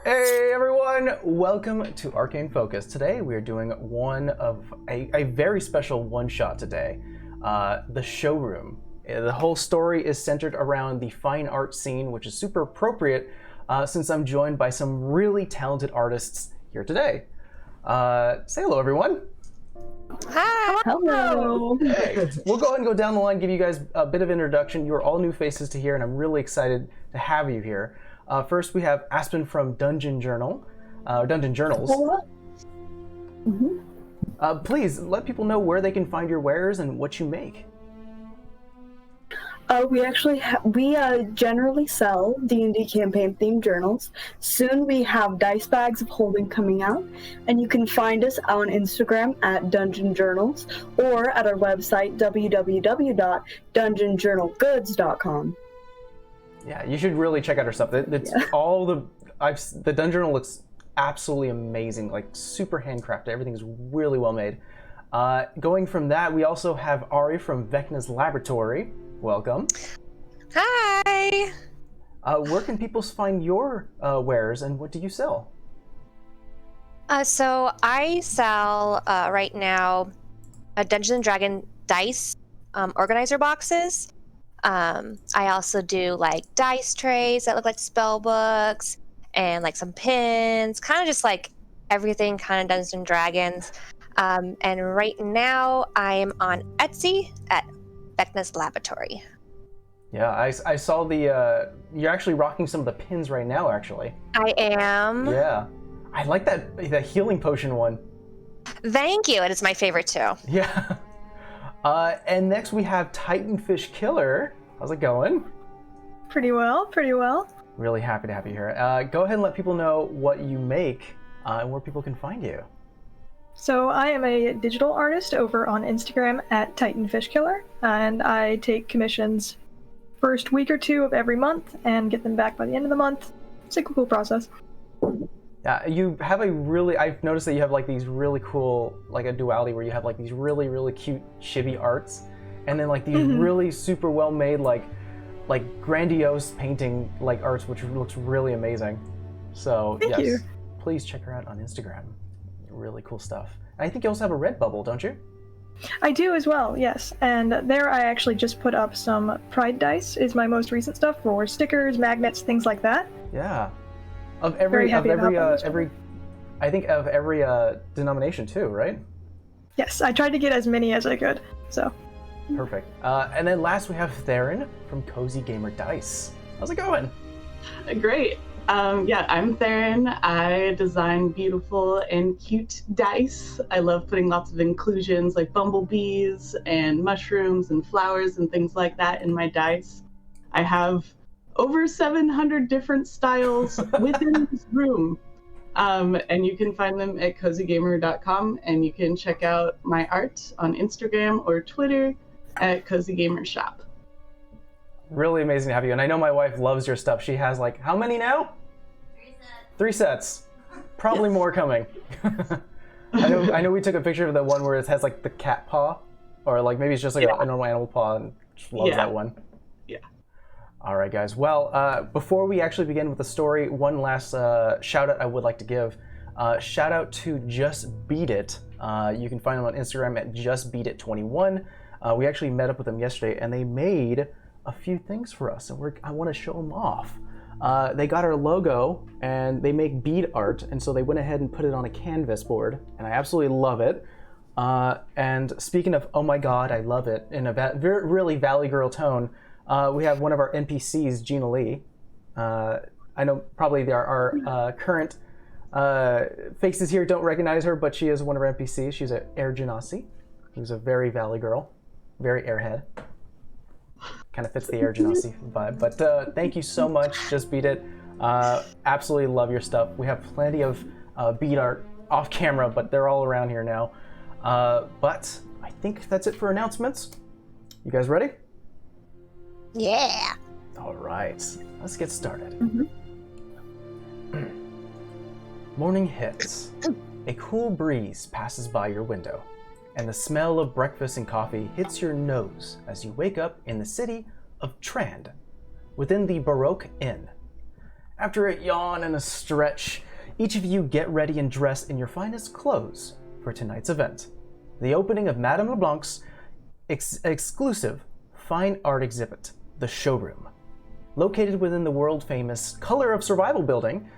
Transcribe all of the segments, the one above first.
Hey everyone, welcome to Arcane Focus. Today we are doing one of a very special one-shot today, the Showroom. The whole story is centered around the fine art scene, which is super appropriate since I'm joined by some really talented artists here today. Say hello everyone. Hi. Hello. Hey, we'll go ahead and go down the line, give you guys a bit of introduction. You are all new faces to here, and I'm really excited to have you here. First, we have Aspen from Dungeon Journals. Hello. Please let people know where they can find your wares and what you make. We generally sell D&D campaign themed journals. Soon we have dice bags of holding coming out, and you can find us on Instagram at Dungeon Journals or at our website www.dungeonjournalgoods.com. Yeah, you should really check out our stuff. The Dungeon Journal looks absolutely amazing, like super handcrafted. Everything is really well made. Going from that, we also have Ari from Vecna's Laboratory. Welcome. Hi. Where can people find your wares and what do you sell? So I sell right now a Dungeons and Dragon dice organizer boxes. I also do like dice trays that look like spell books and like some pins, kind of just like everything kind of Dungeons and Dragons. And right now I am on Etsy at Vecna's Laboratory. Yeah, I saw the, you're actually rocking some of the pins right now, actually. I am. Yeah. I like that healing potion one. Thank you. It is my favorite too. Yeah. And next we have Titanfish Killer. How's it going? Pretty well. Really happy to have you here. Go ahead and let people know what you make and where people can find you. So I am a digital artist over on Instagram at Titanfishkiller, and I take commissions first week or two of every month and get them back by the end of the month. It's a cool process. Yeah, you have I've noticed that you have like these really cool, like a duality where you have like these really, really cute chibi arts, and then like these really super well made, like grandiose painting like arts, which looks really amazing. So Thank you. Please check her out on Instagram. Really cool stuff. And I think you also have a Redbubble, don't you? I do as well, yes. And there I actually just put up some Pride dice, is my most recent stuff, for stickers, magnets, things like that. Yeah. I think of every denomination too, right? Yes, I tried to get as many as I could, so. Perfect. And then last we have Theron from Cozy Gamer Dice. How's it going? Great. I'm Theron. I design beautiful and cute dice. I love putting lots of inclusions like bumblebees and mushrooms and flowers and things like that in my dice. I have over 700 different styles within this room. And you can find them at cozygamer.com, and you can check out my art on Instagram or Twitter at Cozy Gamer Shop. Really amazing to have you. And I know my wife loves your stuff. She has like, how many now? 3 sets. Probably more coming. I know we took a picture of the one where it has like the cat paw, or like maybe it's just like a normal animal paw, and she loves that one. Yeah. All right, guys. Well, before we actually begin with the story, one last shout out I would like to give. Shout out to Just Beat It. You can find them on Instagram at JustBeatIt21. We actually met up with them yesterday, and they made a few things for us, and I want to show them off. They got our logo, and they make bead art, and so they went ahead and put it on a canvas board, and I absolutely love it. And speaking of, oh my god, I love it, in a really Valley Girl tone, we have one of our NPCs, Gina Lee. I know probably our current faces here don't recognize her, but she is one of our NPCs. She's an Air Genasi, who's a very Valley Girl, very airhead. Kind of fits the Air Genasi vibe. But thank you so much, Just Beat It. Absolutely love your stuff. We have plenty of bead art off camera, but they're all around here now. But I think that's it for announcements. You guys ready? Yeah. All right, let's get started. Morning hits. A cool breeze passes by your window, and the smell of breakfast and coffee hits your nose as you wake up in the city of Trand, within the Baroque Inn. After a yawn and a stretch, each of you get ready and dress in your finest clothes for tonight's event, the opening of Madame LeBlanc's exclusive fine art exhibit, the Showroom. Located within the world-famous Color of Survival building,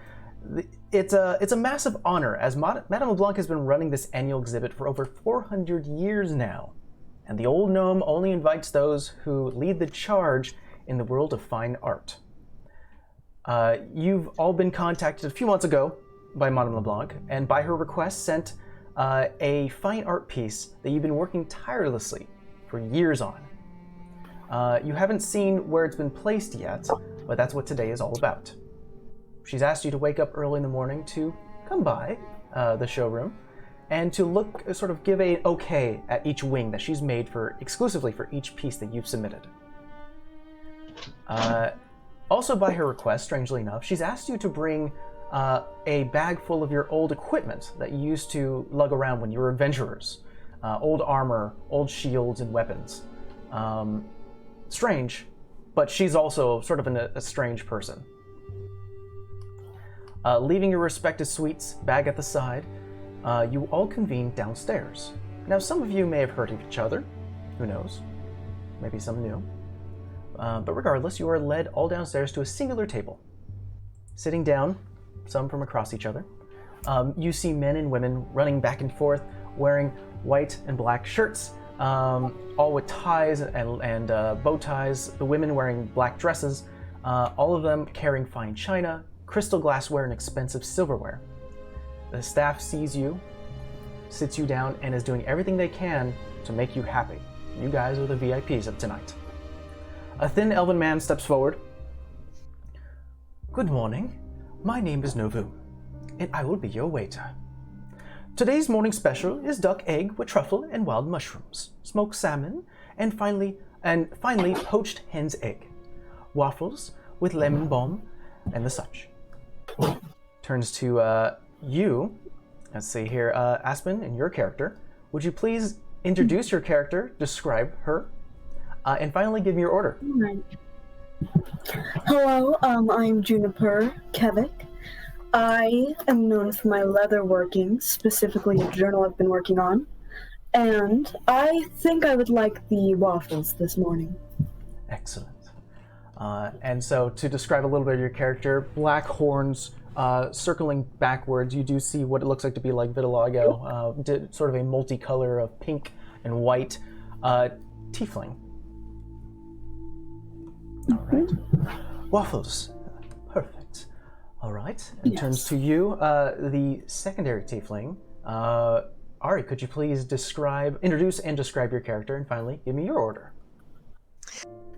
it's a massive honor, as Madame LeBlanc has been running this annual exhibit for over 400 years now, and the old gnome only invites those who lead the charge in the world of fine art. You've all been contacted a few months ago by Madame LeBlanc, and by her request sent a fine art piece that you've been working tirelessly for years on. You haven't seen where it's been placed yet, but that's what today is all about. She's asked you to wake up early in the morning to come by the showroom and to look, sort of give a okay at each wing that she's made exclusively for each piece that you've submitted. Also by her request, strangely enough, she's asked you to bring a bag full of your old equipment that you used to lug around when you were adventurers. Old armor, old shields, and weapons. Strange, but she's also sort of a strange person. Leaving your respective suites, bag at the side, you all convene downstairs. Now, some of you may have heard of each other. Who knows? Maybe some new. But regardless, you are led all downstairs to a singular table. Sitting down, some from across each other, you see men and women running back and forth, wearing white and black shirts, all with ties and bow ties, the women wearing black dresses, all of them carrying fine china, crystal glassware, and expensive silverware. The staff sees you, sits you down, and is doing everything they can to make you happy. You guys are the VIPs of tonight. A thin elven man steps forward. Good morning. My name is Novu, and I will be your waiter. Today's morning special is duck egg with truffle and wild mushrooms, smoked salmon, and finally poached hen's egg, waffles with lemon balm, and the such. Turns to you. Let's see here, Aspen, and your character. Would you please introduce your character, describe her, and finally give me your order? Right. Hello, I'm Juniper Kevik. I am known for my leather working, specifically a journal I've been working on, and I think I would like the waffles this morning. Excellent. And so to describe a little bit of your character, black horns circling backwards, you do see what it looks like to be like vitiligo, sort of a multicolor of pink and white tiefling. All right. Waffles. Perfect. All right. And Yes. turns to you, the secondary tiefling. Ari, could you please introduce and describe your character, and finally give me your order?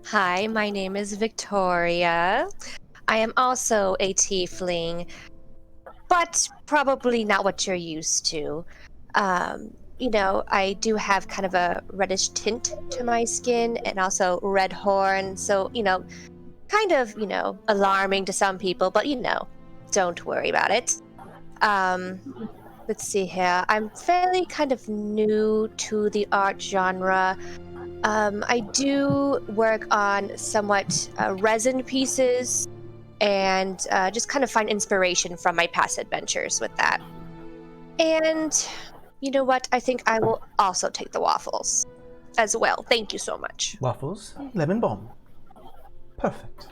Hi, my name is Victoria. I am also a tiefling, but probably not what you're used to. I do have kind of a reddish tint to my skin and also red horn, so, kind of, alarming to some people, but, don't worry about it. Let's see here. I'm fairly kind of new to the art genre. I do work on somewhat resin pieces and just kind of find inspiration from my past adventures with that. And you know what? I think I will also take the waffles as well. Thank you so much. Waffles, lemon bomb. Perfect.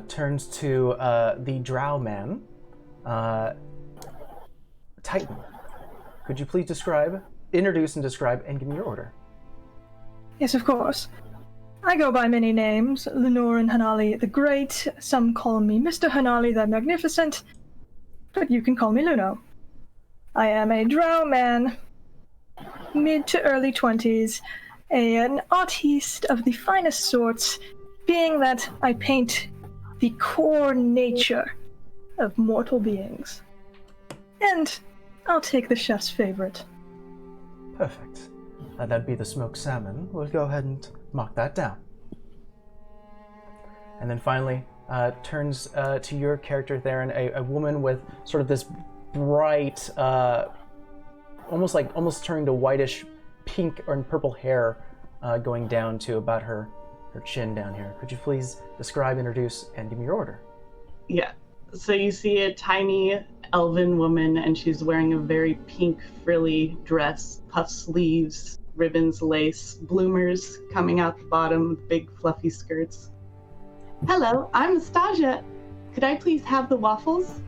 Turns to the drow man. Titan. Could you please introduce and describe, and give me your order? Yes, of course. I go by many names, Lenore and Hanali the Great. Some call me Mr. Hanali the Magnificent, but you can call me Luno. I am a drow man, mid to early 20s, an artiste of the finest sorts, being that I paint the core nature of mortal beings. And I'll take the chef's favorite. Perfect. That'd be the smoked salmon. We'll go ahead and mark that down. And then finally, turns to your character, Theron, a woman with sort of this bright, almost turning to whitish pink or purple hair, going down to about her chin down here. Could you please describe, introduce, and give me your order? Yeah. So you see a tiny elven woman, and she's wearing a very pink frilly dress, puff sleeves, ribbons, lace, bloomers coming out the bottom with big fluffy skirts. Hello, I'm Nastasia. Could I please have the waffles?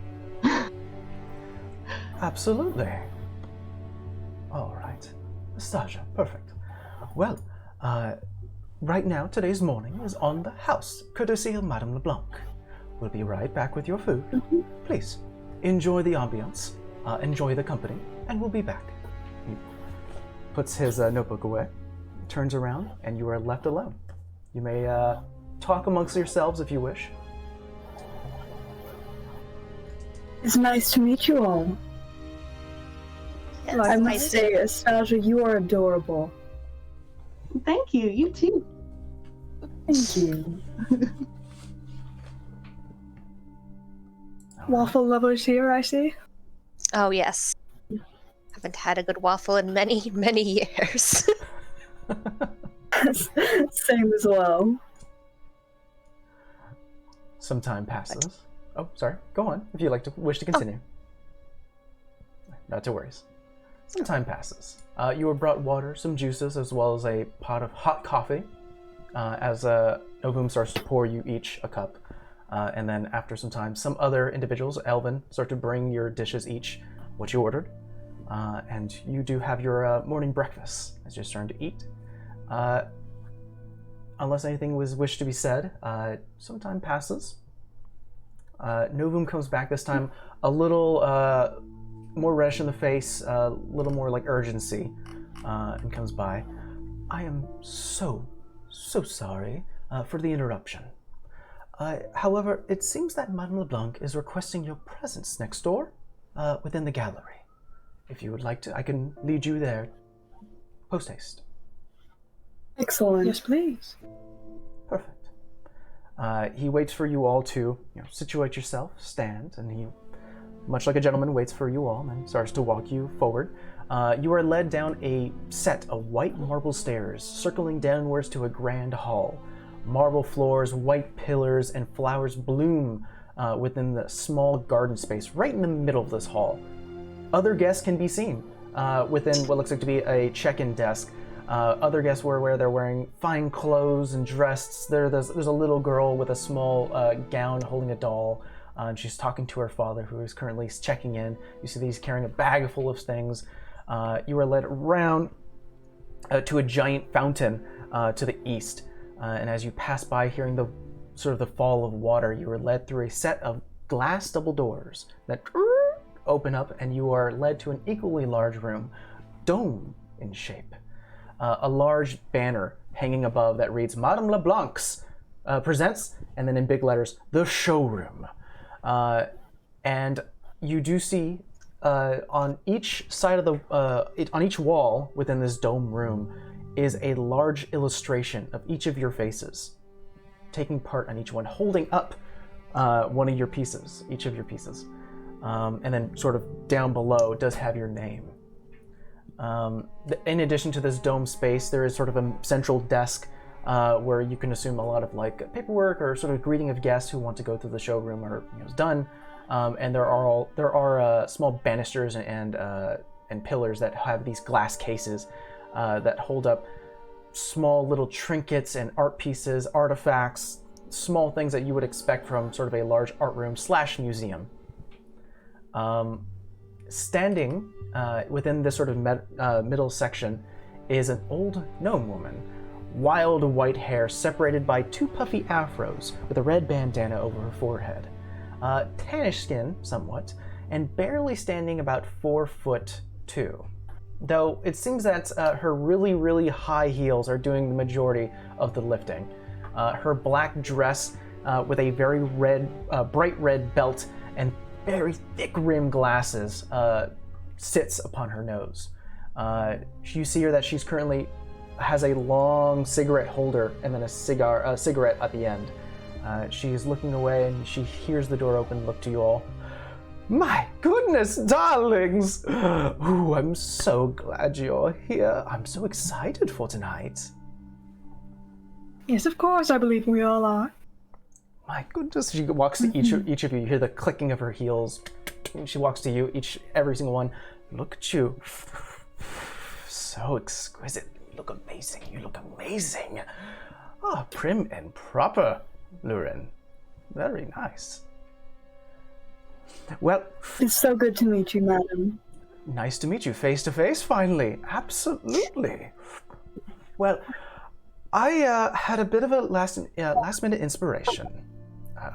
Absolutely. All right. Nastasia, perfect. Well, right now, today's morning is on the house, courtesy of Madame LeBlanc. We'll be right back with your food. Please, enjoy the ambiance, enjoy the company, and we'll be back. He puts his notebook away, turns around, and you are left alone. You may talk amongst yourselves if you wish. It's nice to meet you all. Yes, I nice must say, Nastasia, you are adorable. Thank you, you too. Thank you. Waffle lovers here, I see. Oh, yes. Haven't had a good waffle in many, many years. Same as well. Some time passes. Oh, sorry. Go on, if you wish to continue. Not to worries. Some time passes. You were brought water, some juices, as well as a pot of hot coffee, as Novum starts to pour you each a cup. And then after some time, some other individuals, Elvin, start to bring your dishes each what you ordered. And you do have your morning breakfast as you're starting to eat. Unless anything was wished to be said, some time passes. Novum comes back this time a little more reddish in the face, a little more like urgency, and comes by. I am so sorry for the interruption. However, it seems that Madame LeBlanc is requesting your presence next door, within the gallery. If you would like to, I can lead you there post-haste. Excellent. Yes, please. Perfect. He waits for you all to situate yourself, stand, and he, much like a gentleman, waits for you all and then starts to walk you forward. You are led down a set of white marble stairs, circling downwards to a grand hall. Marble floors, white pillars, and flowers bloom within the small garden space right in the middle of this hall. Other guests can be seen within what looks like to be a check-in desk. Other guests were where they're wearing fine clothes and dressed. There's a little girl with a small gown holding a doll, and she's talking to her father, who is currently checking in. You see that he's carrying a bag full of things. You are led around to a giant fountain to the east. And as you pass by, hearing the sort of the fall of water, you are led through a set of glass double doors that open up, and you are led to an equally large room, dome in shape. A large banner hanging above that reads "Madame LeBlanc's presents," and then in big letters, "The Showroom." And you do see on each side of the on each wall within this dome room is a large illustration of each of your faces, taking part on each one, holding up one of your pieces, each of your pieces. And then sort of down below does have your name. In addition to this dome space, there is sort of a central desk where you can assume a lot of like paperwork or sort of greeting of guests who want to go through the showroom are done. And there are small banisters and pillars that have these glass cases that hold up small little trinkets and art pieces, artifacts, small things that you would expect from sort of a large art room / museum. Standing within this sort of middle section is an old gnome woman. Wild white hair separated by 2 puffy afros with a red bandana over her forehead. Tannish skin, somewhat, and barely standing about 4'2". Though it seems that her really, really high heels are doing the majority of the lifting. Her black dress with a very bright red belt and very thick rimmed glasses sits upon her nose. You see her that she's currently has a long cigarette holder and then a cigarette at the end. She's looking away and she hears the door open, look to you all. My goodness, darlings! Ooh, I'm so glad you're here. I'm so excited for tonight. Yes, of course, I believe we all are. My goodness. She walks to each of you. You hear the clicking of her heels. She walks to you, every single one. Look at you. So exquisite. You look amazing. You look amazing. Ah, prim and proper, Lurin. Very nice. Well, It's so good to meet you, madam. nice to meet you face to face finally. Absolutely. Well, I had a bit of a last minute inspiration.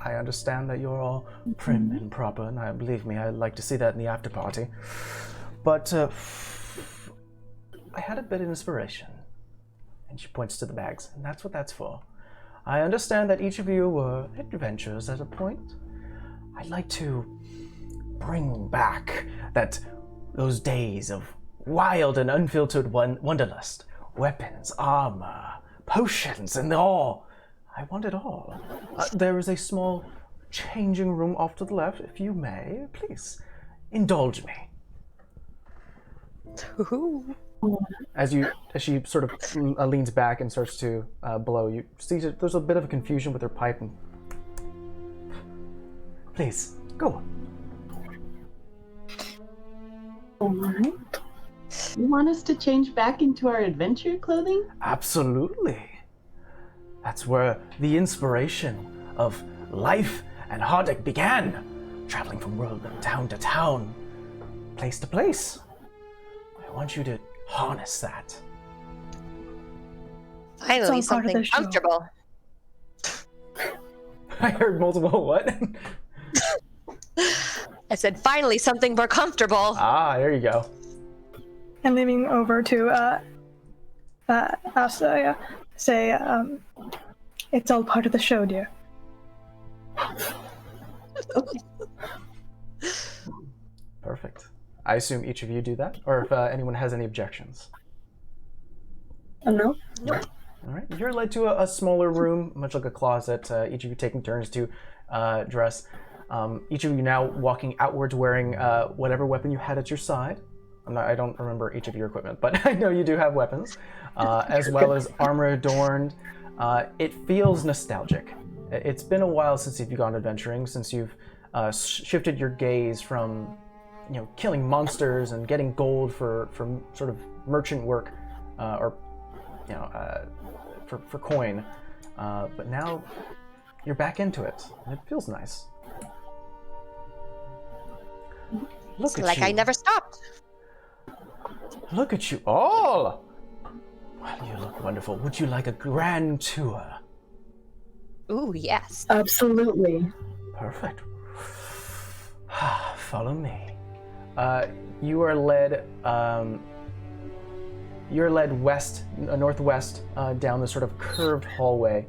I understand that you're all prim and proper, and believe me, I'd like to see that in the after party. But I had a bit of inspiration. And she points to the bags, and that's what that's for. I understand that each of you were adventurers at a point. I'd like to bring back those days of wild and unfiltered wanderlust. Weapons, armor, potions, and all. I want it all. There is a small changing room off to the left, if you may. Please, indulge me. As she sort of leans back and starts to blow, you see there's a bit of a confusion with her pipe. And... Please, go on. Alright. You want us to change back into our adventure clothing? Absolutely. That's where the inspiration of life and Hardic began. Traveling from world town to town, place to place. I want you to harness that. Finally, It's all part of something the show. comfortable. I heard multiple what? I said, finally, something more comfortable. Ah, there you go. And leaning over to Asa, say, it's all part of the show, dear. Perfect. I assume each of you do that, or if anyone has any objections. No? All right. You're led to a smaller room, much like a closet. Each of you taking turns to dress. Each of you now walking outwards wearing whatever weapon you had at your side. I don't remember each of your equipment, but I know you do have weapons, as well as armor adorned. It feels nostalgic. It's been a while since you've gone adventuring, since you've shifted your gaze from, killing monsters and getting gold for sort of merchant work, or for coin. But now you're back into it, and it feels nice. Look at Like you. I never stopped. Look at you all! Well, you look wonderful. Would you like a grand tour? Ooh, yes. Absolutely. Perfect. Follow me. You are led. You're led west, northwest, down this sort of curved hallway.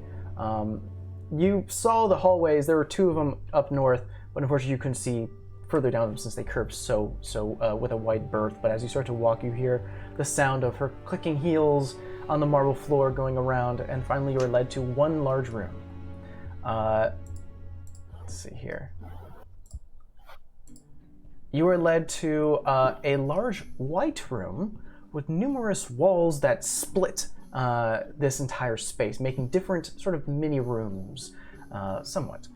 You saw the hallways. There were two of them up north, but unfortunately you couldn't see further down them since they curved so with a wide berth. But as you start to walk, you hear the sound of her clicking heels on the marble floor going around, and finally you are led to one large room. Let's see here. You are led to a large white room with numerous walls that split this entire space, making different sort of mini rooms, somewhat.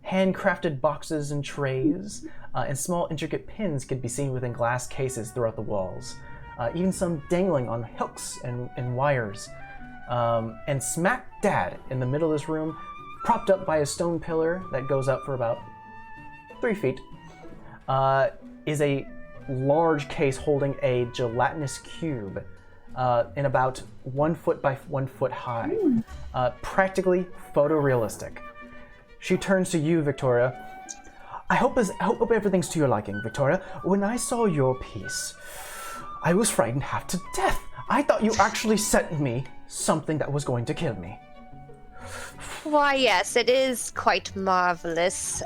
Handcrafted boxes and trays, and small intricate pins could be seen within glass cases throughout the walls. Even some dangling on hooks and wires. And smack dab in the middle of this room, propped up by a stone pillar that goes up for about 3 feet, is a large case holding a gelatinous cube in about 1 foot by 1 foot high. Practically photorealistic. She turns to you, Victoria. I hope everything's to your liking, Victoria. When I saw your piece, I was frightened half to death. I thought you actually sent me something that was going to kill me. Why, yes, it is quite marvelous.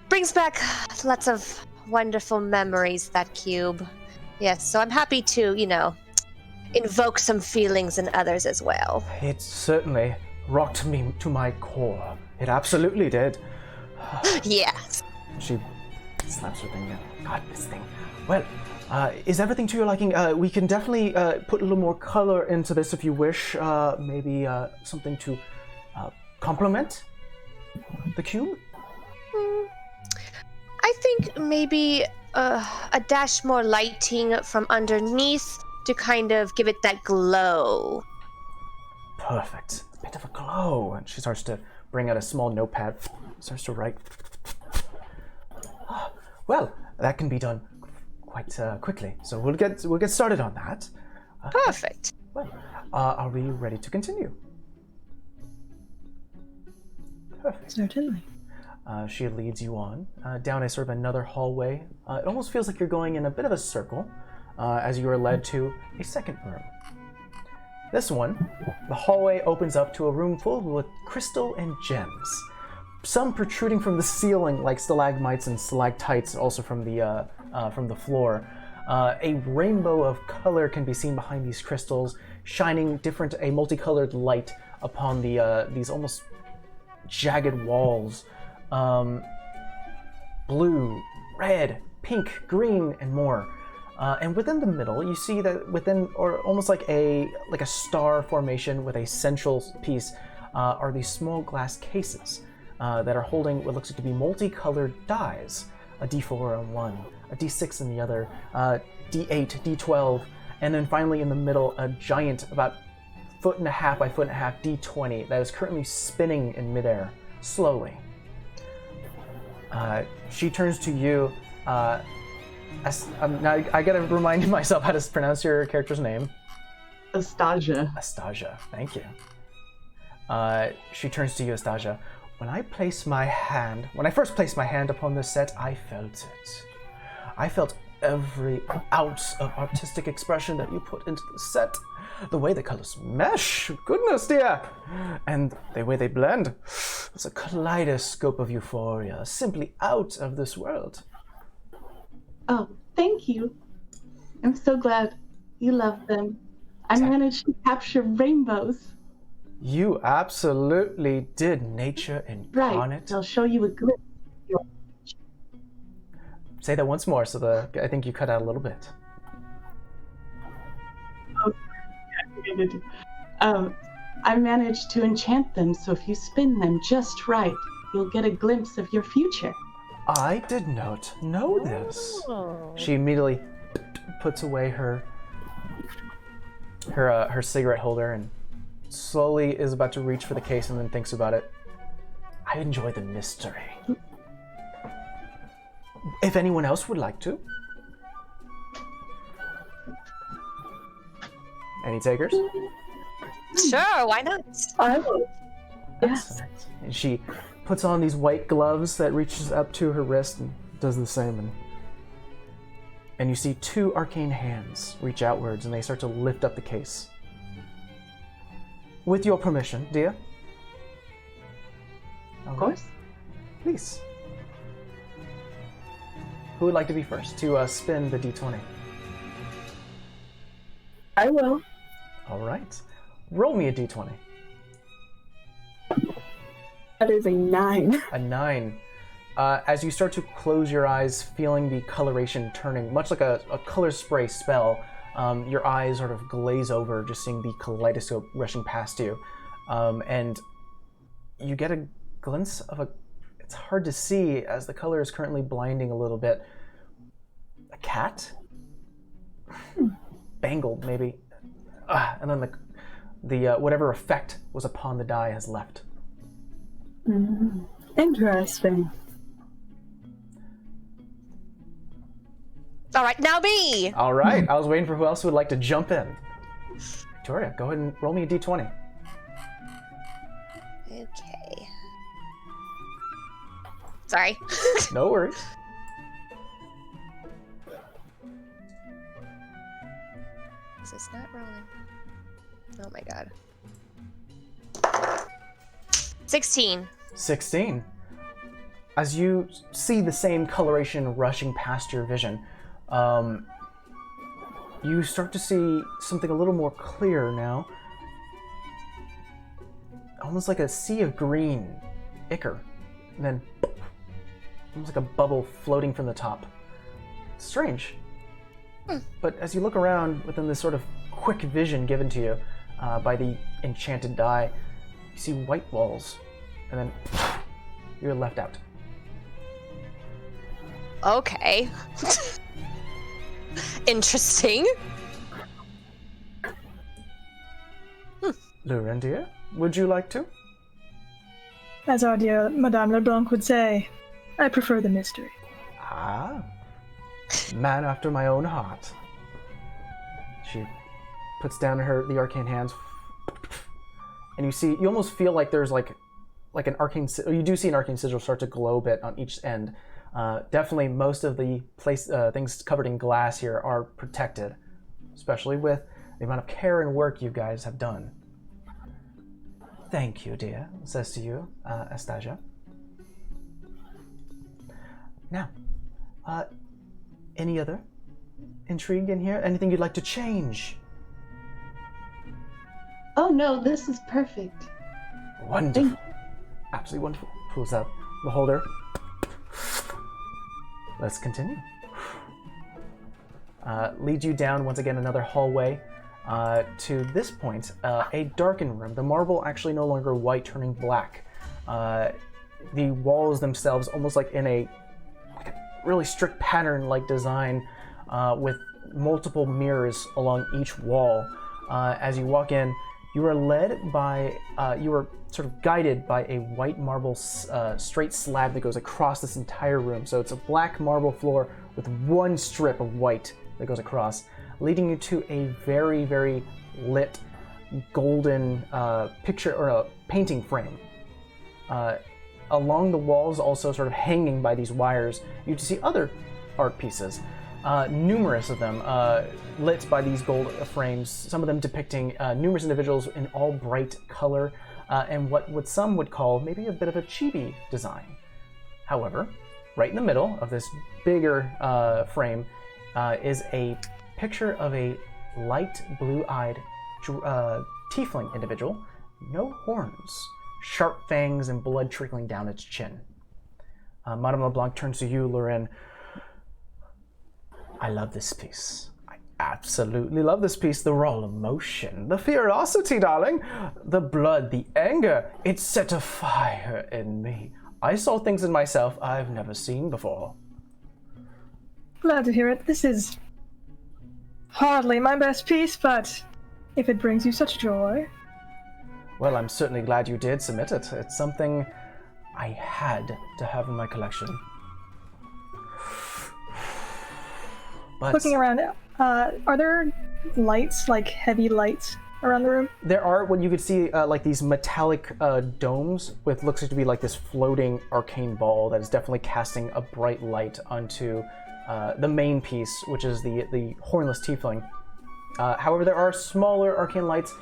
Brings back lots of wonderful memories, that cube. Yes, so I'm happy to, invoke some feelings in others as well. It certainly rocked me to my core. It absolutely did. Yes. She slaps her thing down. God, this thing. Well, is everything to your liking? We can definitely put a little more color into this if you wish. Maybe something to complement the cube? I think maybe a dash more lighting from underneath to kind of give it that glow. Perfect. A bit of a glow. And she starts to bring out a small notepad, starts to write. Well, that can be done quite quickly, so we'll get started on that. Perfect. Well, are we ready to continue? Perfect. Certainly. She leads you on down a sort of another hallway. It almost feels like you're going in a bit of a circle as you are led to a second room. This one, the hallway opens up to a room full with crystal and gems. Some protruding from the ceiling like stalagmites and stalactites, also from the floor. A rainbow of color can be seen behind these crystals, shining a multicolored light upon these almost jagged walls. Blue, red, pink, green, and more. And within the middle, you see that or almost like a star formation with a central piece, are these small glass cases that are holding what looks to be multicolored dies. A D4 on one, a D6 in the other, D8, D12, and then finally in the middle, a giant, about 1.5 by 1.5 D20 that is currently spinning in midair, slowly. She turns to you. Now I gotta remind myself how to pronounce your character's name. Astasia. Astasia, thank you. She turns to you, Astasia. When I first placed my hand upon this set, I felt it. I felt every ounce of artistic expression that you put into the set. The way the colors mesh, goodness dear, and the way they blend. It's a kaleidoscope of euphoria, simply out of this world. Oh, thank you. I'm so glad you love them. I managed to capture rainbows. You absolutely did, nature incarnate. Right, I'll show you a glimpse. Say that once more, so I think you cut out a little bit. I managed to enchant them, so if you spin them just right, you'll get a glimpse of your future. I did not know this. She immediately puts away her cigarette holder and slowly is about to reach for the case and then thinks about it. I enjoy the mystery. If anyone else would like to. Any takers? Sure, why not? I will. Yes. And she puts on these white gloves that reaches up to her wrist and does the same. And you see two arcane hands reach outwards and they start to lift up the case. With your permission, Dia. Of course. Please. Who would like to be first to spin the D20? I will. All right. Roll me a D20. That is a 9. A 9. As you start to close your eyes, feeling the coloration turning, much like a color spray spell, your eyes sort of glaze over, just seeing the kaleidoscope rushing past you. And you get a glimpse of it's hard to see as the color is currently blinding a little bit. A cat? Bangled, maybe. And then the whatever effect was upon the die has left. Interesting. All right, now me. All right, I was waiting for who else would like to jump in. Victoria, go ahead and roll me a D20. Okay. Sorry. No worries. Is this not rolling? Oh my god. 16. 16. As you see the same coloration rushing past your vision, you start to see something a little more clear now. Almost like a sea of green ichor. And then almost like a bubble floating from the top. Strange. But as you look around within this sort of quick vision given to you by the enchanted die, you see white walls, and then You're left out. Okay. Interesting. Luren, dear, would you like to? As our dear Madame LeBlanc would say, I prefer the mystery. Ah, man after my own heart. She puts down the arcane hands, and you almost feel like there's like an arcane. You do see an arcane sigil start to glow a bit on each end. Definitely, most of the things covered in glass here are protected, especially with the amount of care and work you guys have done. Thank you, dear, says to you, Astasia. Now, any other intrigue in here? Anything you'd like to change? Oh no, this is perfect. Wonderful. Absolutely wonderful. Pulls out the holder. Let's continue. Leads you down once again another hallway to this point, a darkened room. The marble actually no longer white, turning black. The walls themselves almost like in a really strict pattern-like design with multiple mirrors along each wall. As you walk in, you are led by, you are sort of guided by a white marble straight slab that goes across this entire room. So it's a black marble floor with one strip of white that goes across, leading you to a very, very lit golden picture or a painting frame. Along the walls, also sort of hanging by these wires, you see other art pieces. Numerous of them lit by these gold frames, some of them depicting numerous individuals in all bright color and what some would call maybe a bit of a chibi design. However, right in the middle of this bigger frame is a picture of a light blue-eyed tiefling individual, no horns, sharp fangs and blood trickling down its chin. Madame LeBlanc turns to you, Luren. I love this piece. I absolutely love this piece. The raw emotion, the ferocity, darling, the blood, the anger. It set a fire in me. I saw things in myself I've never seen before. Glad to hear it. This is hardly my best piece, but if it brings you such joy. Well, I'm certainly glad you did submit it. It's something I had to have in my collection. But looking around, are there lights, like heavy lights, around the room? There are, what you could see, like these metallic domes with looks like to be like this floating arcane ball that is definitely casting a bright light onto the main piece, which is the hornless tiefling. However, there are smaller arcane lights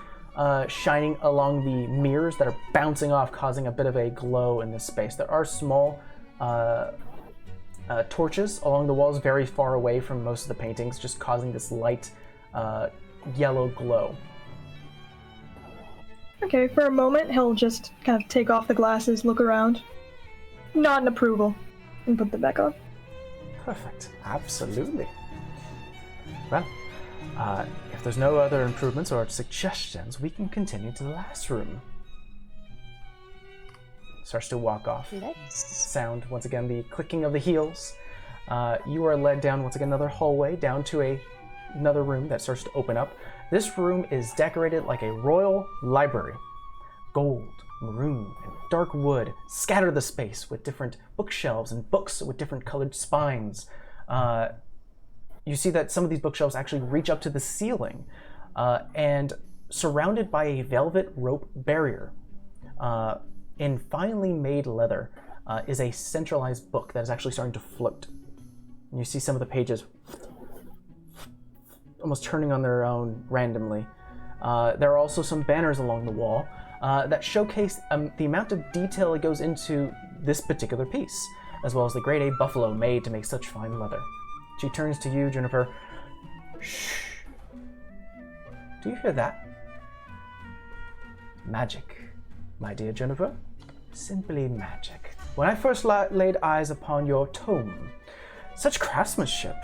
shining along the mirrors that are bouncing off, causing a bit of a glow in this space. There are small torches along the walls very far away from most of the paintings, just causing this light yellow glow. Okay, for a moment, he'll just kind of take off the glasses, look around, nod in approval, and put them back on. Perfect. Absolutely. Well, if there's no other improvements or suggestions, we can continue to the last room. Starts to walk off. Sound, once again, the clicking of the heels. You are led down, once again, another hallway, down to another room that starts to open up. This room is decorated like a royal library. Gold, maroon, and dark wood scatter the space with different bookshelves and books with different colored spines. You see that some of these bookshelves actually reach up to the ceiling, and surrounded by a velvet rope barrier. In finely made leather is a centralized book that is actually starting to float. And you see some of the pages almost turning on their own randomly. There are also some banners along the wall that showcase the amount of detail that goes into this particular piece, as well as the grade A buffalo made to make such fine leather. She turns to you, Jennifer. Shh. Do you hear that? Magic, my dear Jennifer. Simply magic. When I first laid eyes upon your tome, such craftsmanship,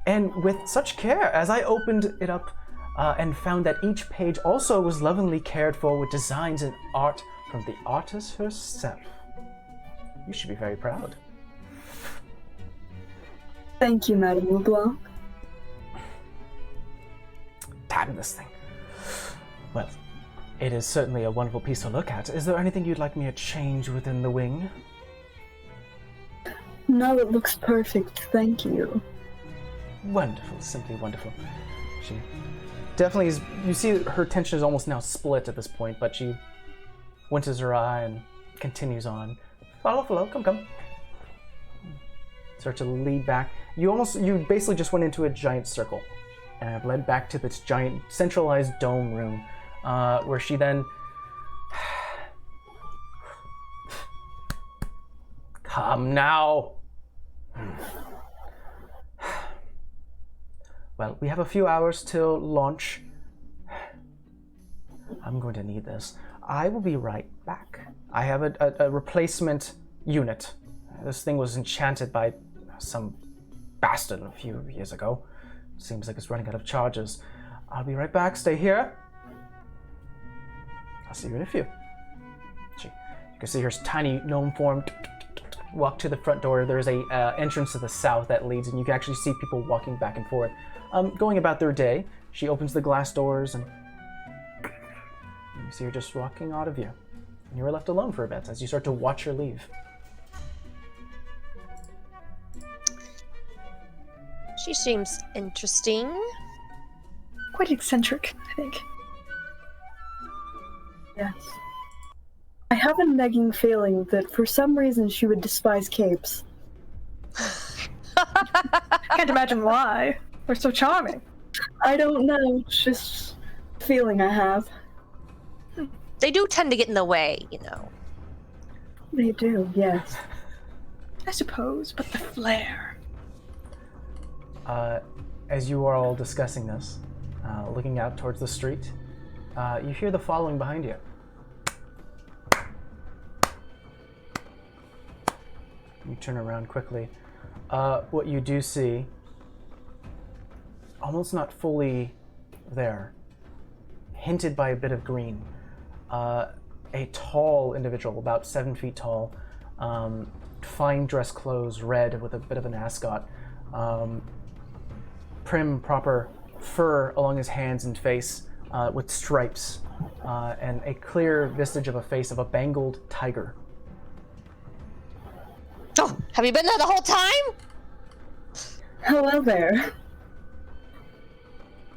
and with such care, as I opened it up and found that each page also was lovingly cared for with designs and art from the artist herself. You should be very proud. Thank you, Madame LeBlanc. Tapping this thing. Well, it is certainly a wonderful piece to look at. Is there anything you'd like me to change within the wing? No, it looks perfect. Thank you. Wonderful, simply wonderful. She definitely is. You see her tension is almost now split at this point, but she winces her eye and continues on. Follow, come. Start to lead back. You basically just went into a giant circle and have led back to this giant centralized dome room, where she then. Come now. Well, we have a few hours till launch. I'm going to need this. I will be right back. I have a replacement unit. This thing was enchanted by some bastard a few years ago. Seems like it's running out of charges. I'll be right back. Stay here. I'll see you in a few. You can see her tiny gnome form walk to the front door. There's a entrance to the south that leads, and you can actually see people walking back and forth, going about their day. She opens the glass doors, and you see her just walking out of view. And you're left alone for a bit as you start to watch her leave. She seems interesting. Quite eccentric, I think. Yes. I have a nagging feeling that for some reason she would despise capes. Can't imagine why. They're so charming. I don't know, it's just a feeling I have. They do tend to get in the way, you know. They do, yes. I suppose, but the flair. As you are all discussing this, looking out towards the street, you hear the following behind you. You turn around quickly. What you do see, almost not fully there, hinted by a bit of green, a tall individual, about 7 feet tall, fine dress clothes, red with a bit of an ascot, prim, proper fur along his hands and face, with stripes, and a clear vestige of a face of a bengaled tiger. Oh, have you been there the whole time? Hello there.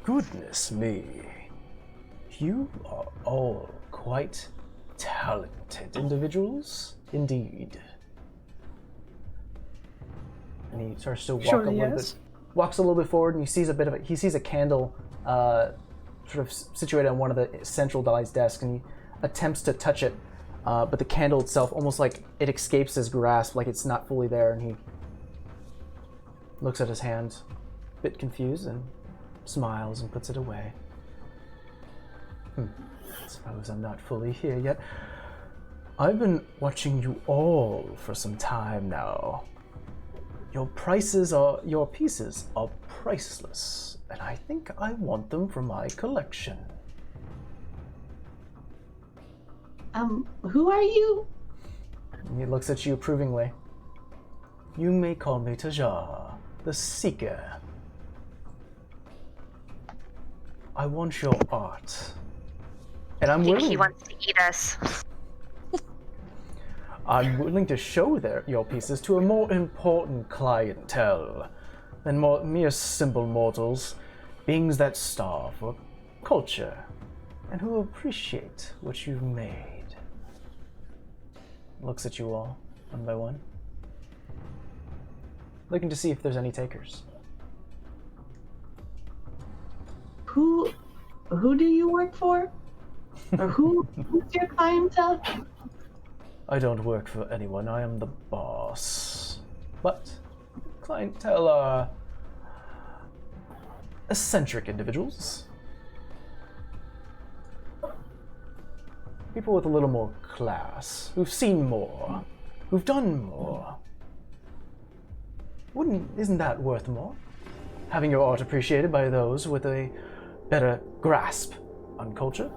Goodness me. You are all quite talented individuals, indeed. And he starts to walks a little bit forward, and he sees a candle sort of situated on one of the centralized desks, and he attempts to touch it, but the candle itself, almost like it escapes his grasp, like it's not fully there, and he looks at his hand, a bit confused, and smiles and puts it away. I suppose I'm not fully here yet. I've been watching you all for some time now. Your pieces are priceless, and I think I want them for my collection. Who are you? And he looks at you approvingly. You may call me Tajar, the Seeker. I want your art. And I'm willing... He wants to eat us. I'm willing to show your pieces to a more important clientele than mere simple mortals, beings that starve for culture, and who appreciate what you've made. Looks at you all, one by one, looking to see if there's any takers. Who do you work for? Or who's your clientele? I don't work for anyone, I am the boss. But clientele are eccentric individuals. People with a little more class, who've seen more, who've done more. Isn't that worth more? Having your art appreciated by those with a better grasp on culture?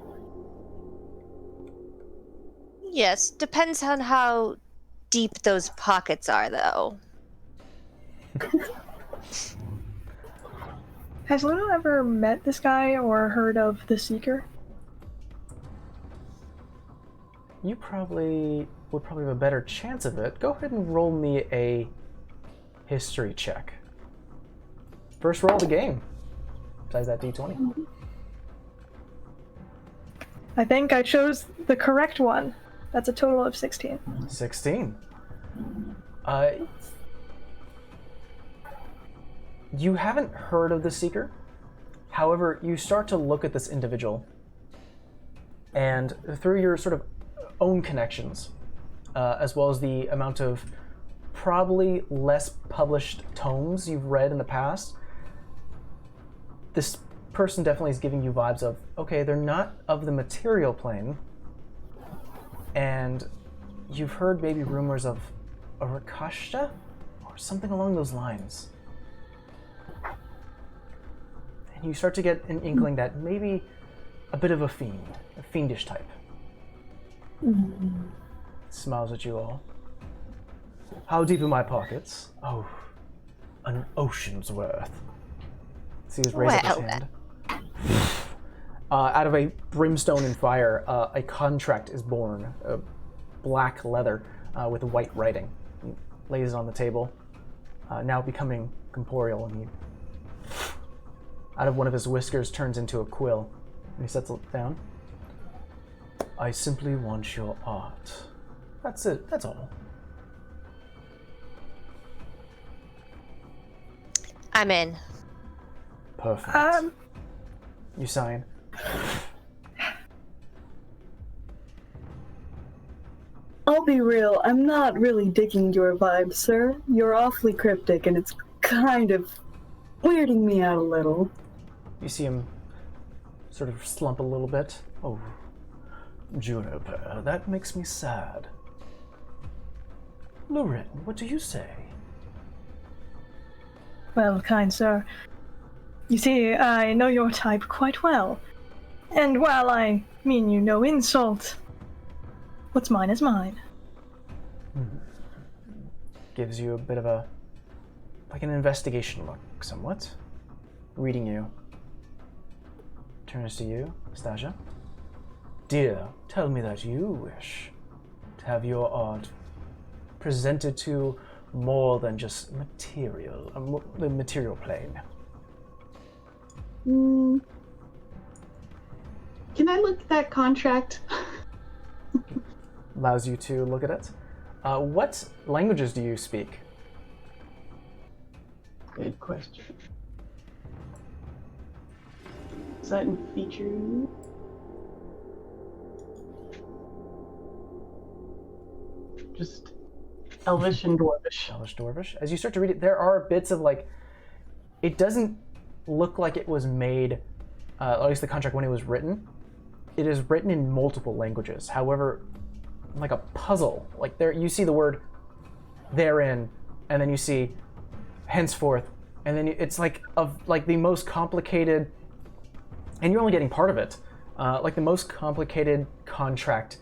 Yes, depends on how deep those pockets are, though. Has Luna ever met this guy or heard of the Seeker? You would probably have a better chance of it. Go ahead and roll me a history check. First roll of the game. Besides that d20. I think I chose the correct one. That's a total of 16. 16. You haven't heard of the Seeker. However, you start to look at this individual, and through your sort of own connections, as well as the amount of probably less published tomes you've read in the past, this person definitely is giving you vibes of, okay, they're not of the material plane, and you've heard maybe rumors of a Rakashta or something along those lines. And you start to get an inkling that maybe a bit of a fiend, a fiendish type. Smiles at you all. How deep in my pockets? Oh, an ocean's worth. See his raise up his hand. Out of a brimstone and fire, a contract is born, black leather with white writing. He lays it on the table, now becoming corporeal, and he, out of one of his whiskers, turns into a quill, and he sets it down. I simply want your art. That's it, that's all. I'm in. Perfect. You sign. I'll be real, I'm not really digging your vibe, sir. You're awfully cryptic, and it's kind of weirding me out a little. You see him sort of slump a little bit. Oh, Juniper, that makes me sad. Loren, what do you say? Well, kind sir, you see, I know your type quite well. And while I mean you no insult, what's mine is mine. Gives you a bit of a, like an investigation look, somewhat. Reading you. Turns to you, Stasia. Dear, tell me that you wish to have your art presented to more than just material, the material plane. Can I look at that contract? Allows you to look at it. What languages do you speak? Good question. Is that in feature? Just Elvish and Dwarvish. Elvish Dwarvish. As you start to read it, there are bits of like, it doesn't look like it was made, at least the contract when it was written. It is written in multiple languages. However, like a puzzle, like there you see the word therein, and then you see henceforth, and then it's like the most complicated, and you're only getting part of it, like the most complicated contract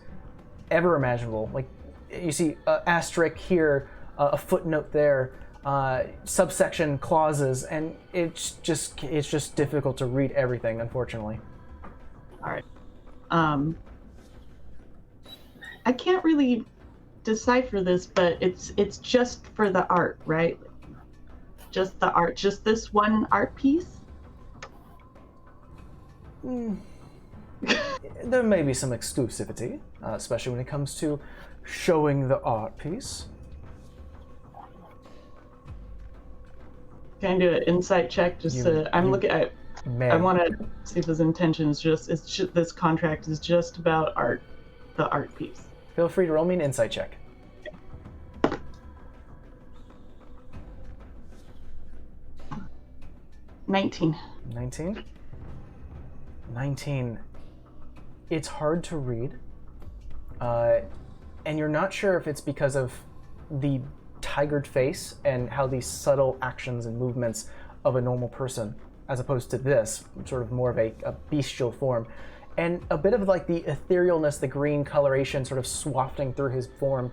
ever imaginable. Like you see asterisk here, a footnote there, subsection clauses, and it's just difficult to read everything, unfortunately. All right. I can't really decipher this, but it's just for the art, right? Just the art, just this one art piece? There may be some exclusivity, especially when it comes to showing the art piece. Can I do an insight check? I'm looking at. I want to see if his intention is just. This contract is just about art, the art piece. Feel free to roll me an insight check. Okay. 19. 19. It's hard to read, and you're not sure if it's because of the tigered face and how these subtle actions and movements of a normal person, as opposed to this, sort of more of a bestial form. And a bit of like the etherealness, the green coloration sort of swafting through his form.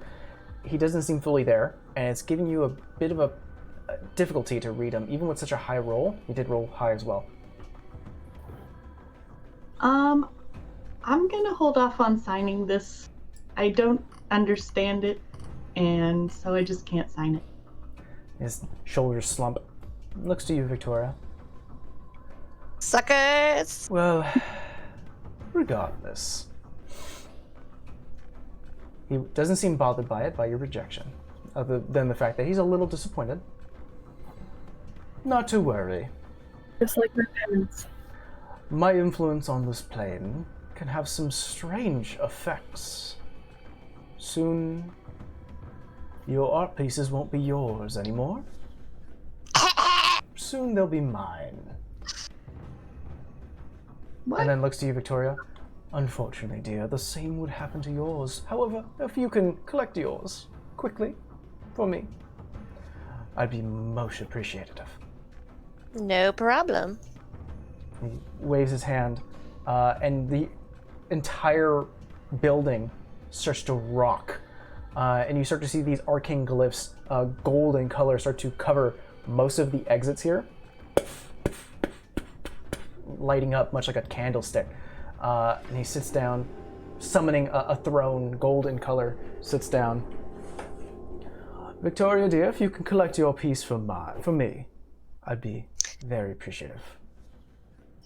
he doesn't seem fully there, and it's giving you a bit of a difficulty to read him, even with such a high roll. He did roll high as well. I'm gonna hold off on signing this. I don't understand it, and so I just can't sign it. His shoulders slump. Looks to you, Victoria. Suckers! Well, regardless. He doesn't seem bothered by it, by your rejection, other than the fact that he's a little disappointed. Not to worry. Just like my parents. My influence on this plane can have some strange effects. Soon, your art pieces won't be yours anymore. Soon they'll be mine. What? And then looks to you, Victoria. Unfortunately, dear, the same would happen to yours. However, if you can collect yours quickly for me, I'd be most appreciative. No problem. He waves his hand, and the entire building starts to rock. And you start to see these arcane glyphs, gold in color, start to cover most of the exits here, lighting up much like a candlestick. And he sits down, summoning a throne, gold in color, sits down. Victoria, dear, if you can collect your piece for me, I'd be very appreciative.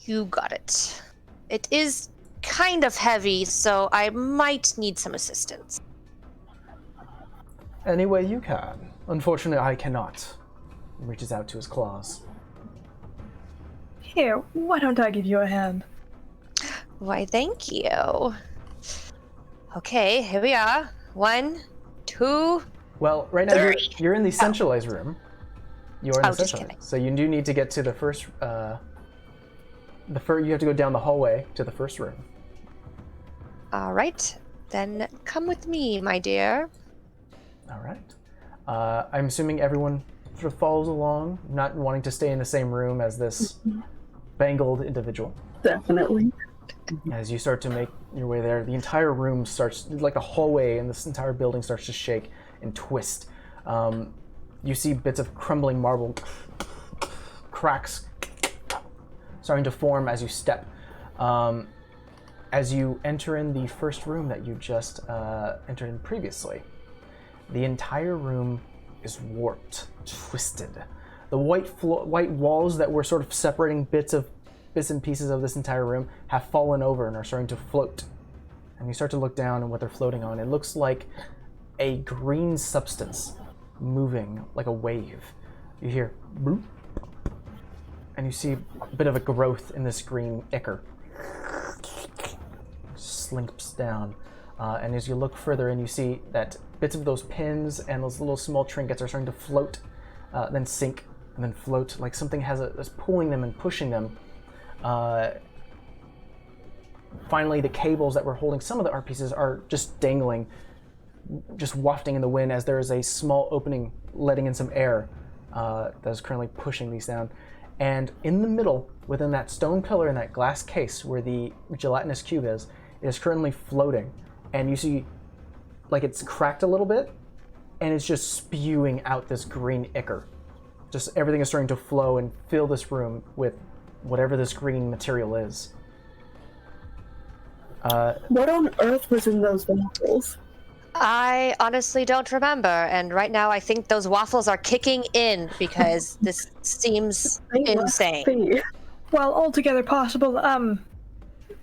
You got it. It is kind of heavy, so I might need some assistance. Any way you can. Unfortunately, I cannot. He reaches out to his claws. Here, why don't I give you a hand? Why, thank you. Okay, here we are. 1, 2. Well, right now Three. you're in the centralized room. You're in the Oh, just centralized. kidding. So you do need to get to the first. You have to go down the hallway to the first room. All right, then come with me, my dear. All right. I'm assuming everyone sort of follows along, not wanting to stay in the same room as this bangled individual. Definitely. As you start to make your way there, the entire room starts, like the hallway in this entire building starts to shake and twist. You see bits of crumbling marble, cracks starting to form as you step. As you enter in the first room that you just entered in previously, the entire room is warped, twisted. The white walls that were sort of separating bits and pieces of this entire room have fallen over and are starting to float. And you start to look down and what they're floating on. It looks like a green substance moving like a wave. You hear bloop, and you see a bit of a growth in this green ichor. Slinks down. And as you look further in, you see that bits of those pins and those little small trinkets are starting to float, then sink, and then float, like something is pulling them and pushing them. Finally, the cables that were holding some of the art pieces are just dangling, just wafting in the wind as there is a small opening letting in some air that is currently pushing these down. And in the middle, within that stone pillar in that glass case where the gelatinous cube is, it is currently floating. And you see, like it's cracked a little bit, and it's just spewing out this green ichor. Just everything is starting to flow and fill this room with whatever this green material is. What on earth was in those waffles? I honestly don't remember, and right now I think those waffles are kicking in because this seems They must insane. be. Well, altogether possible.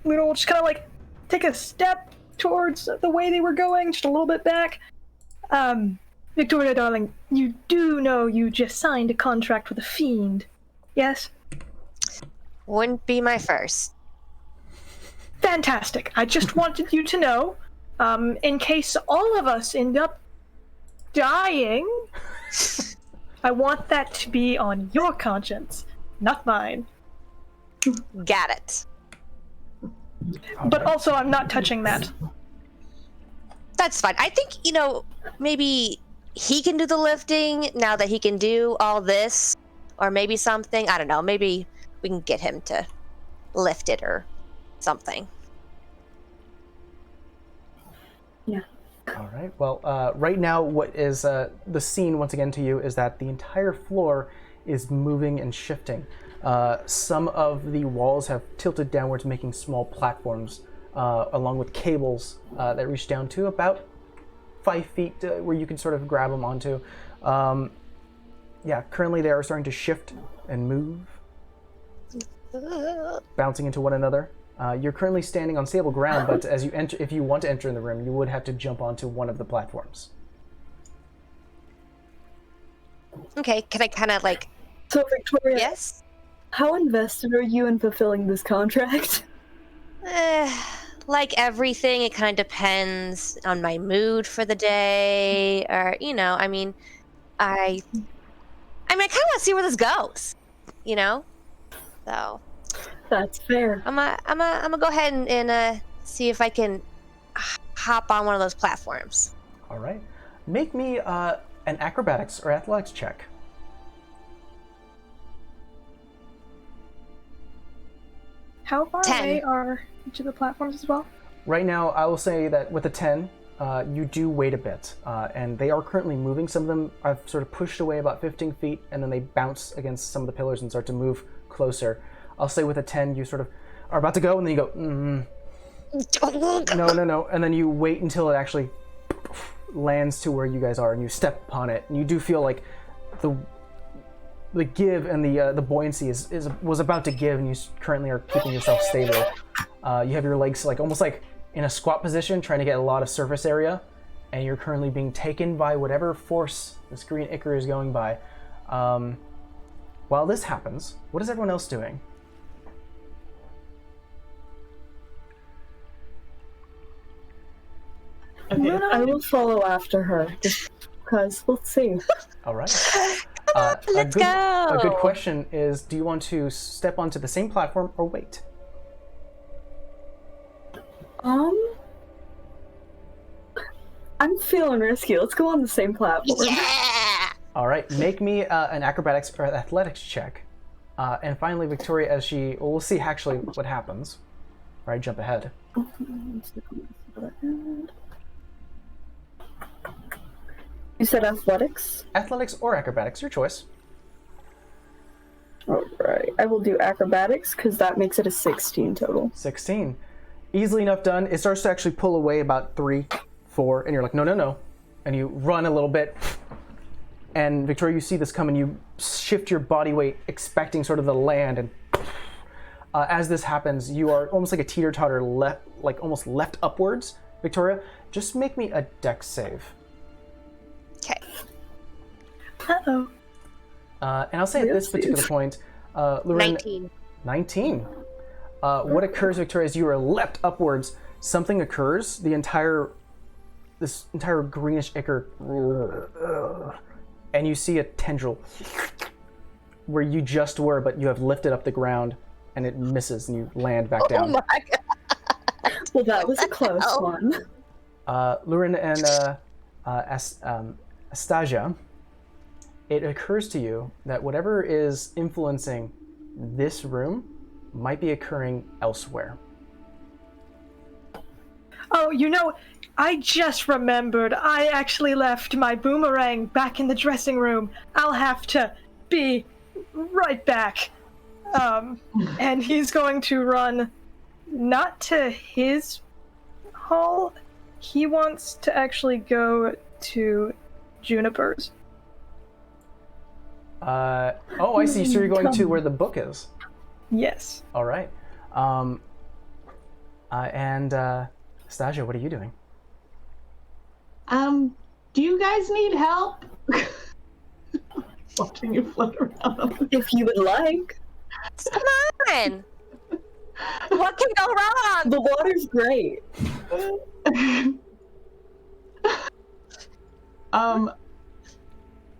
We'll just kind of like take a step towards the way they were going, just a little bit back. Victoria, darling, you do know you just signed a contract with a fiend, yes? Wouldn't be my first. Fantastic. I just wanted you to know, in case all of us end up dying, I want that to be on your conscience, not mine. Got it. But also, I'm not touching that. That's fine. I think, maybe he can do the lifting now that he can do all this, or maybe something. I don't know. Maybe we can get him to lift it or something. Yeah. All right. Well, right now, what is the scene once again to you is that the entire floor is moving and shifting. Some of the walls have tilted downwards, making small platforms, along with cables that reach down to about 5 feet, where you can sort of grab them onto. Yeah, currently they are starting to shift and move, bouncing into one another. You're currently standing on stable ground, but as you enter, if you want to enter in the room, you would have to jump onto one of the platforms. Okay, can I kind of like... So, Victoria, Yes? how invested are you in fulfilling this contract? Like everything, it kind of depends on my mood for the day, or, you know, I mean, I kind of want to see where this goes, you know? So... That's fair. I'm gonna go ahead and see if I can hop on one of those platforms. All right. Make me an acrobatics or athletics check. How far 10. away are each of the platforms as well? Right now, I will say that with a 10, you do wait a bit, and they are currently moving. Some of them are sort of pushed away about 15 feet, and then they bounce against some of the pillars and start to move closer. I'll say with a 10, you sort of are about to go, and then you go, no, and then you wait until it actually lands to where you guys are, and you step upon it, and you do feel like the give and the buoyancy was about to give, and you currently are keeping yourself stable. You have your legs like almost like in a squat position, trying to get a lot of surface area, and you're currently being taken by whatever force this green ichor is going by. While this happens, what is everyone else doing? Okay. I will follow after her, just because we'll see. All right. Let's go. A good question is, do you want to step onto the same platform or wait? I'm feeling risky. Let's go on the same platform. Yeah. All right. Make me an acrobatics or athletics check. And finally, Victoria, as she... Well, we'll see actually what happens. All right, jump ahead. You said athletics? Athletics or acrobatics, your choice. Alright, I will do acrobatics because that makes it a 16 total. 16. Easily enough done. It starts to actually pull away about 3, 4, and you're like, no. And you run a little bit. And Victoria, you see this come and you shift your body weight, expecting sort of the land. And as this happens, you are almost like a teeter-totter, almost left upwards. Victoria, just make me a dex save. Okay. Uh-oh. And I'll say at this particular point, Luren, 19. 19. What occurs, Victoria, is you are leapt upwards. Something occurs. This entire greenish ichor, and you see a tendril where you just were, but you have lifted up the ground, and it misses, and you land back down. Oh my god. Well, that was a close one. Luren and Astasia, it occurs to you that whatever is influencing this room might be occurring elsewhere. Oh, you know, I just remembered. I actually left my boomerang back in the dressing room. I'll have to be right back. And he's going to run not to his hall. He wants to actually go to Juniper's. Oh, I see. So you're going to where the book is. Yes. All right. And Stasia, what are you doing? Do you guys need help? Watching you float around. If you would like. Come on. What can go wrong? The water's great.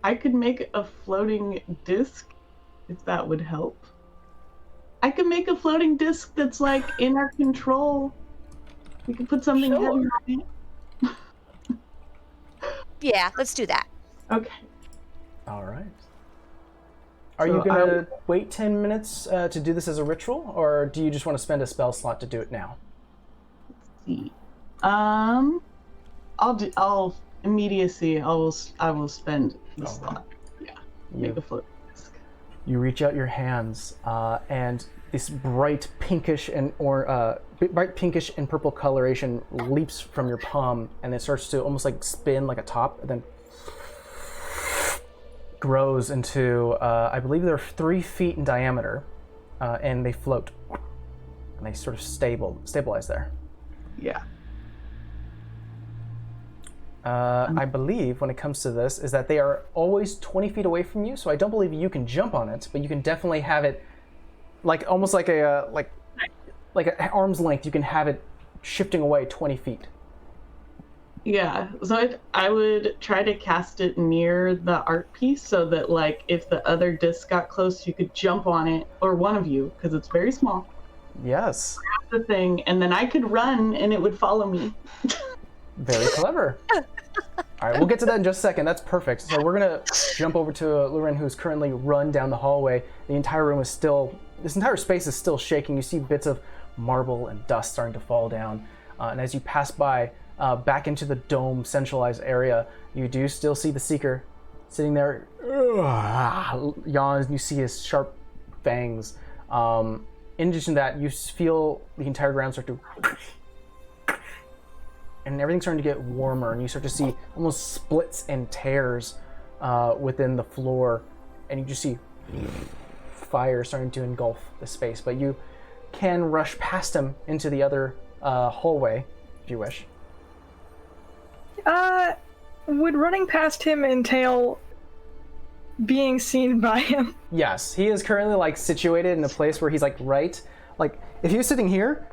I could make a floating disc, if that would help. I could make a floating disc that's like in our control. We could put something heavy on it. Yeah, let's do that. Okay. All right. Are you going to wait 10 minutes to do this as a ritual, or do you just want to spend a spell slot to do it now? Let's see. I'll I'll immediacy. I will spend the slot. Yeah. Make a float disc. You reach out your hands, and this bright pinkish and purple coloration leaps from your palm, and it starts to almost like spin like a top, and then grows into, I believe they're 3 feet in diameter, and they float, and they sort of stabilize there. Yeah. I believe when it comes to this is that they are always 20 feet away from you, so I don't believe you can jump on it, but you can definitely have it like almost like a like an arm's length. You can have it shifting away 20 feet. Yeah, so I would try to cast it near the art piece so that, like, if the other disc got close, you could jump on it, or one of you, because it's very small. Yes. Grab the thing, and then I could run, and it would follow me. Very clever. All right, we'll get to that in just a second. That's perfect. So we're gonna jump over to Luren, who's currently run down the hallway. The entire room is still, this entire space is still shaking. You see bits of marble and dust starting to fall down. And as you pass by, back into the dome centralized area, you do still see the Seeker sitting there, yawns, and you see his sharp fangs. In addition to that, you feel the entire ground start to, and everything's starting to get warmer, and you start to see almost splits and tears within the floor, and you just see fire starting to engulf the space. But you can rush past him into the other hallway, if you wish. Would running past him entail being seen by him? Yes, he is currently like situated in a place where he's like if he was sitting here,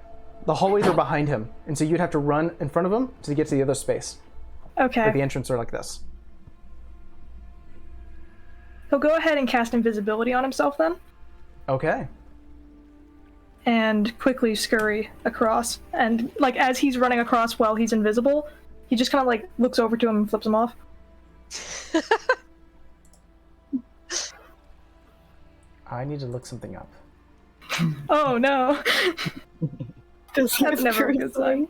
the hallways are behind him, and so you'd have to run in front of him to get to the other space. Okay. But the entrance are like this. He'll go ahead and cast invisibility on himself then, Okay. and quickly scurry across. And like as he's running across while he's invisible, he just kind of like looks over to him and flips him off. I need to look something up. Oh no. That's never a good sign.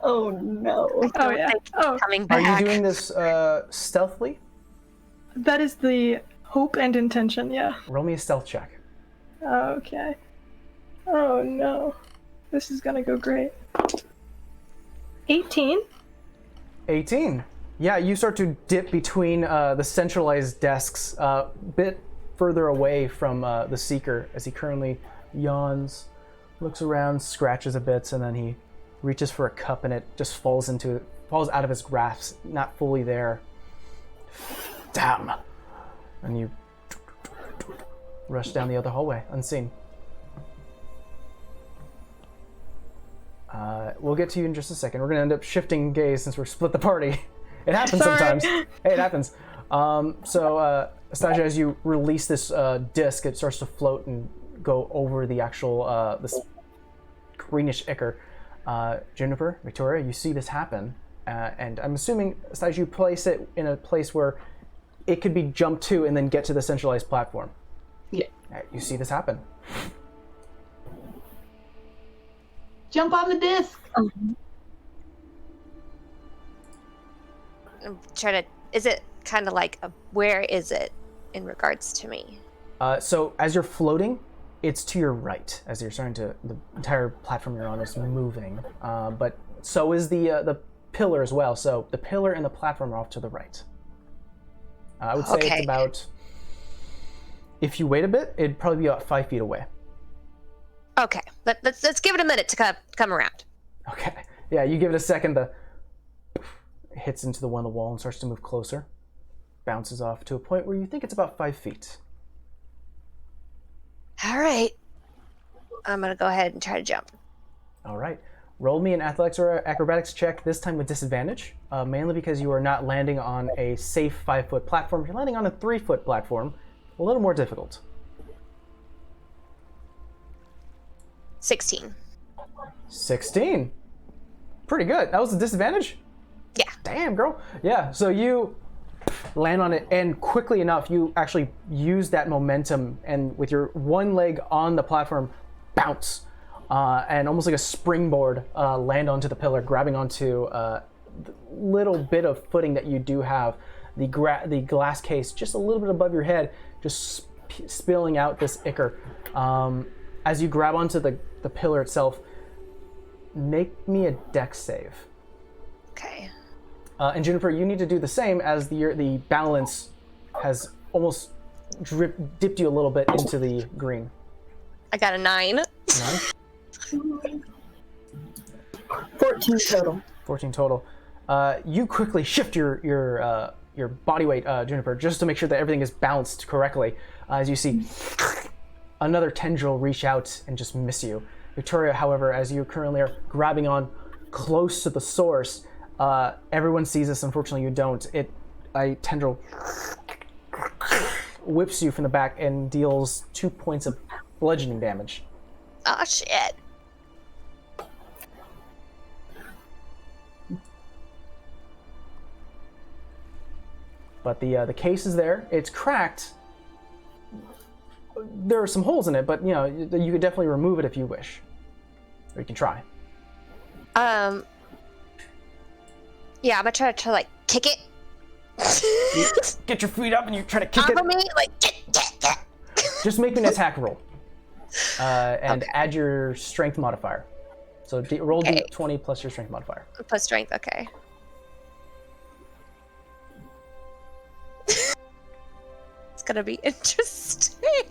Oh no. Oh yeah. Oh, Coming Are back. you doing this stealthily? that is the hope and intention, yeah. Roll me a stealth check. Okay. Oh no. This is gonna go great. 18? 18. Yeah, you start to dip between the centralized desks, a bit further away from the Seeker as he currently yawns, looks around, scratches a bit, and then he reaches for a cup and it just falls out of his grasp, not fully there. Damn. And you rush down the other hallway, unseen. We'll get to you in just a second. We're going to end up shifting gaze since we're split the party. It happens Sorry. sometimes. Hey, it happens. Astasia, as you release this disc, it starts to float and go over the actual this greenish ichor. Juniper, Victoria, you see this happen, and I'm assuming, Astasia, you place it in a place where it could be jumped to and then get to the centralized platform. Yeah. You see this happen. Jump on the disc. Is it kind of like where is it in regards to me? So as you're floating, it's to your right. As you're starting to, the entire platform you're on is moving. But so is the pillar as well. So the pillar and the platform are off to the right. I would say it's about, if you wait a bit, it'd probably be about 5 feet away. Okay, let's give it a minute to come around. Okay. Yeah, you give it a second, it hits into the one on the wall and starts to move closer. Bounces off to a point where you think it's about 5 feet. All right, I'm gonna go ahead and try to jump. All right. Roll me an athletics or acrobatics check, this time with disadvantage, mainly because you are not landing on a safe 5-foot platform. You're landing on a 3-foot platform, a little more difficult. 16. 16. Pretty good. That was a disadvantage? Yeah. Damn, girl. Yeah, so you land on it, and quickly enough, you actually use that momentum, and with your one leg on the platform, bounce, and almost like a springboard, land onto the pillar, grabbing onto little bit of footing that you do have, the glass case just a little bit above your head, just spilling out this ichor. As you grab onto the pillar itself, make me a dex save. Okay. And Juniper, you need to do the same, as the balance has almost dipped you a little bit into the green. I got a 9. 9? 14 total. 14 total. You quickly shift your body weight, Juniper, just to make sure that everything is balanced correctly. As you see another tendril reach out and just miss you. Victoria, however, as you currently are grabbing on close to the source, everyone sees this. Unfortunately, you don't. A tendril whips you from the back and deals 2 points of bludgeoning damage. Oh shit. But the case is there. It's cracked. There are some holes in it, but you could definitely remove it if you wish. Or you can try. Yeah, I'm gonna try to like kick it. You get your feet up and you try to kick Off it. of me, like get. Just make an attack roll. And Okay. add your strength modifier. So roll Okay. d20 plus your strength modifier. Plus strength, okay. It's gonna be interesting.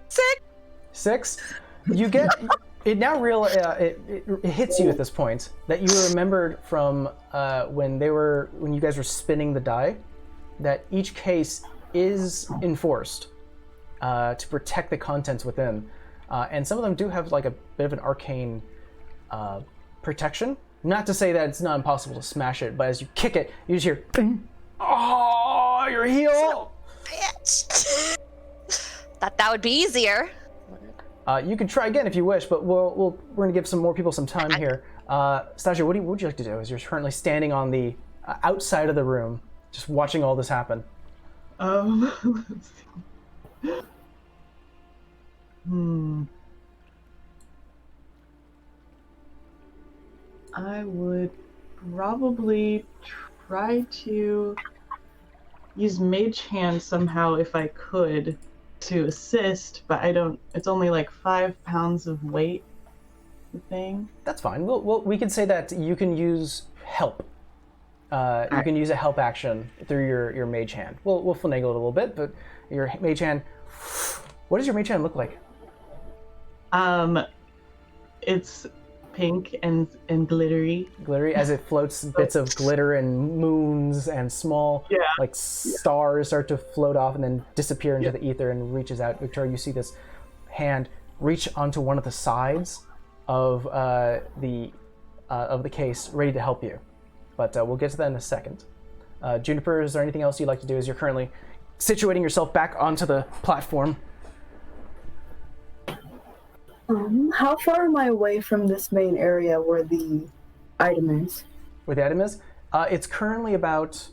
Sick. 6. You get it now. It hits you at this point that you remembered from when you guys were spinning the die, that each case is enforced to protect the contents within, and some of them do have like a bit of an arcane protection. Not to say that it's not impossible to smash it, but as you kick it, you just hear, "Bing." Oh, your heel! Bitch. Thought that would be easier. You can try again if you wish, but we're going to give some more people some time here. Stasia, what would you like to do? As you're currently standing on the outside of the room, just watching all this happen. Let's see. I would probably try to use Mage Hand somehow if I could to assist, but I don't. It's only like 5 pounds of weight. The thing. That's fine. We can say that you can use help. You can use a help action through your Mage Hand. We'll finagle it a little bit, but your Mage Hand. What does your Mage Hand look like? It's pink and glittery. Glittery, as it floats bits of glitter and moons and small stars start to float off and then disappear into the ether and reaches out. Victoria, you see this hand reach onto one of the sides of the case, ready to help you. But we'll get to that in a second. Juniper, is there anything else you'd like to do as you're currently situating yourself back onto the platform? How far am I away from this main area where the item is? Where the item is? It's currently about,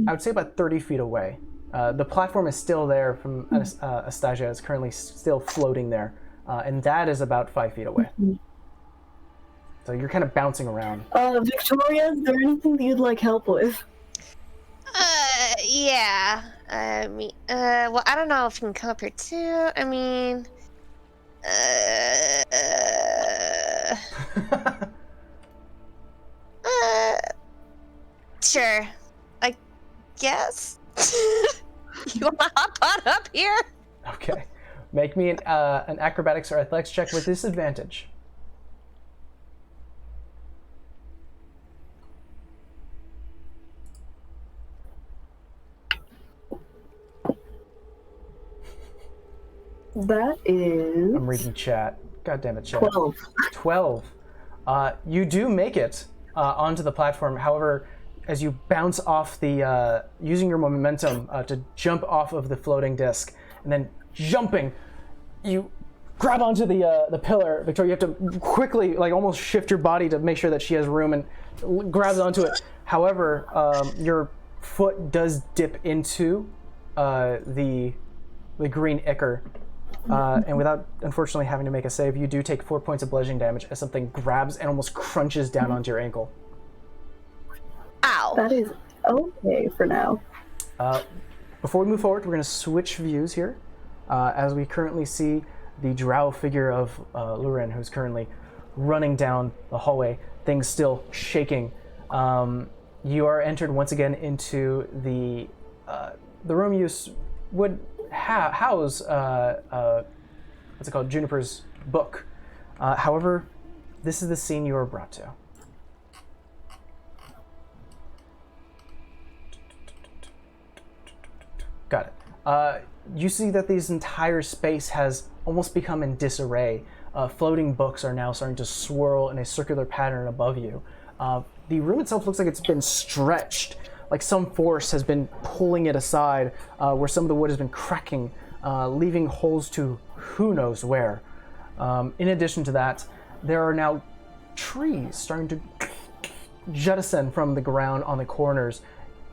I would say about 30 feet away. The platform is still there from Astasia. It's currently still floating there. And that is about 5 feet away. So you're kind of bouncing around. Victoria, is there anything that you'd like help with? Yeah. I mean, well, I don't know if you can come up here too. I mean, sure. I guess. You wanna hop on up here? Okay. Make me an acrobatics or athletics check with disadvantage. That is... I'm reading chat. God damn it, chat. 12. 12. You do make it onto the platform. However, as you bounce off the, using your momentum to jump off of the floating disc, and then jumping, you grab onto the pillar. Victoria, you have to quickly, like, almost shift your body to make sure that she has room and grabs onto it. However, your foot does dip into the green ichor, And without, unfortunately, having to make a save, you do take 4 points of bludgeoning damage as something grabs and almost crunches down onto your ankle. Ow. That is okay for now. Before we move forward, we're going to switch views here, as we currently see the drow figure of Lurin, who's currently running down the hallway, things still shaking. You are entered once again into the room you would house, what's it called, Juniper's book. However, this is the scene you are brought to. Got it. You see that this entire space has almost become in disarray. Floating books are now starting to swirl in a circular pattern above you. The room itself looks like it's been stretched, like some force has been pulling it aside, where some of the wood has been cracking, leaving holes to who knows where. In addition to that, there are now trees starting to jettison from the ground on the corners.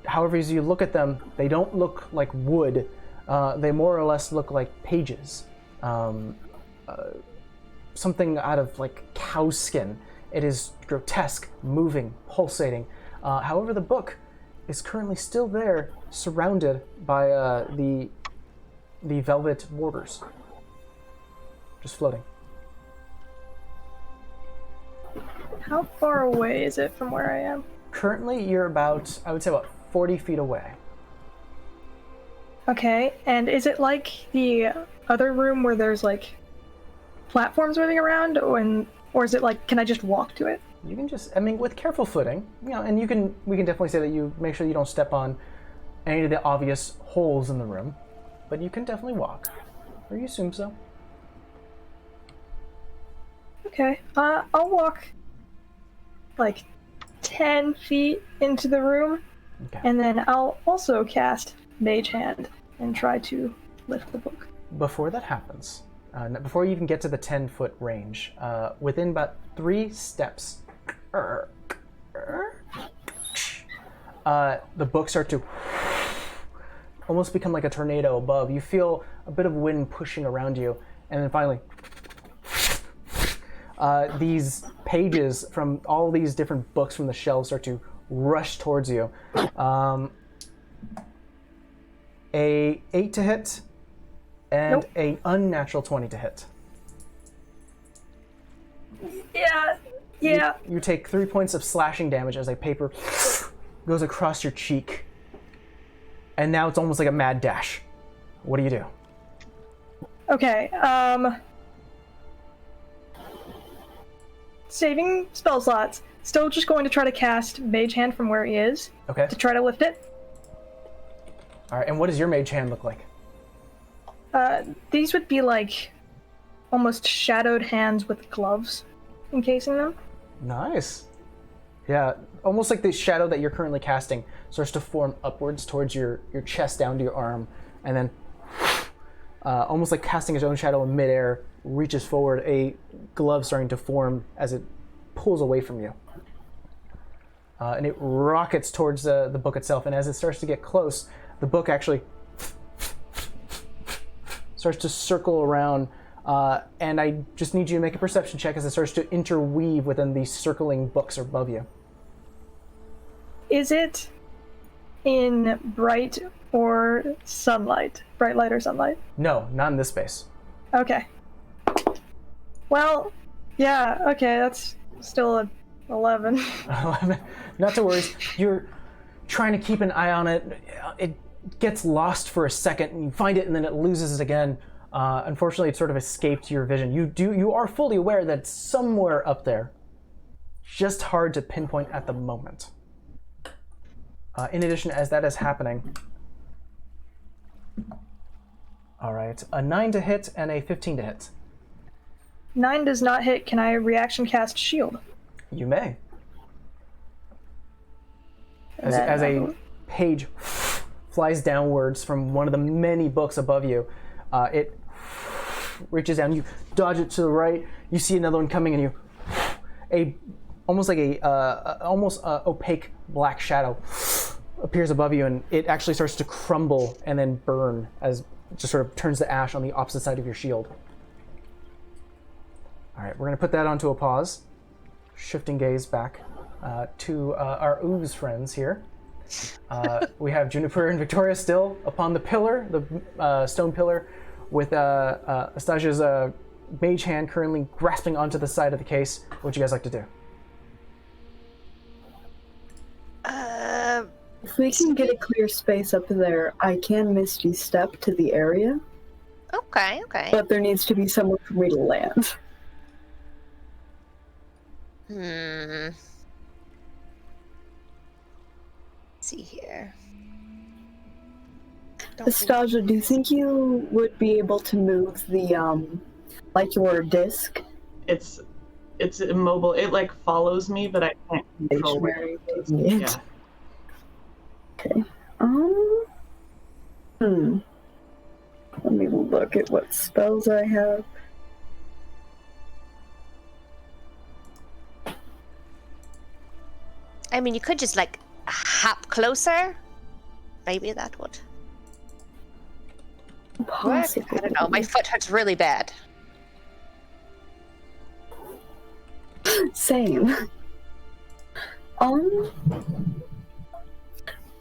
However, as you look at them, they don't look like wood. They more or less look like pages. Something out of like cow skin. It is grotesque, moving, pulsating. However, the book is currently still there, surrounded by the velvet borders. Just floating. How far away is it from where I am? Currently, you're about, I would say, about 40 feet away. Okay, and is it like the other room where there's like platforms moving around, or is it like, can I just walk to it? You can just, I mean, with careful footing, you know, and we can definitely say that you make sure you don't step on any of the obvious holes in the room, but you can definitely walk, or you assume so. Okay, I'll walk like 10 feet into the room, Okay. and then I'll also cast Mage Hand and try to lift the book. Before that happens, before you even get to the 10-foot range, within about 3 steps, the books start to almost become like a tornado above. You feel a bit of wind pushing around you, and then finally, these pages from all these different books from the shelves start to rush towards you. A 8 to hit, and Nope. a unnatural 20 to hit. Yeah. You take 3 points of slashing damage as a paper goes across your cheek. And now it's almost like a mad dash. What do you do? Okay, saving spell slots. Still just going to try to cast Mage Hand from where he is Okay. to try to lift it. All right, and what does your mage hand look like? These would be like almost shadowed hands with gloves encasing them. Nice. Yeah, almost like the shadow that you're currently casting starts to form upwards towards your chest down to your arm, and then almost like casting his own shadow in midair, reaches forward, a glove starting to form as it pulls away from you. And it rockets towards the book itself, and as it starts to get close, the book actually starts to circle around, and I just need you to make a perception check as it starts to interweave within these circling books above you. Is it in bright or sunlight? Bright light or sunlight? No, not in this space. Okay. Well, yeah, okay, that's still a 11. Not to worry. You're trying to keep an eye on it. It gets lost for a second, and you find it, and then it loses it again. Unfortunately, it sort of escaped your vision. You are fully aware that it's somewhere up there. Just hard to pinpoint at the moment. In addition, as that is happening, all right, a 9 to hit and a 15 to hit. 9 does not hit. Can I reaction cast shield? You may. As a page flies downwards from one of the many books above you, it reaches down. You dodge it to the right. You see another one coming, and you almost like a opaque black shadow appears above you, and it actually starts to crumble and then burn as it just sort of turns to ash on the opposite side of your shield. All right, we're going to put that onto a pause. Shifting gaze back to our ooze friends here. We have Juniper and Victoria still upon the pillar, the stone pillar, with Astasia's Mage Hand currently grasping onto the side of the case. What would you guys like to do? If we can get a clear space up there, I can Misty Step to the area. Okay. But there needs to be somewhere for me to land. Let's see here. Astasia, do you think you would be able to move the, like your disc? It's immobile. It like follows me, but I can't control where it goes. Yeah. Okay. Let me look at what spells I have. I mean, you could just like hop closer. Maybe that would work. Possibly. I don't know. My foot hurts really bad. Same.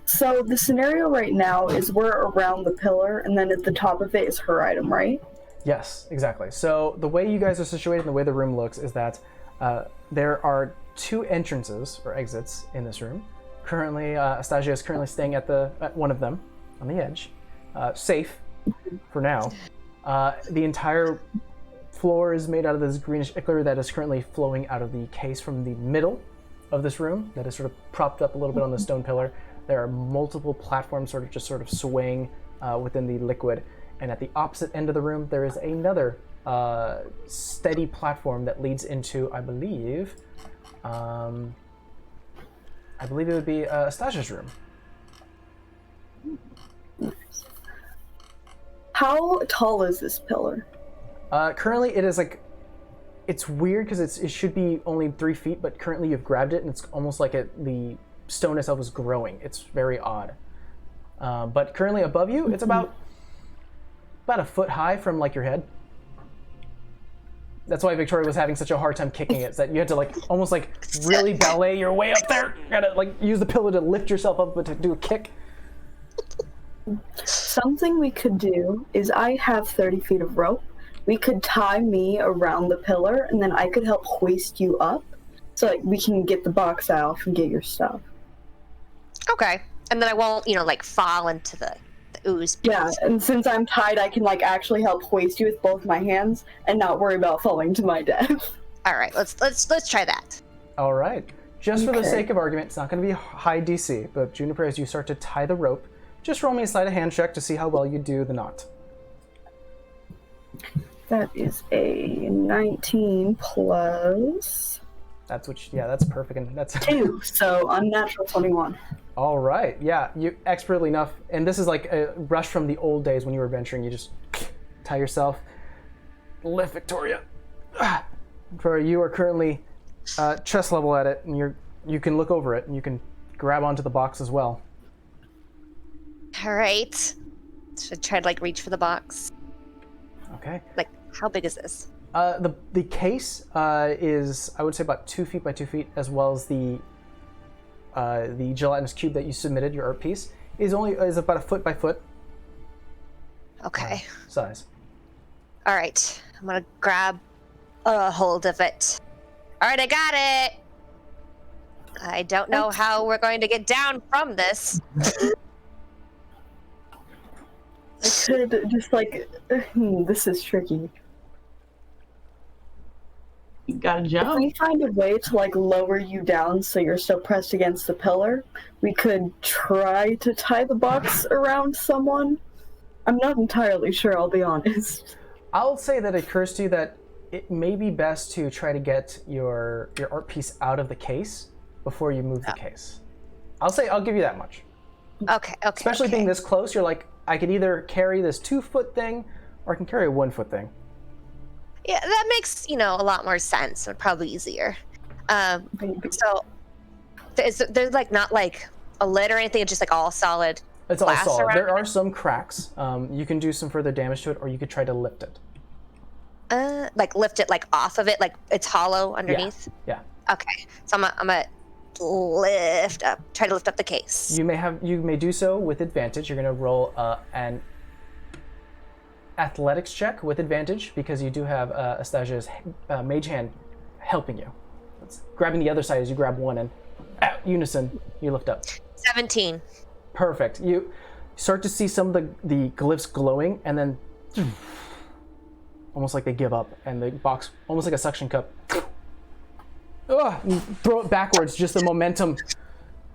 So the scenario right now is we're around the pillar, and then at the top of it is her item, right? Yes, exactly. So the way you guys are situated and the way the room looks is that there are 2 entrances or exits in this room. Currently, Astasia is currently staying at one of them on the edge, safe for now. The entire floor is made out of this greenish ichor that is currently flowing out of the case from the middle of this room that is sort of propped up a little bit on the stone pillar. There are multiple platforms sort of swaying within the liquid, and at the opposite end of the room there is another steady platform that leads into, I believe it would be Astasia's room. How tall is this pillar? Currently it is like, it's weird because it should be only 3 feet, but currently you've grabbed it and it's almost like the stone itself is growing. It's very odd. But currently above you, it's about a foot high from like your head. That's why Victoria was having such a hard time kicking it, is that you had to like almost like really ballet your way up there. You gotta like use the pillow to lift yourself up, but to do a kick. Something we could do is I have 30 feet of rope. We could tie me around the pillar, and then I could help hoist you up, so like we can get the box off and get your stuff. Okay, and then I won't, like fall into the ooze. Yeah, and since I'm tied, I can like actually help hoist you with both my hands and not worry about falling to my death. All right, let's try that. All right. Just for the Okay. sake of argument, it's not going to be a high DC, but Juniper, as you start to tie the rope, just roll me a sleight of hand check to see how well you do the knot. That is a 19 plus That's that's perfect, and that's 2, so unnatural 21. all right. Yeah, you expertly enough, and this is like a rush from the old days when you were venturing. You just tie yourself, lift Victoria. Victoria, you are currently chest level at it, and you can look over it, and you can grab onto the box as well. All right. Should try to like reach for the box. Okay. Like, how big is this? The case is, I would say, about 2 feet by 2 feet, as well as the gelatinous cube that you submitted, your art piece, is about a foot by foot Okay. size. All right. I'm gonna grab a hold of it. All right, I got it. I don't know how we're going to get down from this. I could just like, this is tricky. You gotta If jump. we find a way to like lower you down so you're still pressed against the pillar, we could try to tie the box around someone. I'm not entirely sure, I'll be honest. I'll say that it occurs to you that it may be best to try to get your art piece out of the case before you move the case. I'll give you that much. Okay. Especially being this close, you're like, I could either carry this 2-foot thing, or I can carry a 1-foot thing. Yeah, that makes, a lot more sense and probably easier. So there's like not like a lid or anything, it's just like all solid It's all glass solid. around There are some cracks. You can do some further damage to it, or you could try to lift it. Like lift it like off of it, like it's hollow underneath. Yeah. Okay, so I'm gonna try to lift up the case. You may do so with advantage. You're gonna roll an athletics check with advantage because you do have Astasia's Mage Hand helping you. It's grabbing the other side as you grab one, and at unison you lift up. 17. Perfect. You start to see some of the glyphs glowing, and then almost like they give up, and the box, almost like a suction cup, you throw it backwards, just the momentum,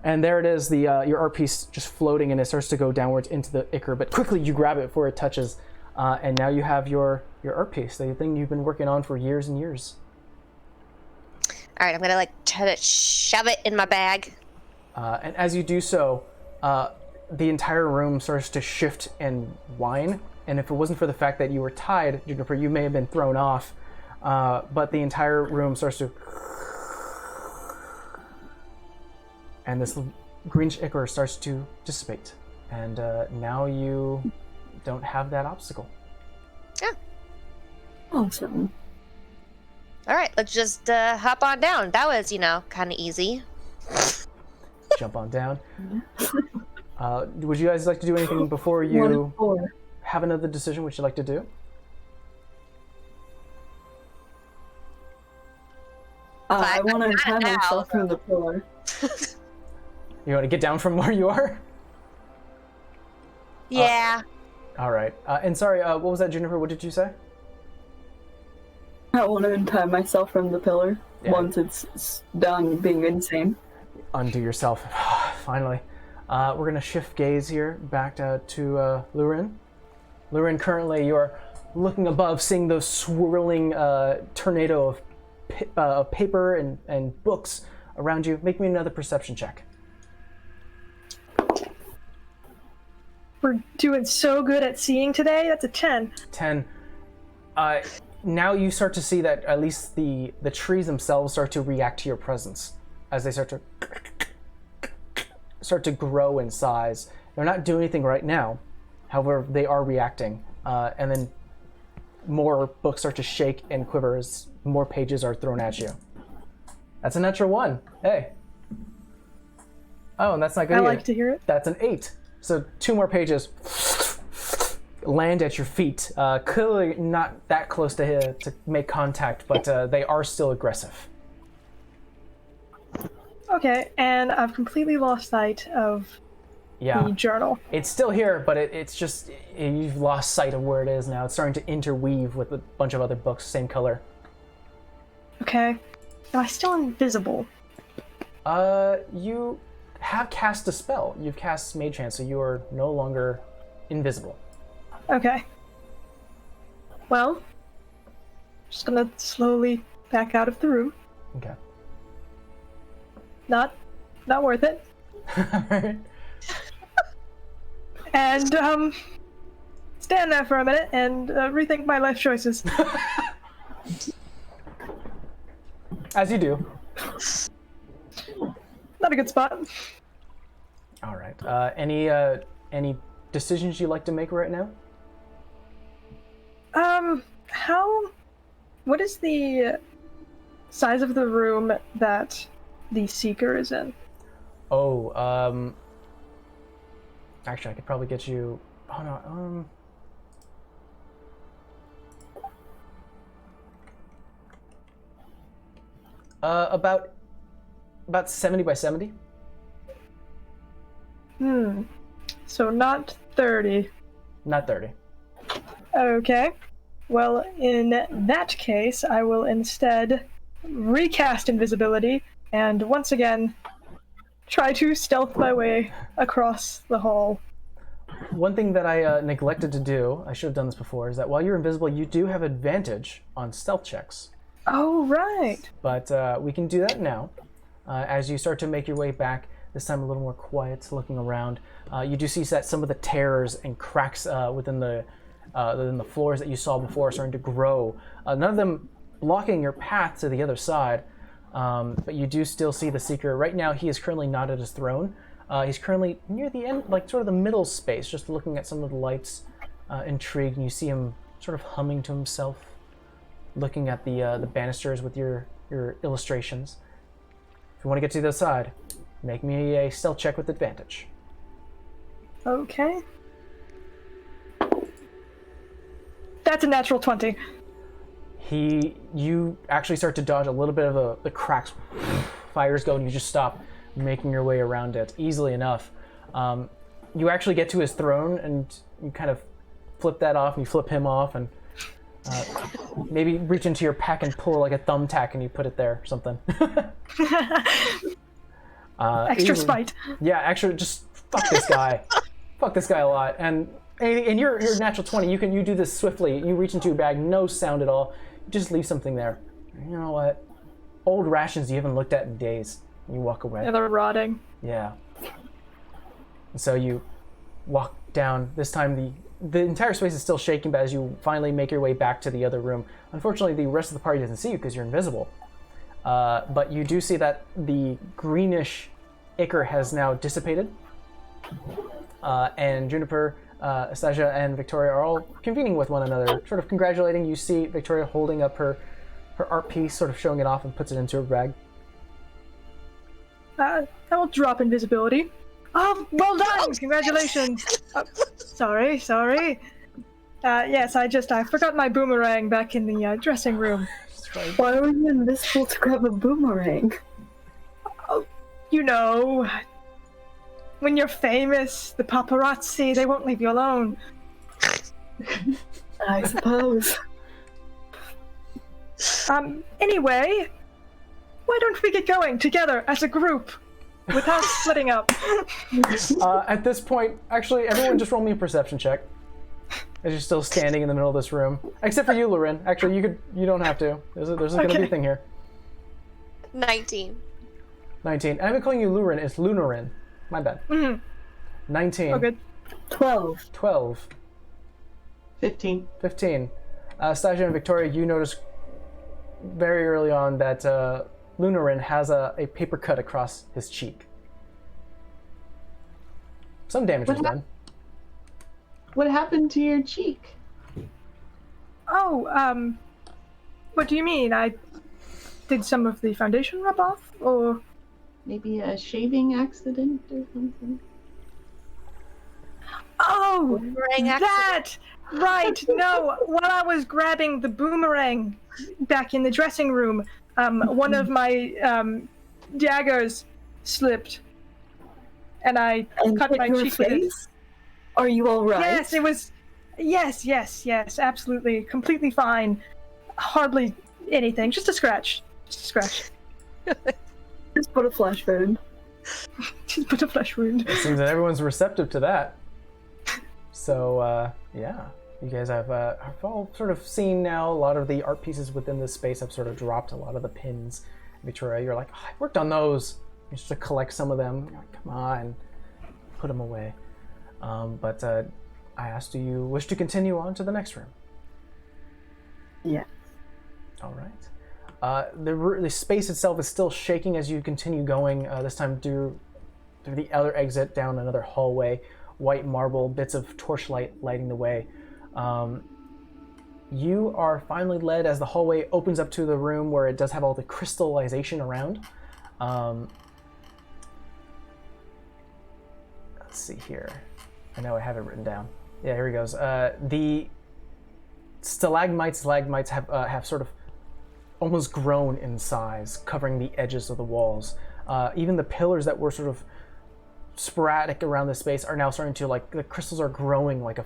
and there it is, your art piece just floating, and it starts to go downwards into the ichor, but quickly you grab it before it touches, and now you have your art piece, the thing you've been working on for years and years. All right, I'm gonna try to shove it in my bag. And as you do so, the entire room starts to shift and whine. And if it wasn't for the fact that you were tied, Juniper, you may have been thrown off. But the entire room starts to... And this greenish ichor starts to dissipate. And now you don't have that obstacle. Yeah. Awesome. All right, let's just hop on down. That was, kind of easy. Jump on down. Would you guys like to do anything before you have another decision? Would you like to do? I want to untie myself from the pillar. You want to get down from where you are? Yeah. All right. And sorry, what was that, Juniper? What did you say? I want to untie myself from the pillar once it's done being insane. Undo yourself. Finally. We're going to shift gaze here back to Lurin. Lurin, currently you're looking above, seeing those swirling tornado of paper and books around you. Make me another perception check. We're doing so good at seeing today. That's a 10. 10. Now you start to see that at least the trees themselves start to react to your presence as they start to grow in size. They're not doing anything right now. However, they are reacting. And then more books start to shake and quiver as more pages are thrown at you. That's a natural 1. Hey. Oh, and that's not good I either. like to hear it. That's an 8. So 2 more pages land at your feet. Clearly not that close to make contact, but they are still aggressive. Okay, and I've completely lost sight of the journal. It's still here, but it's just, you've lost sight of where it is now. It's starting to interweave with a bunch of other books, same color. Okay. Am I still invisible? You have cast a spell. You've cast Mage Hand, so you are no longer invisible. Okay. Well, just gonna slowly back out of the room. Okay. Not worth it. Alright. And stand there for a minute and rethink my life choices. As you do. Not a good spot. Alright. Any decisions you'd like to make right now? What is the size of the room that the Seeker is in? Oh, actually, I could probably get you... Oh, no, about 70 by 70. So not 30. Not 30. Okay. Well, in that case, I will instead recast invisibility and once again try to stealth my way across the hall. One thing that I neglected to do, I should have done this before, is that while you're invisible, you do have advantage on stealth checks. Oh, right. But we can do that now. As you start to make your way back, this time a little more quiet, looking around, you do see that some of the tears and cracks within the floors that you saw before are starting to grow. None of them blocking your path to the other side, but you do still see the Seeker. Right now, he is currently not at his throne. He's currently near the end, like sort of the middle space, just looking at some of the lights, intrigued, and you see him sort of humming to himself, looking at the banisters with your illustrations. If you want to get to the other side, make me a stealth check with advantage. Okay. That's a natural 20. You actually start to dodge a little bit of the cracks. Fires go, and you just stop, making your way around it easily enough. You actually get to his throne, and you kind of flip that off, and you flip him off, and maybe reach into your pack and pull like a thumbtack, and you put it there or something. Extra spite. Yeah, actually, just fuck this guy. Fuck this guy a lot. And you're natural 20. You do this swiftly. You reach into your bag, no sound at all. You just leave something there. You know what? Old rations you haven't looked at in days. You walk away. Yeah, they're rotting. Yeah. And so you walk down. This time the entire space is still shaking, but as you finally make your way back to the other room, unfortunately the rest of the party doesn't see you because you're invisible. But you do see that the greenish ichor has now dissipated. And Juniper, Astasia, and Victoria are all convening with one another, sort of congratulating. You see Victoria holding up her art piece, sort of showing it off, and puts it into her bag. I will drop invisibility. Oh, well done! Congratulations! Sorry. Yes, I forgot my boomerang back in the dressing room. Why were you invisible to grab a boomerang? Oh, you know, when you're famous, the paparazzi, they won't leave you alone. I suppose. Anyway, why don't we get going together as a group without splitting up? At this point, actually, everyone just roll me a perception check. As you're still standing in the middle of this room. Except for you, Loren. Actually, you don't have to. There's going to be a thing here. 19. 19. And I've been calling you Lurin. It's Lunarin. My bad. 19. Oh, good. 12. 15. Stasia and Victoria, you notice very early on that Lunarin has a paper cut across his cheek. Some damage was done. What happened to your cheek? Oh, what do you mean? Did some of the foundation rub off, or? Maybe a shaving accident or something? Oh, Boomerang that! Right, no, while I was grabbing the boomerang back in the dressing room, one of my daggers slipped, and I cut my cheek with it. Are you all right? Yes, it was. Yes, absolutely, completely fine. Hardly anything, just a scratch. Just put a flesh wound. Just put a flesh wound. It seems that everyone's receptive to that. So, yeah. You guys have all sort of seen now a lot of the art pieces within this space have sort of dropped. A lot of the pins. Victoria, you're like, oh, I worked on those. You just to collect some of them. You're like, come on. Put them away. But I asked, do you wish to continue on to the next room? Yeah. All right. The space itself is still shaking as you continue going, this time through the other exit, down another hallway, white marble, bits of torchlight lighting the way. You are finally led as the hallway opens up to the room where it does have all the crystallization around. Let's see here. I know I have it written down. Yeah, here he goes. The stalagmites have sort of almost grown in size, covering the edges of the walls. Even the pillars that were sort of sporadic around this space are now starting to, like, the crystals are growing like a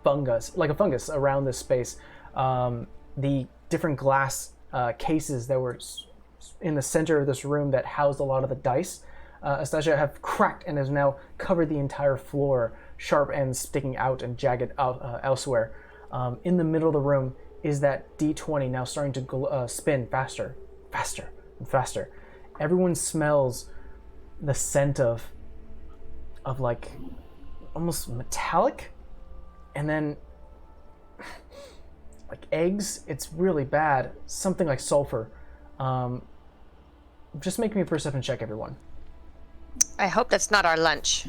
fungus around this space. The different glass cases that were in the center of this room that housed a lot of the dice, Astasia, have cracked and has now covered the entire floor, sharp ends sticking out and jagged out elsewhere. In the middle of the room is that D20 now starting to spin faster and faster. Everyone smells the scent of like almost metallic, and then like eggs. It's really bad. Something like sulfur. Just make me a perception check, everyone. I hope that's not our lunch.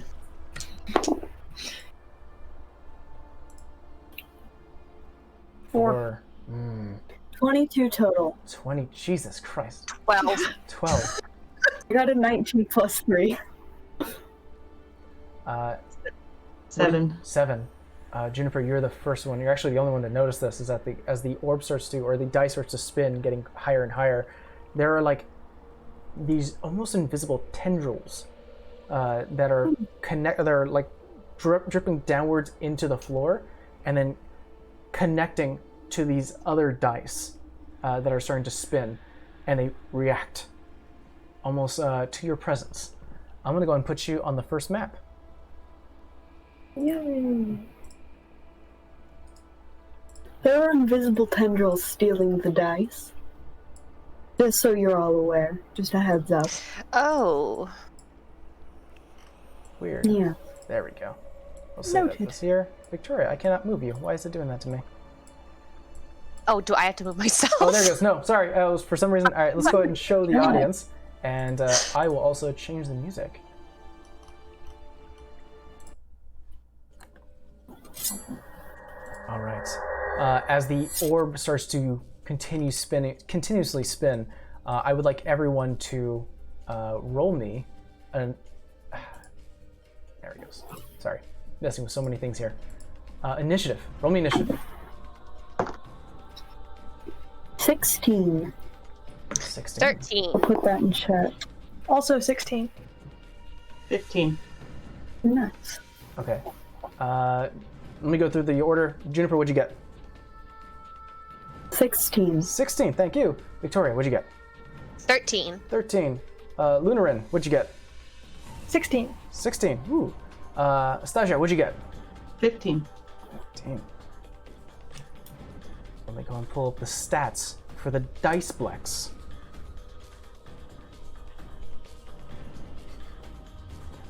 Four. 22 total. 20. Jesus Christ. 12. 12. I got a 19 plus 3. 7. 7. Juniper, you're the first one. You're actually the only one to notice this. Is that as the orb starts to, or the dice starts to spin, getting higher and higher, there are like these almost invisible tendrils that are They're like dripping downwards into the floor, and then connecting to these other dice that are starting to spin, and they react almost to your presence. I'm gonna go and put you on the first map. Yay. There are invisible tendrils stealing the dice. Just so you're all aware. Just a heads up. Oh. Weird. Yeah. There we go. We'll say that Noted. this here. Victoria, I cannot move you. Why is it doing that to me? Oh, do I have to move myself? Oh, there it goes. No, sorry. I was for some reason. All right, let's go ahead and show the audience. And I will also change the music. All right. As the orb starts to continuously spin, I would like everyone to roll me an. There it goes. Sorry, messing with so many things here. Initiative. Roll me initiative. 16. 16. 13. I'll put that in chat. Also 16. 15. Nice. Okay. Let me go through the order. Juniper, what'd you get? 16. 16. Thank you. Victoria, what'd you get? 13. 13. Lunarin, what'd you get? 16. 16. Ooh. Stasia, what'd you get? 15. 15. Let me go and pull up the stats for the Diceplex.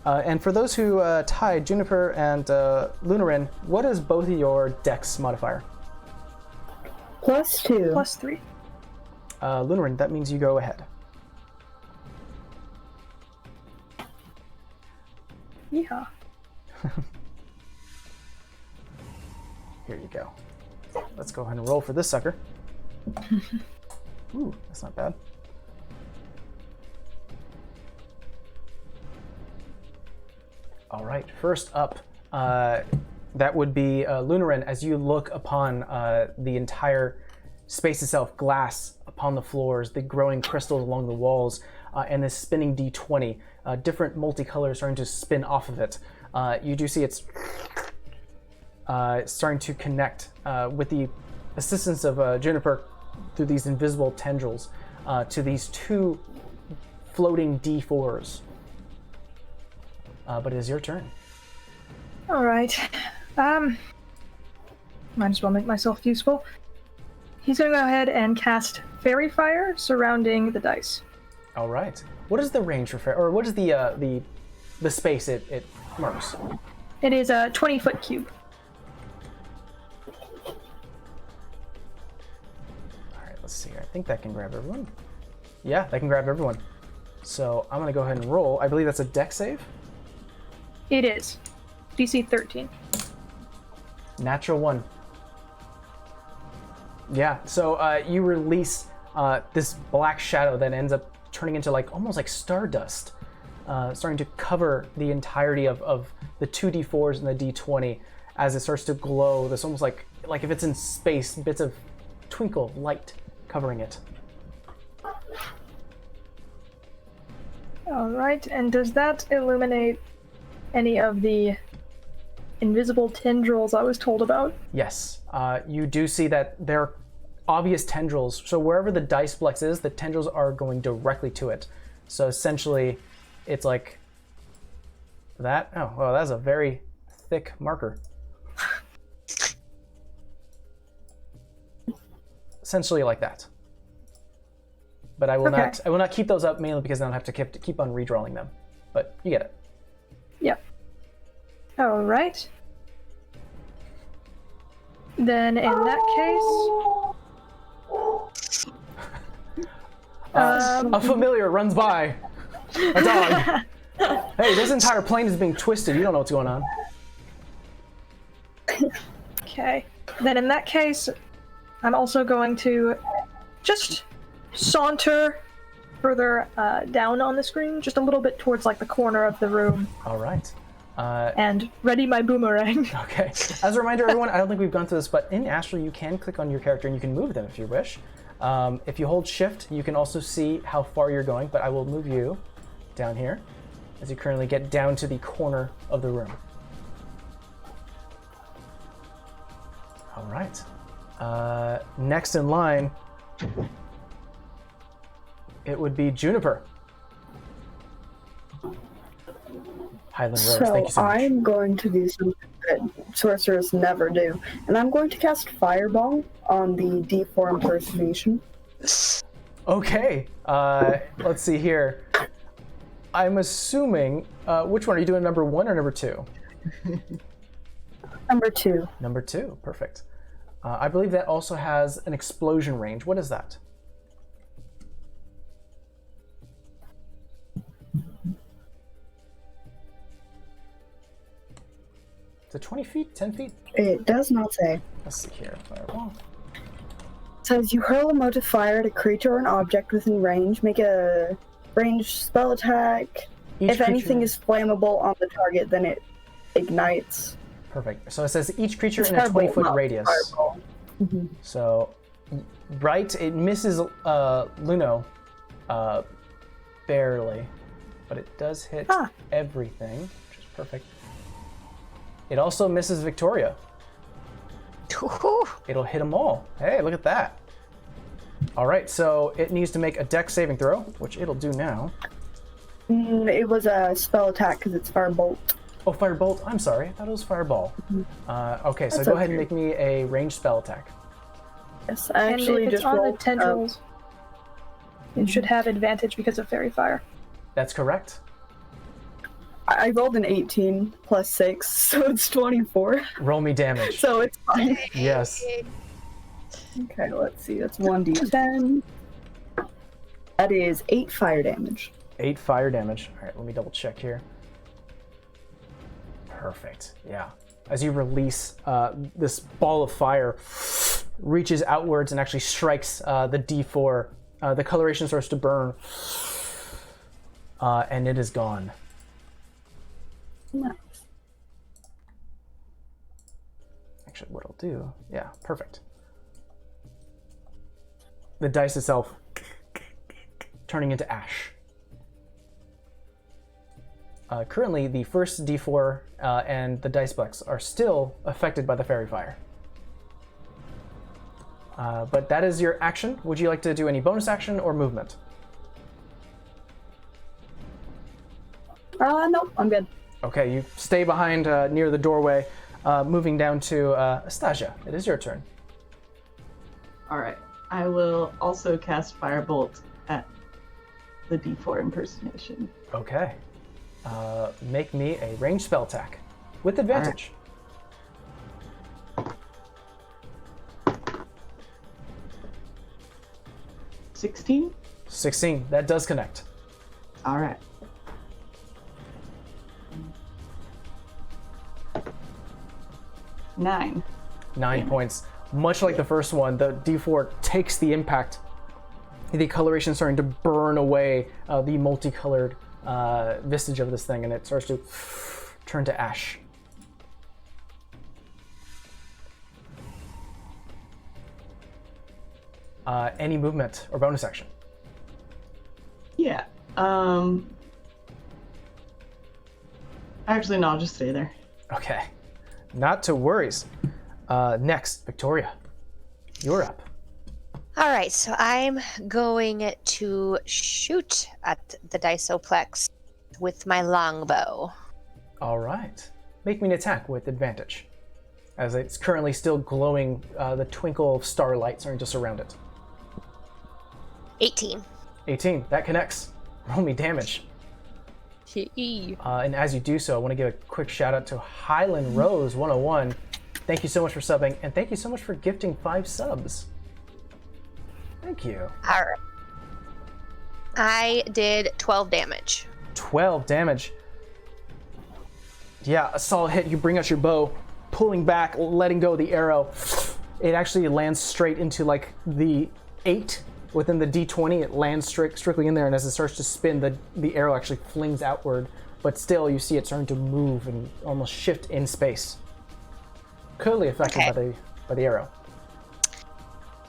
And for those who tied, Juniper and Lunarin, what is both of your Dex modifier? +2. Plus 3. Lunarin, that means you go ahead. Yeehaw. Here you go. Let's go ahead and roll for this sucker. Ooh, that's not bad. All right, first up, that would be Lunarin. As you look upon the entire space itself, glass upon the floors, the growing crystals along the walls, and this spinning D20, different multicolors starting to spin off of it. You do see it's starting to connect with the assistance of Juniper through these invisible tendrils to these two floating D4s. But it is your turn. Alright. Might as well make myself useful. He's gonna go ahead and cast Fairy Fire surrounding the dice. All right. What is the range for or what is the space it marks? It is a 20-foot cube. All right. Let's see here. I think that can grab everyone. Yeah, that can grab everyone. So I'm gonna go ahead and roll. I believe that's a Dex save. It is. DC 13. Natural 1. Yeah. So you release this black shadow that ends up turning into almost like stardust, starting to cover the entirety of the 2d4s and the d20 as it starts to glow. This almost like if it's in space, bits of twinkle of light covering it. All right, and does that illuminate any of the invisible tendrils I was told about? Yes, you do see that there are obvious tendrils. So wherever the Diceplex is, the tendrils are going directly to it. So essentially, it's like that. Oh, well, that's a very thick marker. Essentially like that. But I will Okay. not. I will not keep those up mainly because then I'll have to keep on redrawing them. But you get it. Yep. All right. Then in that case, A familiar runs by. A dog. Hey, this entire plane is being twisted. You don't know what's going on. Okay. Then in that case, I'm also going to just saunter further down on the screen, just a little bit towards like the corner of the room. All right. And ready my boomerang. Okay. As a reminder, everyone, I don't think we've gone through this, but in Astral, you can click on your character and you can move them if you wish. If you hold Shift, you can also see how far you're going, but I will move you down here as you currently get down to the corner of the room. All right. Next in line, it would be Juniper. Highland Rose, thank you so much. I'm going to do something that sorcerers never do, and I'm going to cast Fireball on the D4 impersonation. Okay, let's see here. I'm assuming, which one? Are you doing number 1 or number 2? Number 2. Number 2, perfect. I believe that also has an explosion range. What is that? Is it 20 feet, 10 feet? It does not say. Let's see here. Fireball. It says you hurl a mote of fire at a creature or an object within range. Make a ranged spell attack. If anything is flammable on the target, then it ignites. Perfect. So it says each creature It's in a fireball, 20-foot not radius. fireball. Mhm. So, right, it misses Luno barely, but it does hit everything, which is perfect. It also misses Victoria. It'll hit them all. Hey, look at that. All right, so it needs to make a dex saving throw, which it'll do now. It was a spell attack because it's firebolt. Oh, Firebolt. I'm sorry. I thought it was Fireball. Okay, so That's go ahead and okay. make me a ranged spell attack. Yes, I actually and if it's just on the rolled tendrils, it should have advantage because of fairy fire. That's correct. I rolled an 18 plus 6, so it's 24. Roll me damage. So it's fine. Yes. Okay, let's see. That's 1d10. That is 8 fire damage. 8 fire damage. All right, let me double check here. Perfect. Yeah. As you release, this ball of fire reaches outwards and actually strikes the D4. The coloration starts to burn, and it is gone. Nice. Actually, what I'll do... Yeah, perfect. The dice itself turning into ash. Currently, the first D4 and the Diceplex are still affected by the fairy fire. But that is your action. Would you like to do any bonus action or movement? No, I'm good. Okay, you stay behind near the doorway, moving down to Astasia. It is your turn. All right. I will also cast Firebolt at the D4 impersonation. Okay. Make me a ranged spell attack with advantage. 16? 16. That does connect. All right. Nine. 9 points. Much like the first one, the D4 takes the impact. The coloration starting to burn away the multicolored vestige of this thing, and it starts to turn to ash. Any movement or bonus action? Yeah. Actually, no, I'll just stay there. Okay. Not to worries. Next, Victoria. You're up. All right, so I'm going to shoot at the Disoplex with my longbow. All right. Make me an attack with advantage, as it's currently still glowing, the twinkle of starlight starting to surround it. 18. 18. That connects. Roll me damage. And as you do so, I want to give a quick shout out to Highland Rose 101. Thank you so much for subbing, and thank you so much for gifting 5 subs. Thank you. All right. I did 12 damage. 12 damage. Yeah, a solid hit. You bring out your bow, pulling back, letting go of the arrow. It actually lands straight into like the 8 within the D20. It lands strictly in there, and as it starts to spin, the arrow actually flings outward. But still, you see it starting to move and almost shift in space. Clearly affected by the arrow.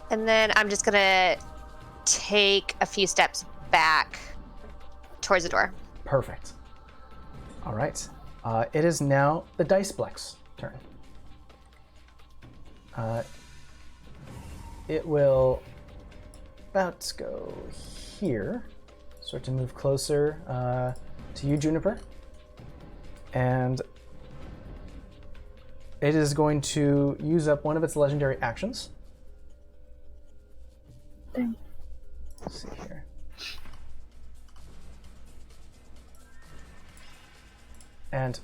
And then I'm just gonna take a few steps back towards the door. Perfect. All right. It is now the Diceplex turn. It will about go here. Start to move closer to you, Juniper. And it is going to use up one of its legendary actions. Dang. Let's see here. And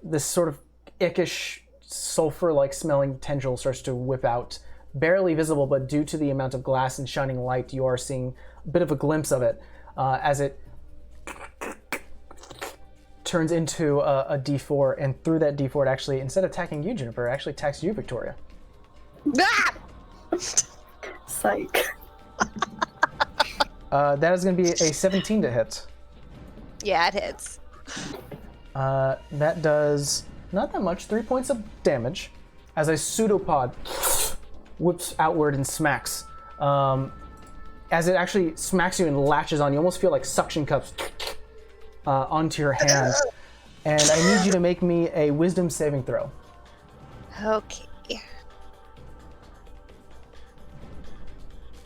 this sort of ickish, sulfur-like smelling tendril starts to whip out, barely visible, but due to the amount of glass and shining light, you are seeing a bit of a glimpse of it as it turns into a D4, and through that D4, it actually, instead of attacking you, Juniper, it actually attacks you, Victoria. Ah! Psych. That is going to be a 17 to hit. Yeah, it hits. That does not that much, 3 points of damage, as a pseudopod whips outward and smacks. As it actually smacks you and latches on, you almost feel like suction cups onto your hand. And I need you to make me a wisdom saving throw. Okay.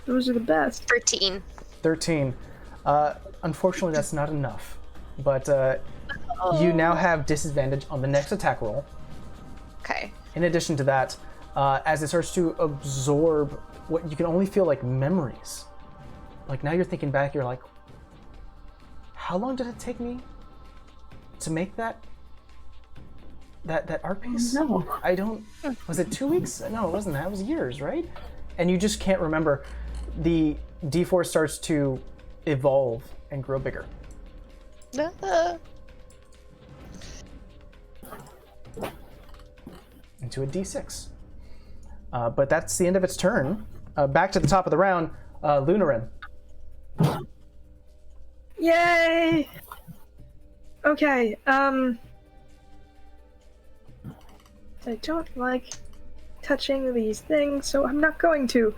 Those are the best. 13. 13. Unfortunately, that's not enough. But you now have disadvantage on the next attack roll. Okay. In addition to that, as it starts to absorb what you can only feel like memories. Like now you're thinking back, you're like, how long did it take me to make that art piece? No. I don't, was it 2 weeks? No, it wasn't that, it was years, right? And you just can't remember. The D4 starts to evolve and grow bigger. Into a D6. But that's the end of its turn. Back to the top of the round, Lunarin. Yay! Okay, I don't like touching these things, so I'm not going to.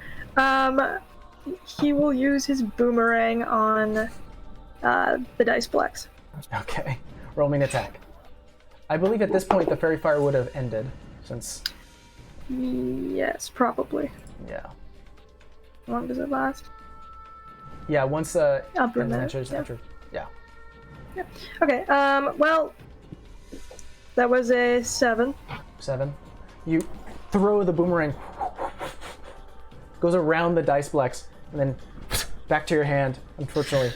He will use his boomerang on the Diceplex. Okay, roll me an attack. I believe at this point the fairy fire would have ended, since... Yes, probably. Yeah. How long does it last? Yeah, once Upper minute, enters, yeah. yeah. Okay, well, that was a 7. 7. You throw the boomerang, goes around the Diceplex, and then back to your hand, unfortunately.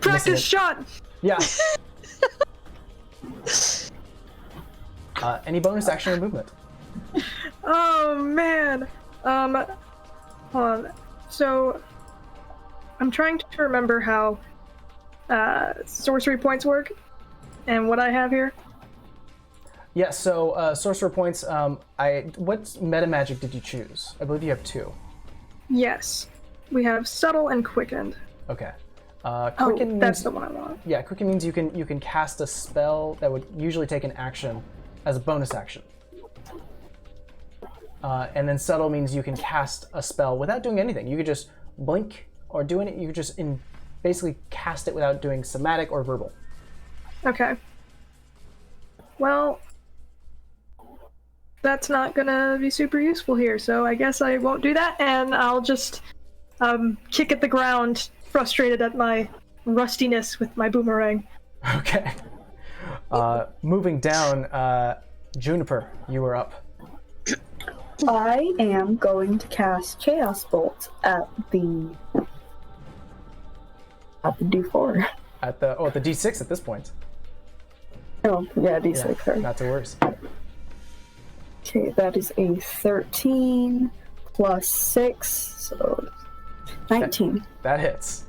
Practice shot! Yeah. Any bonus action or movement? Oh, man! Hold on. So, I'm trying to remember how sorcery points work, and what I have here. Yeah, so Sorcerer Points, what meta magic did you choose? I believe you have 2. Yes. We have subtle and quickened. Okay. Oh, Quicken that's means, the one I want. yeah, Quicken means you can cast a spell that would usually take an action as a bonus action. And then Subtle means you can cast a spell without doing anything. You could just blink or do it. You could just basically cast it without doing somatic or verbal. Okay. Well, that's not gonna be super useful here, so I guess I won't do that, and I'll just kick at the ground, frustrated at my rustiness with my boomerang. Okay. Moving down, Juniper, you are up. I am going to cast Chaos Bolt at the D4. At the D6 at this point. Oh, yeah, D6, Yeah, sorry. not to worse. Okay, that is a 13 plus 6, so 19. That hits.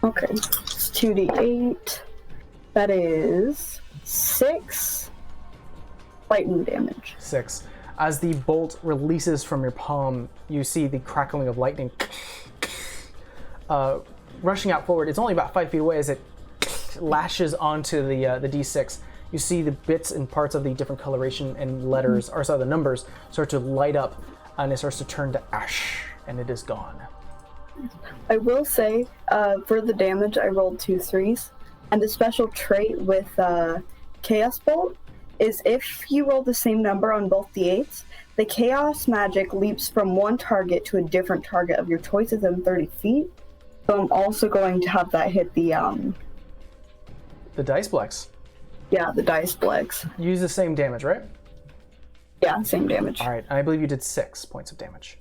Okay. 2d8. That is 6 lightning damage. 6. As the bolt releases from your palm, you see the crackling of lightning rushing out forward. It's only about 5 feet away as it lashes onto the d6. You see the bits and parts of the different coloration and letters, or sorry, the numbers, start to light up, and it starts to turn to ash, and it is gone. I will say, for the damage, I rolled 2 3s. And the special trait with Chaos Bolt is if you roll the same number on both d8s, the Chaos magic leaps from one target to a different target of your choice within 30 feet. So I'm also going to have that hit the Dice Plex. Yeah, the Dice Plex. Use the same damage, right? Yeah, same damage. All right, I believe you did 6 points of damage.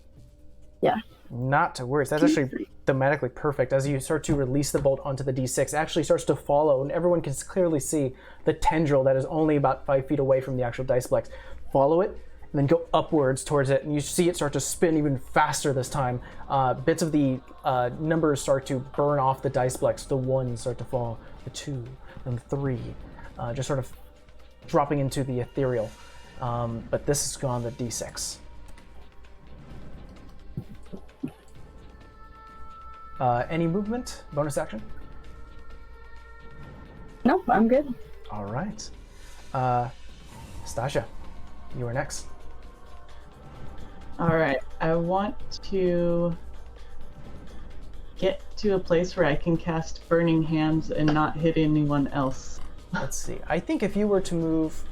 Yeah. Not to worry. That's actually thematically perfect. As you start to release the bolt onto the d6, it actually starts to follow, and everyone can clearly see the tendril that is only about 5 feet away from the actual Dice Plex. Follow it, and then go upwards towards it, and you see it start to spin even faster this time. Bits of the numbers start to burn off the Dice Plex. The 1s start to fall, the 2, and the 3, just sort of dropping into the ethereal. But this has gone the d6. Any movement? Bonus action? No, I'm good. All right. Stasha, you are next. All right, I want to get to a place where I can cast Burning Hands and not hit anyone else. Let's see. I think if you were to move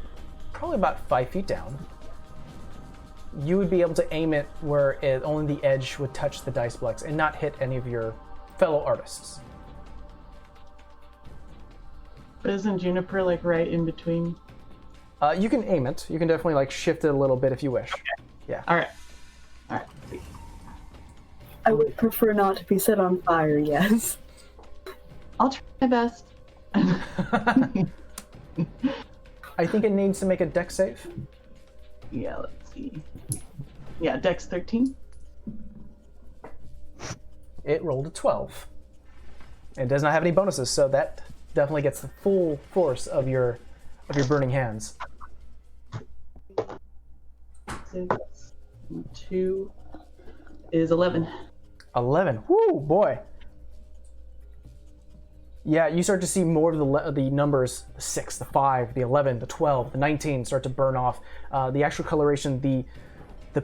probably about 5 feet down, you would be able to aim it where only the edge would touch the Dice Plex and not hit any of your fellow artists. But isn't Juniper like right in between? You can aim it. You can definitely like shift it a little bit if you wish. Okay. Yeah. All right. All right. Sweet. I would prefer not to be set on fire, yes. I'll try my best. I think it needs to make a dex save. Yeah, let's see. Yeah, Dex 13. It rolled a 12. It does not have any bonuses, so that definitely gets the full force of your burning hands. 6, 2 is 11. 11. Woo, boy. Yeah, you start to see more of the numbers, the 6, the 5, the 11, the 12, the 19 start to burn off. The actual coloration, the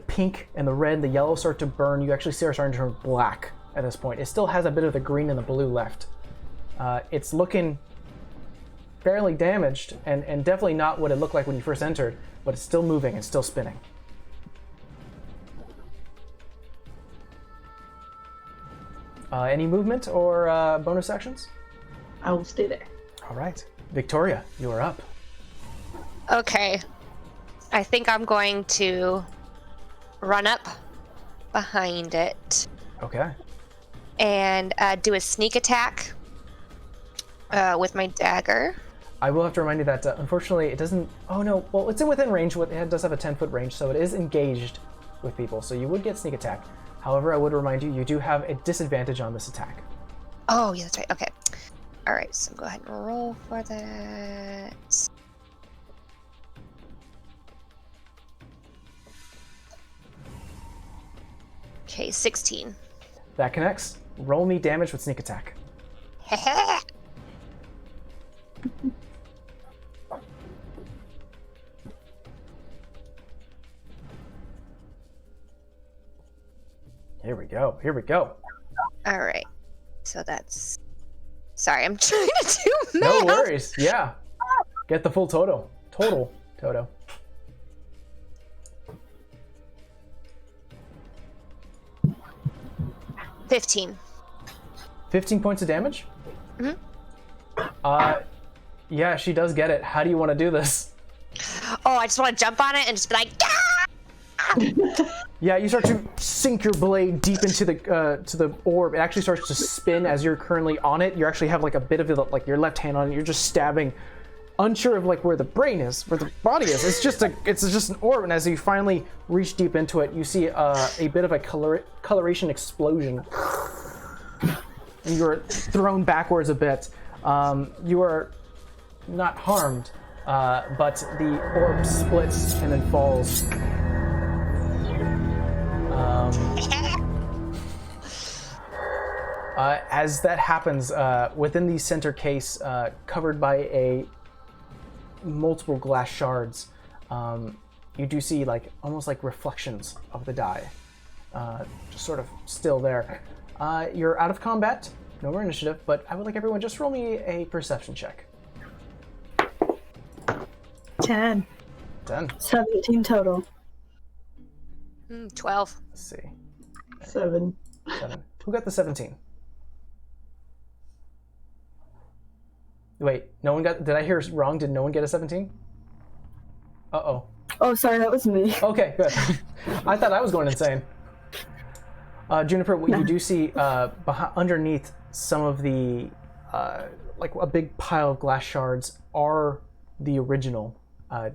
pink and the red, the yellow start to burn. You actually see it starting to turn black at this point. It still has a bit of the green and the blue left. It's looking fairly damaged and definitely not what it looked like when you first entered, but it's still moving and still spinning. Any movement or bonus actions? I will stay there. All right. Victoria, you are up. Okay. I think I'm going to run up behind it Okay. and do a sneak attack with my dagger. I will have to remind you that unfortunately it doesn't... Oh no, well it's within range. It does have a 10-foot range, so it is engaged with people, so you would get sneak attack. However, I would remind you, you do have a disadvantage on this attack. Oh, yeah, that's right. Okay. All right, so go ahead and roll for that. Okay, 16. That connects. Roll me damage with sneak attack. Here we go. Here we go. All right. So that's... Sorry, I'm trying to do No math. worries. Yeah. Get the full total. Total. Toto. $15. 15 points of damage? Mm-hmm. Yeah, she does get it. How do you want to do this? Oh, I just want to jump on it and just be like, ah! Yeah, you start to sink your blade deep into the orb. It actually starts to spin as you're currently on it. You actually have like a bit of like your left hand on it. You're just stabbing, unsure of like where the brain is, where the body is. It's just an orb, and as you finally reach deep into it, you see a bit of a coloration explosion, and you're thrown backwards a bit. You are not harmed, but the orb splits and then falls. As that happens, within the center case, covered by multiple glass shards, you do see almost like reflections of the die, just sort of still there. You're out of combat, no more initiative, but I would like everyone just roll me a perception check. 10. 17 total. 12. Let's see. 7. 7. Who got the 17? Wait, no one got... Did I hear wrong? Did no one get a 17? Uh-oh. Oh, sorry, that was me. Okay, good. I thought I was going insane. Juniper, what you do see underneath some of the... like a big pile of glass shards are the original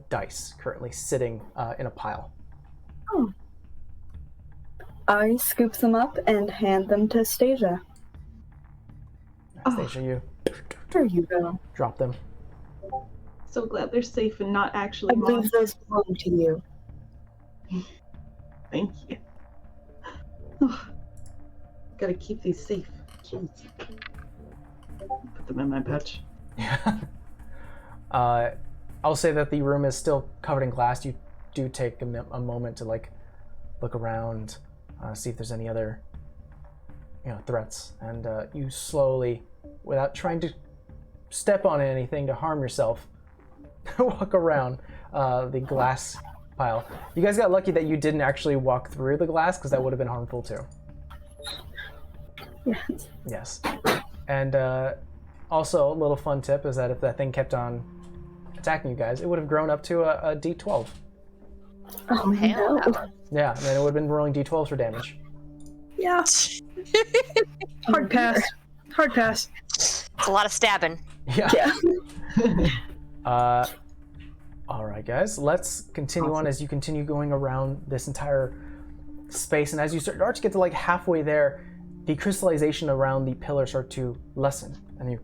dice currently sitting in a pile. Oh. I scoop them up and hand them to Stasia. Stasia, you There you go. drop them. So glad they're safe and not actually I believe monsters. those belong to you. Thank you. Gotta keep these safe. Jeez. Put them in my pouch. I'll say that the room is still covered in glass. You do take a moment to look around, see if there's any other threats, and you slowly, without trying to step on anything to harm yourself, walk around the glass pile. You guys got lucky that you didn't actually walk through the glass, because that would have been harmful too. Yes. Yes. And also, a little fun tip is that if that thing kept on attacking you guys, it would have grown up to a D12. Oh, Hell no. no. Yeah, and then it would have been rolling D12s for damage. Yeah. Hard pass. Hard pass. It's a lot of stabbing. Yeah. Yeah. All right, guys. Let's continue on as you continue going around this entire space, and as you start to get to halfway there, the crystallization around the pillars start to lessen, and you,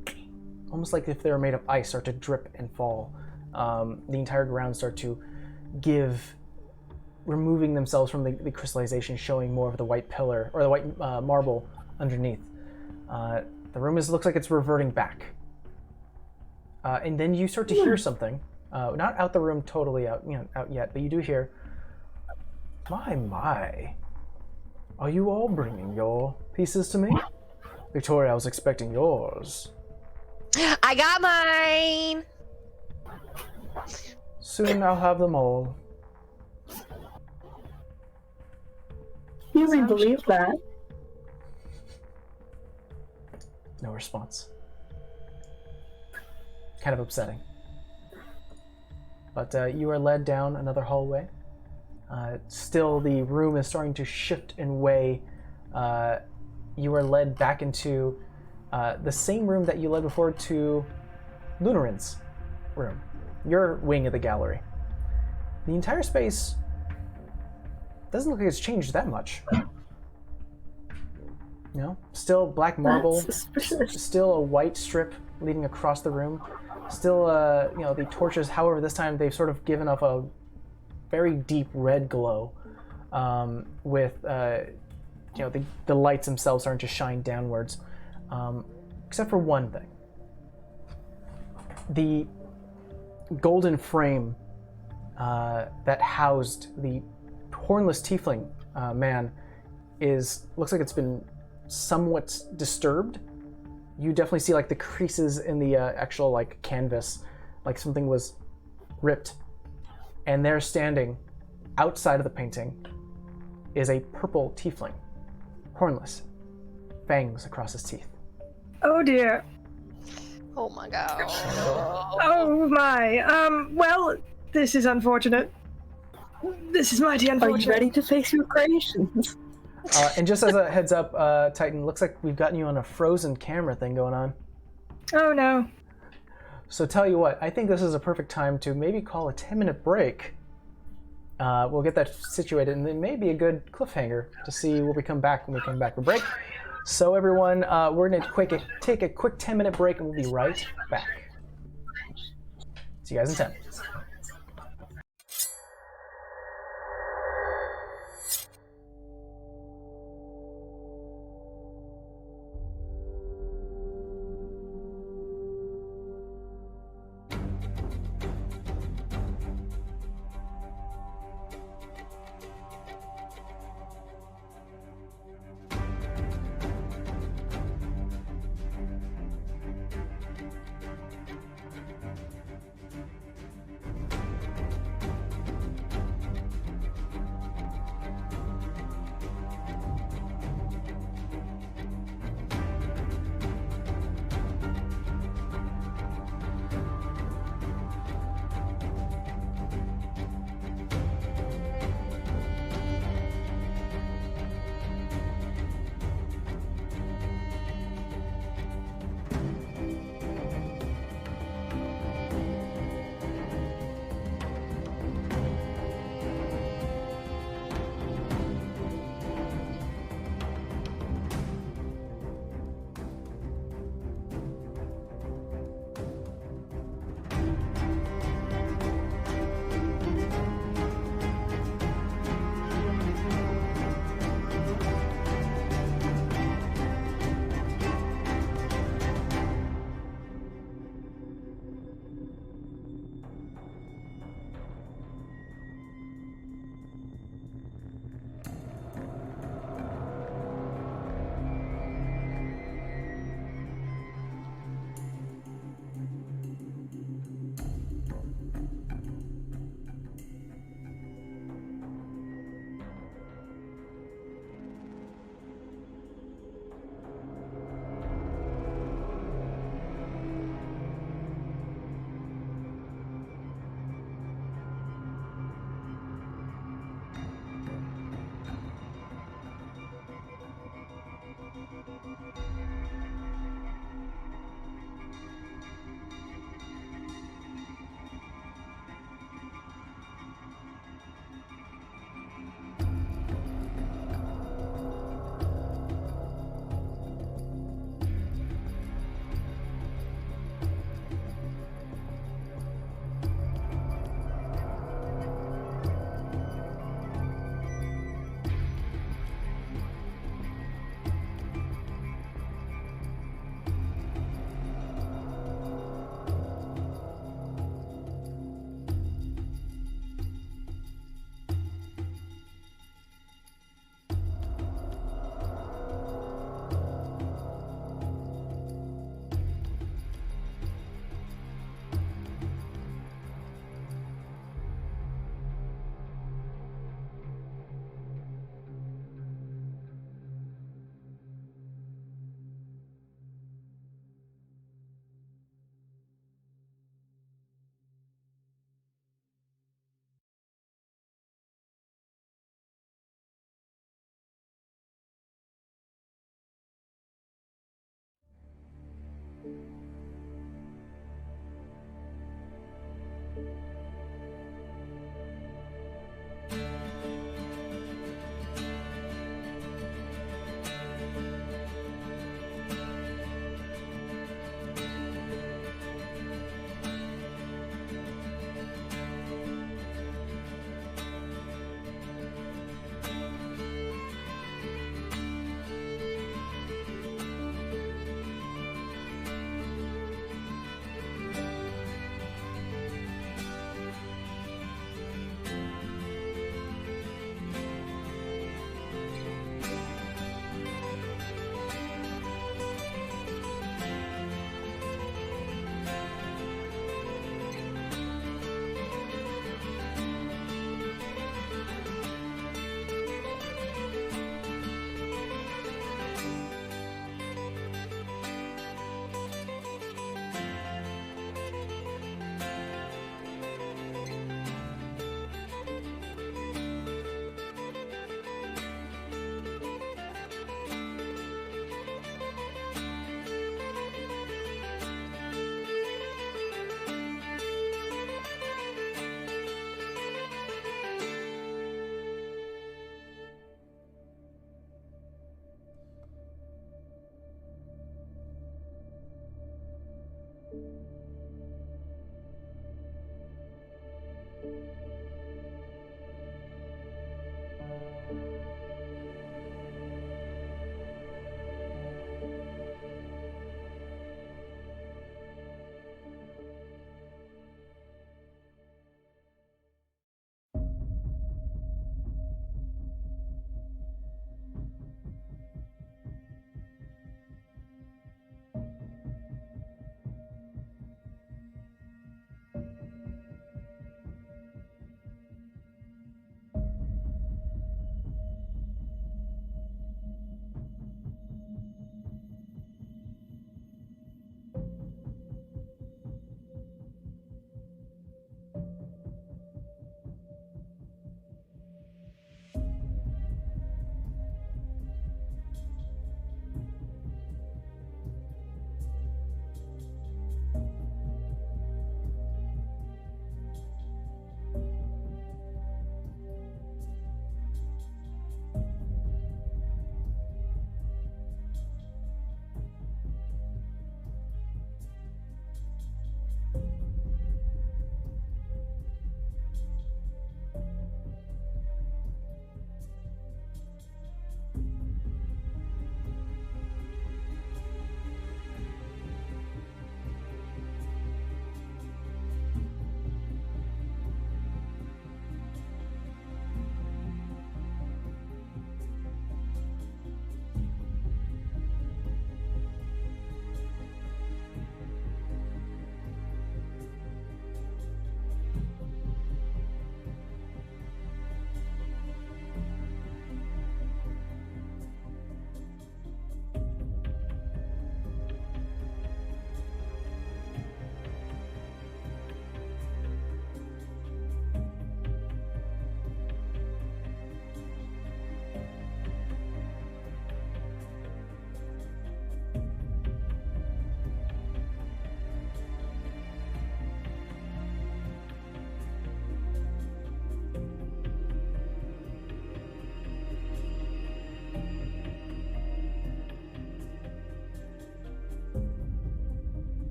almost like if they were made of ice, start to drip and fall. The entire ground start to removing themselves from the crystallization, showing more of the white pillar or the white marble underneath. The room looks like it's reverting back. And then you start to hear something, not out the room totally out yet, but you do hear, my, are you all bringing your pieces to me? Victoria, I was expecting yours. I got mine! Soon I'll have them all. You may believe that. No response. Kind of upsetting. But you are led down another hallway. Still, the room is starting to shift and weigh. You are led back into the same room that you led before to Lunarin's room, your wing of the gallery. The entire space doesn't look like it's changed that much. Still black marble, still a white strip leading across the room. Still, the torches. However, this time they've sort of given off a very deep red glow, with the lights themselves starting to shine downwards, except for one thing. The golden frame that housed the hornless tiefling man looks like it's been somewhat disturbed. You definitely see the creases in the actual canvas, like something was ripped. And there, standing outside of the painting, is a purple tiefling, hornless, fangs across his teeth. Oh dear. Oh my god. Oh my. Well, this is unfortunate. This is mighty Are unfortunate. you ready to face your creations? And just as a heads up, Titan, looks like we've gotten you on a frozen camera thing going on. Oh no. So tell you what, I think this is a perfect time to maybe call a 10-minute break. We'll get that situated, and then maybe a good cliffhanger to see when we come back for break. So everyone, we're going to take a quick 10-minute break, and we'll be right back. See you guys in 10.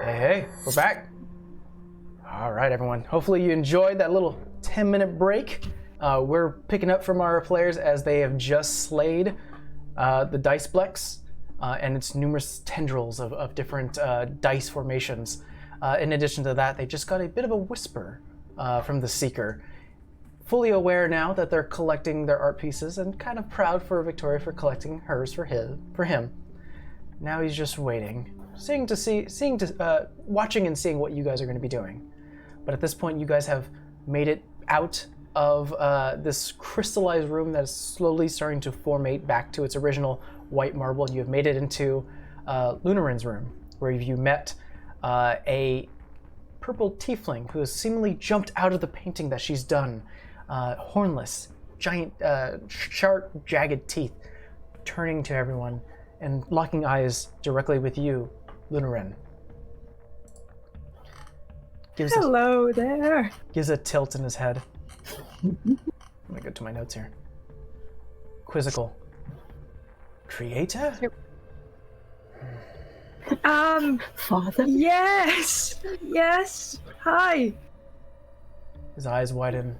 Hey, we're back. All right, everyone. Hopefully you enjoyed that little 10-minute break. We're picking up from our players as they have just slayed the Diceplex and its numerous tendrils of different dice formations. In addition to that, they just got a bit of a whisper from the Seeker. Fully aware now that they're collecting their art pieces and kind of proud for Victoria for collecting hers for him. Now he's just waiting. Watching and seeing what you guys are going to be doing. But at this point, you guys have made it out of this crystallized room that is slowly starting to formate back to its original white marble, and you have made it into Lunarin's room, where you met a purple tiefling who has seemingly jumped out of the painting that she's done. Hornless, giant, sharp, jagged teeth, turning to everyone and locking eyes directly with you, Lunarin. Hello there. Gives a tilt in his head. Let me go to my notes here. Quizzical. Creator? Father? Yes! Yes! Hi! His eyes widen.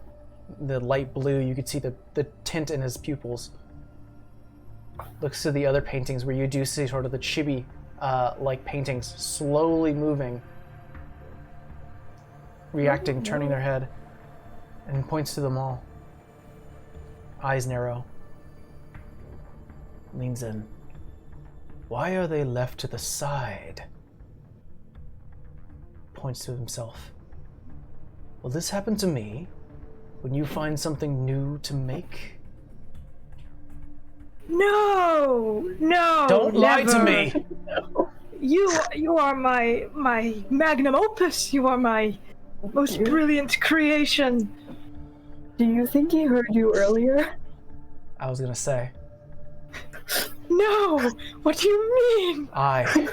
The light blue, you could see the tint in his pupils. Looks to the other paintings where you do see sort of the chibi like paintings slowly moving, reacting, turning their head, and points to them all. Eyes narrow. Leans in. Why are they left to the side? Points to himself. Will this happen to me when you find something new to make? No! Don't lie to never. me! You are my magnum opus. You are my most brilliant creation. Do you think he heard you earlier? I was gonna say. No! What do you mean? I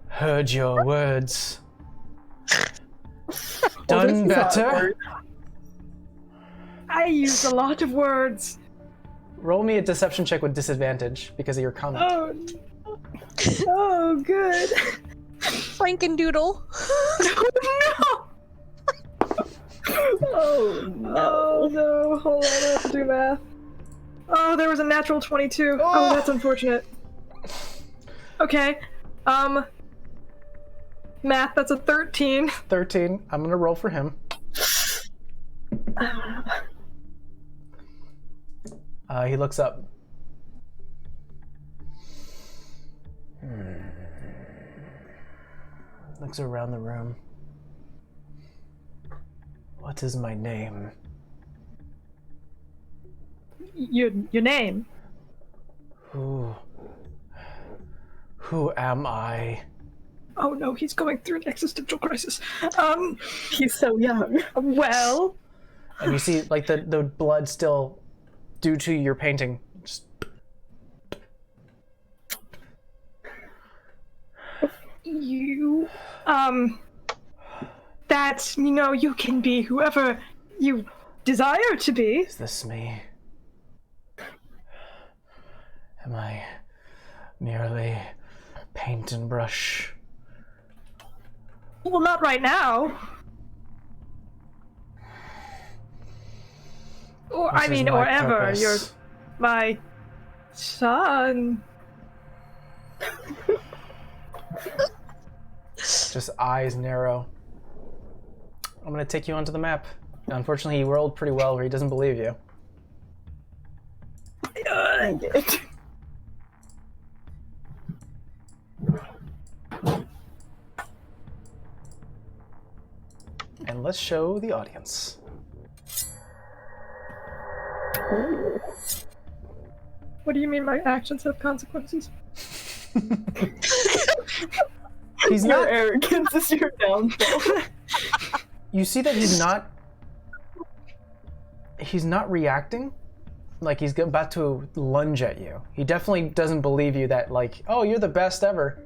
heard your words. Done better? I use a lot of words. Roll me a deception check with disadvantage because of your comment. Oh, good. Frankendoodle. Oh no. Oh no, hold on, I have to do math. Oh, there was a natural 22. Oh, that's unfortunate. Okay, math, that's a 13. 13. I'm gonna roll for him. He looks up. Looks around the room. What is my name? Your name? Who am I? Oh no, he's going through an existential crisis. He's so young. Well, And you see, like, the blood still, due to your painting, just... you, that, you know, you can be whoever you desire to be. Is this me? Am I merely paint and brush? Well, not right now. Or, This I is mean, my or ever. purpose. You're my son. Just eyes narrow. I'm gonna take you onto the map. Unfortunately, he rolled pretty well where he doesn't believe you. I did. And let's show the audience. What do you mean my actions have consequences? He's Your not. arrogance is your downfall. You see that he's not. He's not reacting. Like he's about to lunge at you. He definitely doesn't believe you that, like, oh, you're the best ever.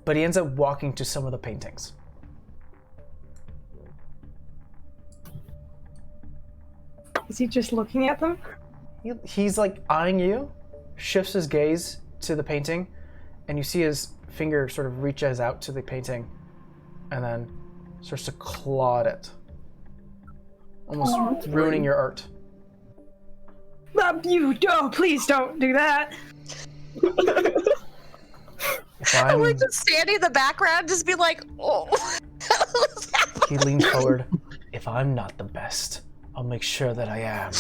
But he ends up walking to some of the paintings. Is he just looking at them? He's like eyeing you, shifts his gaze to the painting, and you see his finger sort of reaches out to the painting and then starts to claw at it, almost ruining your art. Please don't do that. If I'm I'm, like just standing in the background, just be like, oh. he leans forward. If I'm not the best, I'll make sure that I am.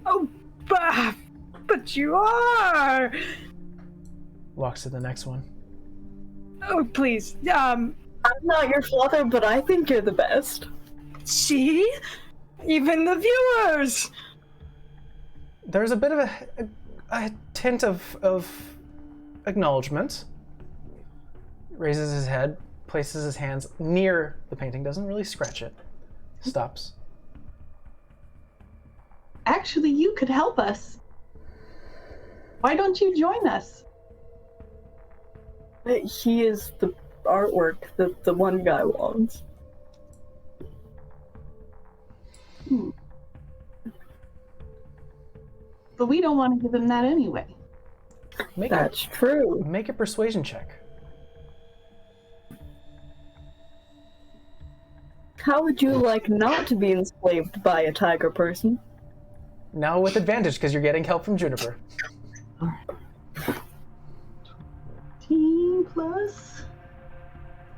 Oh, but you are. Walks to the next one. Oh, please. I'm not your father, but I think you're the best. See? Even the viewers. There's a bit of a tint of acknowledgement. Raises his head, places his hands near the painting, doesn't really scratch it. Stops. Actually, you could help us. Why don't you join us? He is the artwork that the one guy wants. But we don't want to give him that anyway. That's true. Make a persuasion check. How would you like not to be enslaved by a tiger person? Now with advantage because you're getting help from Juniper.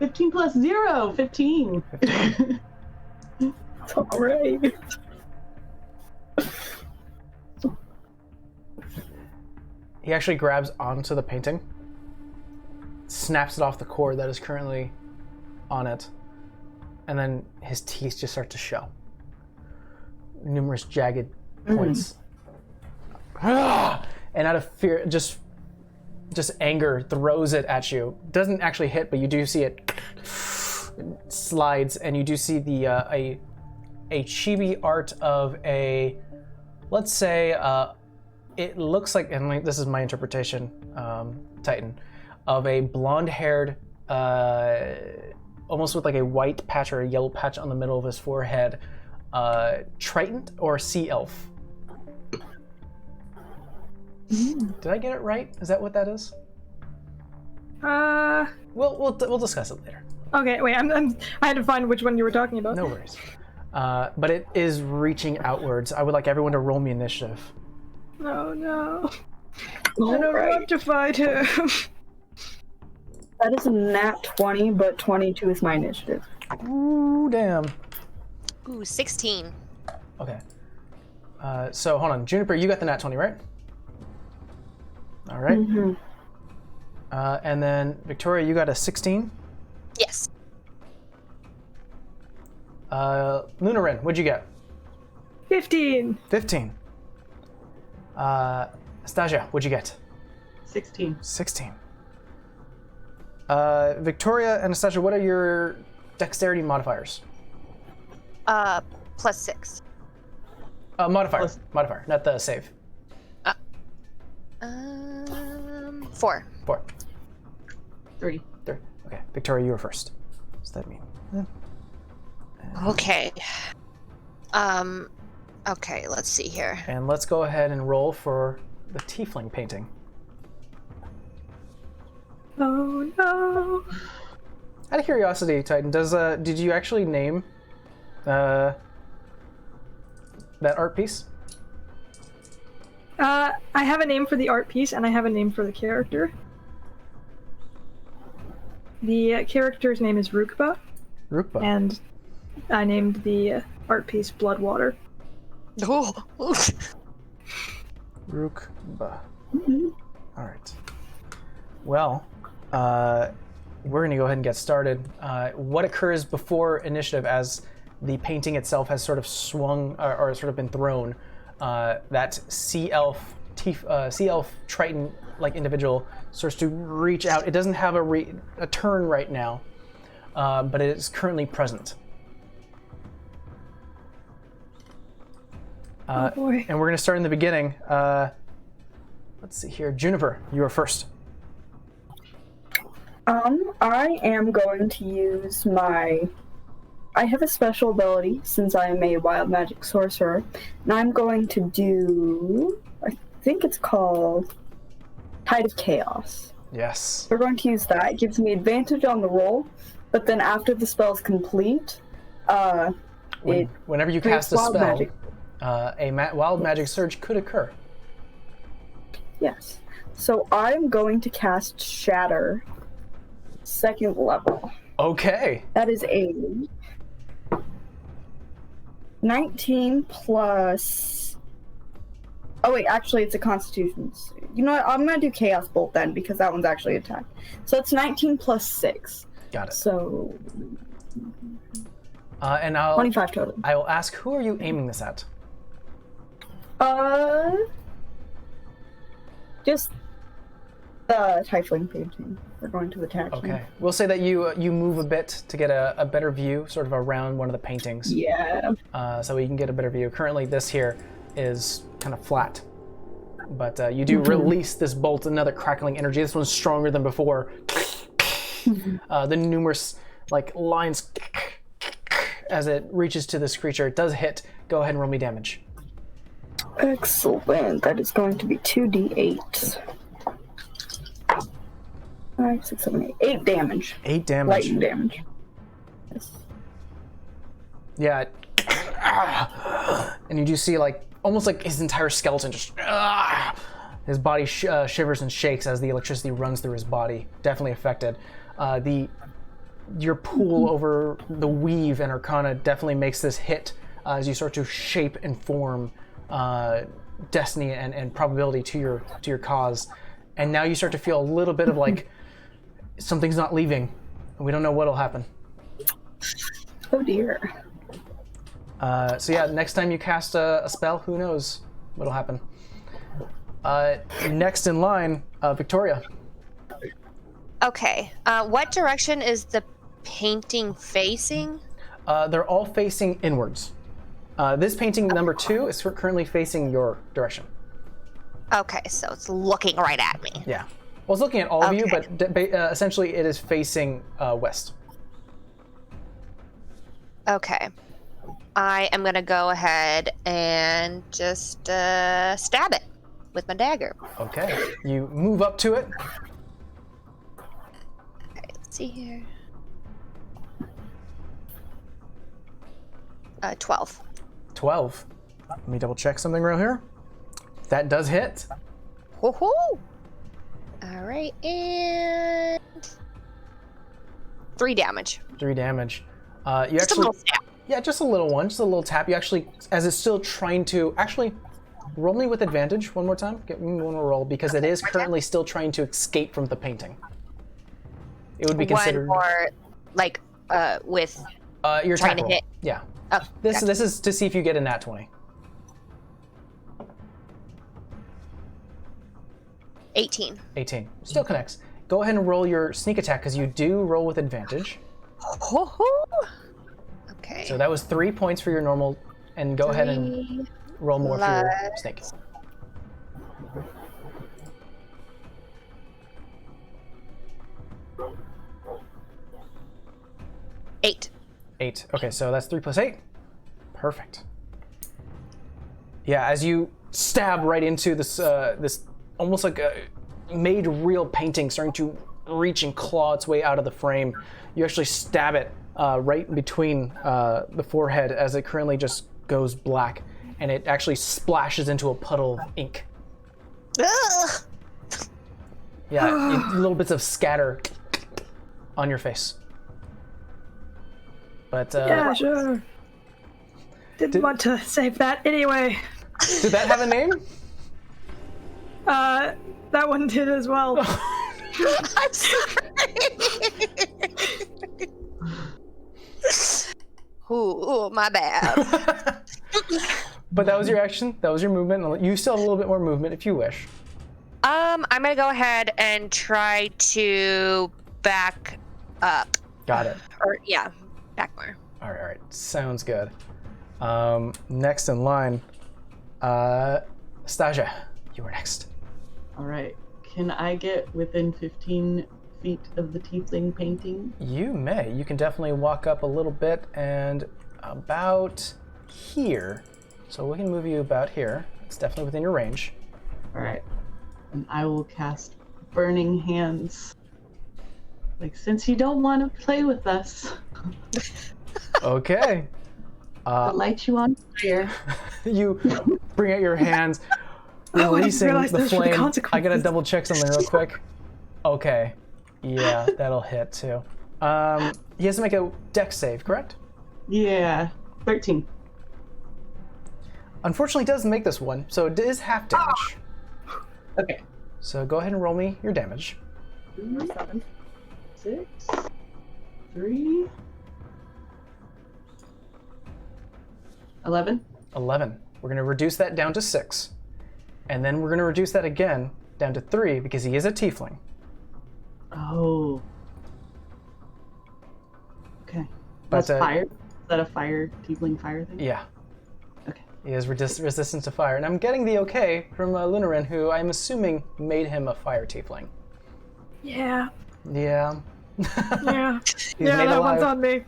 15 plus 0, 15. It's alright. He actually grabs onto the painting, snaps it off the cord that is currently on it, and then his teeth just start to show. Numerous jagged points. And out of fear, just anger, throws it at you. Doesn't actually hit, but you do see it slides, and you do see the a chibi art of a, let's say, it looks like, and this is my interpretation, Titan, of a blonde-haired, almost with like a white patch or a yellow patch on the middle of his forehead, Triton or sea elf. Did I get it right? Is that what that is? We'll discuss it later. Okay, wait. I had to find which one you were talking about. No worries. But it is reaching outwards. I would like everyone to roll me initiative. Oh no. I don't want to fight him. That is a nat 20, but 22 is my initiative. Ooh, damn. Ooh, 16. Okay. So hold on, Juniper, you got the nat 20, right? All right. Mm-hmm. And then Victoria, you got a 16. Yes. Lunarin, what'd you get? 15. 15. Stasia, what'd you get? 16. 16. Victoria and Stasia, what are your dexterity modifiers? +6. Modifier, not the save. 4. 4. 3. 3. Okay, Victoria, you were first. What's that mean? Okay. Okay, let's see here. And let's go ahead and roll for the tiefling painting. Oh no. Out of curiosity, Titan, did you actually name that art piece? I have a name for the art piece, and I have a name for the character. The character's name is Rukba, Rukba. and I named the art piece Bloodwater. Oh. Rukba. All right. Well, we're going to go ahead and get started. What occurs before initiative as the painting itself has sort of swung or sort of been thrown? That sea elf Triton-like individual starts to reach out. It doesn't have a turn right now, but it is currently present. Oh boy. And we're going to start in the beginning. Let's see here. Juniper, you are first. I am going to use I have a special ability since I am a wild magic sorcerer, and I'm going to do, I think it's called Tide of Chaos. Yes. We're going to use that. It gives me advantage on the roll, but then after the spell is complete, Whenever you creates cast a wild spell, magic. wild magic surge could occur. Yes. So I'm going to cast Shatter, 2nd level. Okay. That is a 19 plus... Oh wait, actually it's a Constitution. You know what, I'm gonna do Chaos Bolt then, because that one's actually attack. So it's 19 plus 6. Got it. So... And 25 total. I will ask, who are you aiming this at? Just the Tiefling painting. We're going to attack him. Okay. We'll say that you move a bit to get a better view, sort of around one of the paintings. Yeah. So we can get a better view. Currently, this here is kind of flat. But you do release this bolt, another crackling energy. This one's stronger than before. The numerous lines as it reaches to this creature. It does hit. Go ahead and roll me damage. Excellent. That is going to be 2d8. 5, 6, 7, 8. 8 damage. 8 damage. Lightning damage. Yes. Yeah. And you do see almost like his entire skeleton just his body shivers and shakes as the electricity runs through his body. Definitely affected. Your pool over the weave and arcana definitely makes this hit as you start to shape and form destiny and probability to your cause. And now you start to feel a little bit of something's not leaving, and we don't know what'll happen. Oh dear. So yeah, next time you cast a spell, who knows what'll happen. Next in line, Victoria. Okay. What direction is the painting facing? They're all facing inwards. This painting number 2 is currently facing your direction. Okay, so it's looking right at me. Yeah. Well, it's looking at all of you, Okay. but essentially it is facing west. Okay. I am going to go ahead and just stab it with my dagger. Okay. You move up to it. see here. 12. 12. Let me double check something real here. That does hit. Woohoo! All right, and 3 damage. 3 damage. You Just actually, a little stab. yeah, just a little one, just a little tap. You actually, as it's still trying to, actually, roll me with advantage one more time. Get me one more roll because it is currently still trying to escape from the painting. It would be considered. One more, like, with your trying attack to roll. hit. Yeah. Oh, This gotcha. this is to see if you get a nat 20. 18. 18. Still connects. Go ahead and roll your sneak attack because you do roll with advantage. Okay. So that was 3 points for your normal, and go ahead and roll more for your sneak. Eight. 8. Okay, so that's 3 plus 8. Perfect. Yeah, as you stab right into this, this almost like a made real painting starting to reach and claw its way out of the frame, you actually stab it right between the forehead as it currently just goes black, and it actually splashes into a puddle of ink. Ugh! Yeah, little bits of scatter on your face. But Yeah, sure. Didn't want to save that anyway. did that have a name? That one did as well. I'm sorry. Ooh, my bad. But that was your action. That was your movement. You still have a little bit more movement if you wish. I'm gonna go ahead and try to back up. Got it. Or yeah, back more. All right. Sounds good. Next in line, Stasia, you were next. All right. Can I get within 15 feet of the tiefling painting? You may. You can definitely walk up a little bit and about here. So we can move you about here. It's definitely within your range. All right. And I will cast Burning Hands. Like, since you don't want to play with us, Okay. I'll light you on fire. You bring out your hands, releasing realize the those were the flame. I gotta consequences. double check something real quick. Okay. Yeah, that'll hit too. He has to make a dex save, correct? Yeah. 13. Unfortunately, it doesn't make this one, so it is half damage. Okay. So go ahead and roll me your damage. 7, 6, 3, 11. 11. We're going to reduce that down to 6. And then we're going to reduce that again down to 3 because he is a tiefling. Oh. Okay. But, That's fire? Is that a fire, tiefling fire thing? Yeah. Okay. He has resistance to fire. And I'm getting the okay from Lunarin, who I'm assuming made him a fire tiefling. Yeah. Yeah. Yeah. He's Yeah, made that alive. one's on me.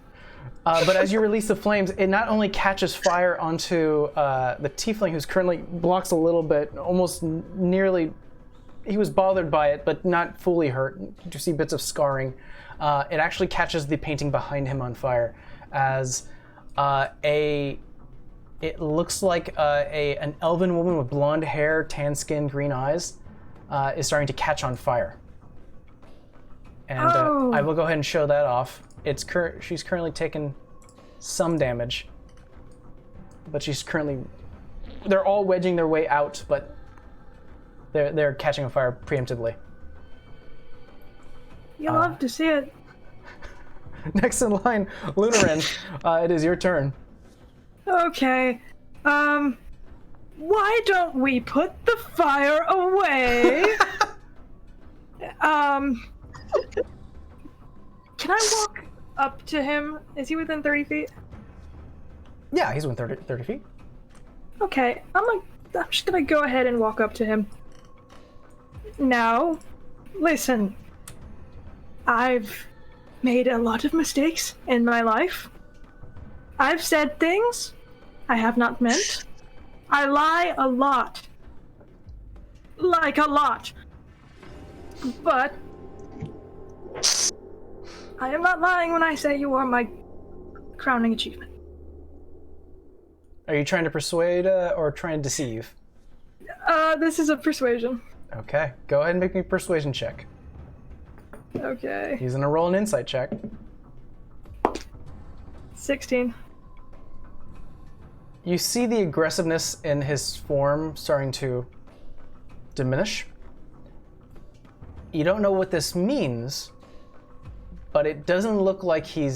But as you release the flames, it not only catches fire onto the tiefling, who's currently blocks a little bit, almost nearly. He was bothered by it, but not fully hurt. You see bits of scarring. It actually catches the painting behind him on fire, as it looks like an elven woman with blonde hair, tan skin, green eyes, is starting to catch on fire. And Oh. I will go ahead and show that off. She's currently taken some damage, but they're all wedging their way out, but they're catching on fire preemptively. You love to see it. Next in line, Lunarin, it is your turn. Okay. Why don't we put the fire away? Can I walk up to him? Is he within 30 feet? Yeah, he's within 30 feet. Okay, I'm just gonna go ahead and walk up to him. Now, listen. I've made a lot of mistakes in my life. I've said things I have not meant. I lie a lot. Like a lot. But I am not lying when I say you are my crowning achievement. Are you trying to persuade or trying to deceive? This is a persuasion. Okay, go ahead and make me a persuasion check. Okay. He's gonna roll an insight check. 16. You see the aggressiveness in his form starting to diminish. You don't know what this means, but it doesn't look like he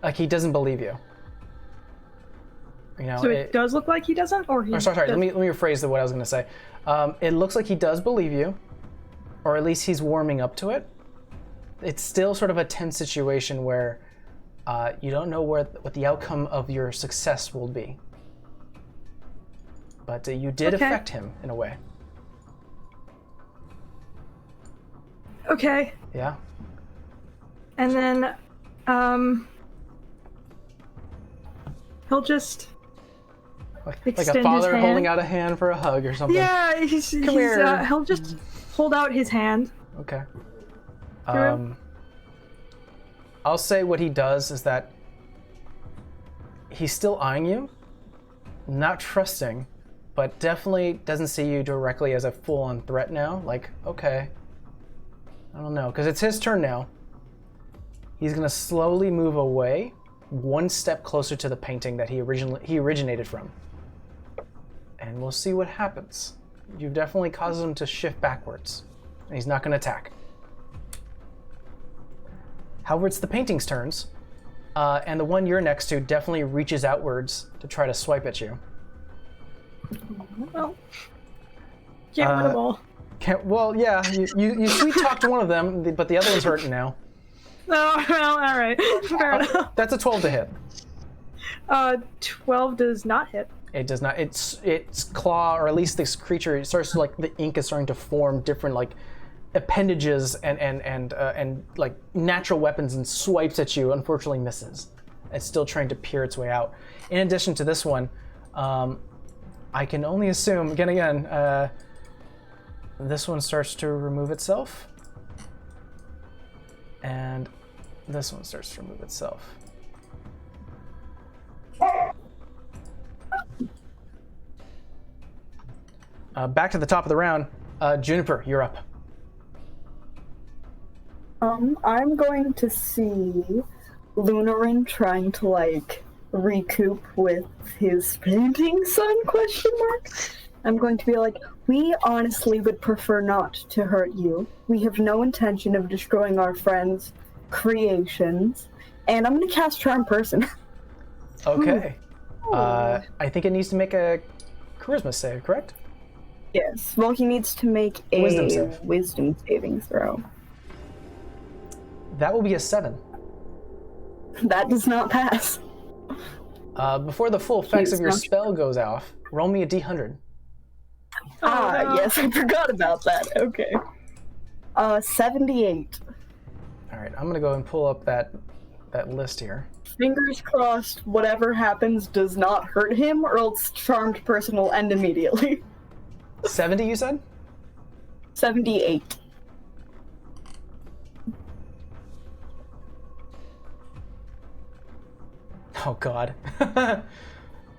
doesn't believe you. You know, So it does look like he doesn't, or he? Oh, sorry. Let me rephrase what I was going to say. It looks like he does believe you, or at least he's warming up to it. It's still sort of a tense situation where you don't know what the outcome of your success will be. But you did affect him in a way. Okay. Yeah. And then, he'll just Like extend a father his holding hand. out a hand for a hug or something. Yeah, here. he'll just hold out his hand. Okay. To him. I'll say what he does is that he's still eyeing you, not trusting, but definitely doesn't see you directly as a full-on threat now. Like, okay, I don't know, because it's his turn now. He's gonna slowly move away, one step closer to the painting that he originated from, and we'll see what happens. You've definitely caused him to shift backwards, and he's not gonna attack. However, it's the painting's turns, and the one you're next to definitely reaches outwards to try to swipe at you. Well, can't win them all. Well, yeah, you sweet-talked one of them, but the other one's hurting now. Oh, well, all right. Fair enough. That's a 12 to hit. 12 does not hit. It does not. Its claw, or at least this creature, it starts to, like, the ink is starting to form different, like, appendages and like natural weapons and swipes at you. Unfortunately misses. It's still trying to peer its way out. In addition to this one, I can only assume again this one starts to remove itself, and this one starts to remove itself. Back to the top of the round. Juniper, you're up. I'm going to see Lunarin trying to, like, recoup with his painting son, question mark. I'm going to be like, we honestly would prefer not to hurt you. We have no intention of destroying our friends' creations. And I'm going to cast Charm Person. Okay. I think it needs to make a charisma save, correct? Yes. Well, he needs to make a wisdom saving throw. That will be a 7. That does not pass. Before the full effects of your spell goes off, roll me a d100. Yes, I forgot about that. Okay. 78. All right, I'm gonna go and pull up that list here. Fingers crossed, whatever happens does not hurt him, or else Charmed Person will end immediately. 70, you said? 78. Oh God. That's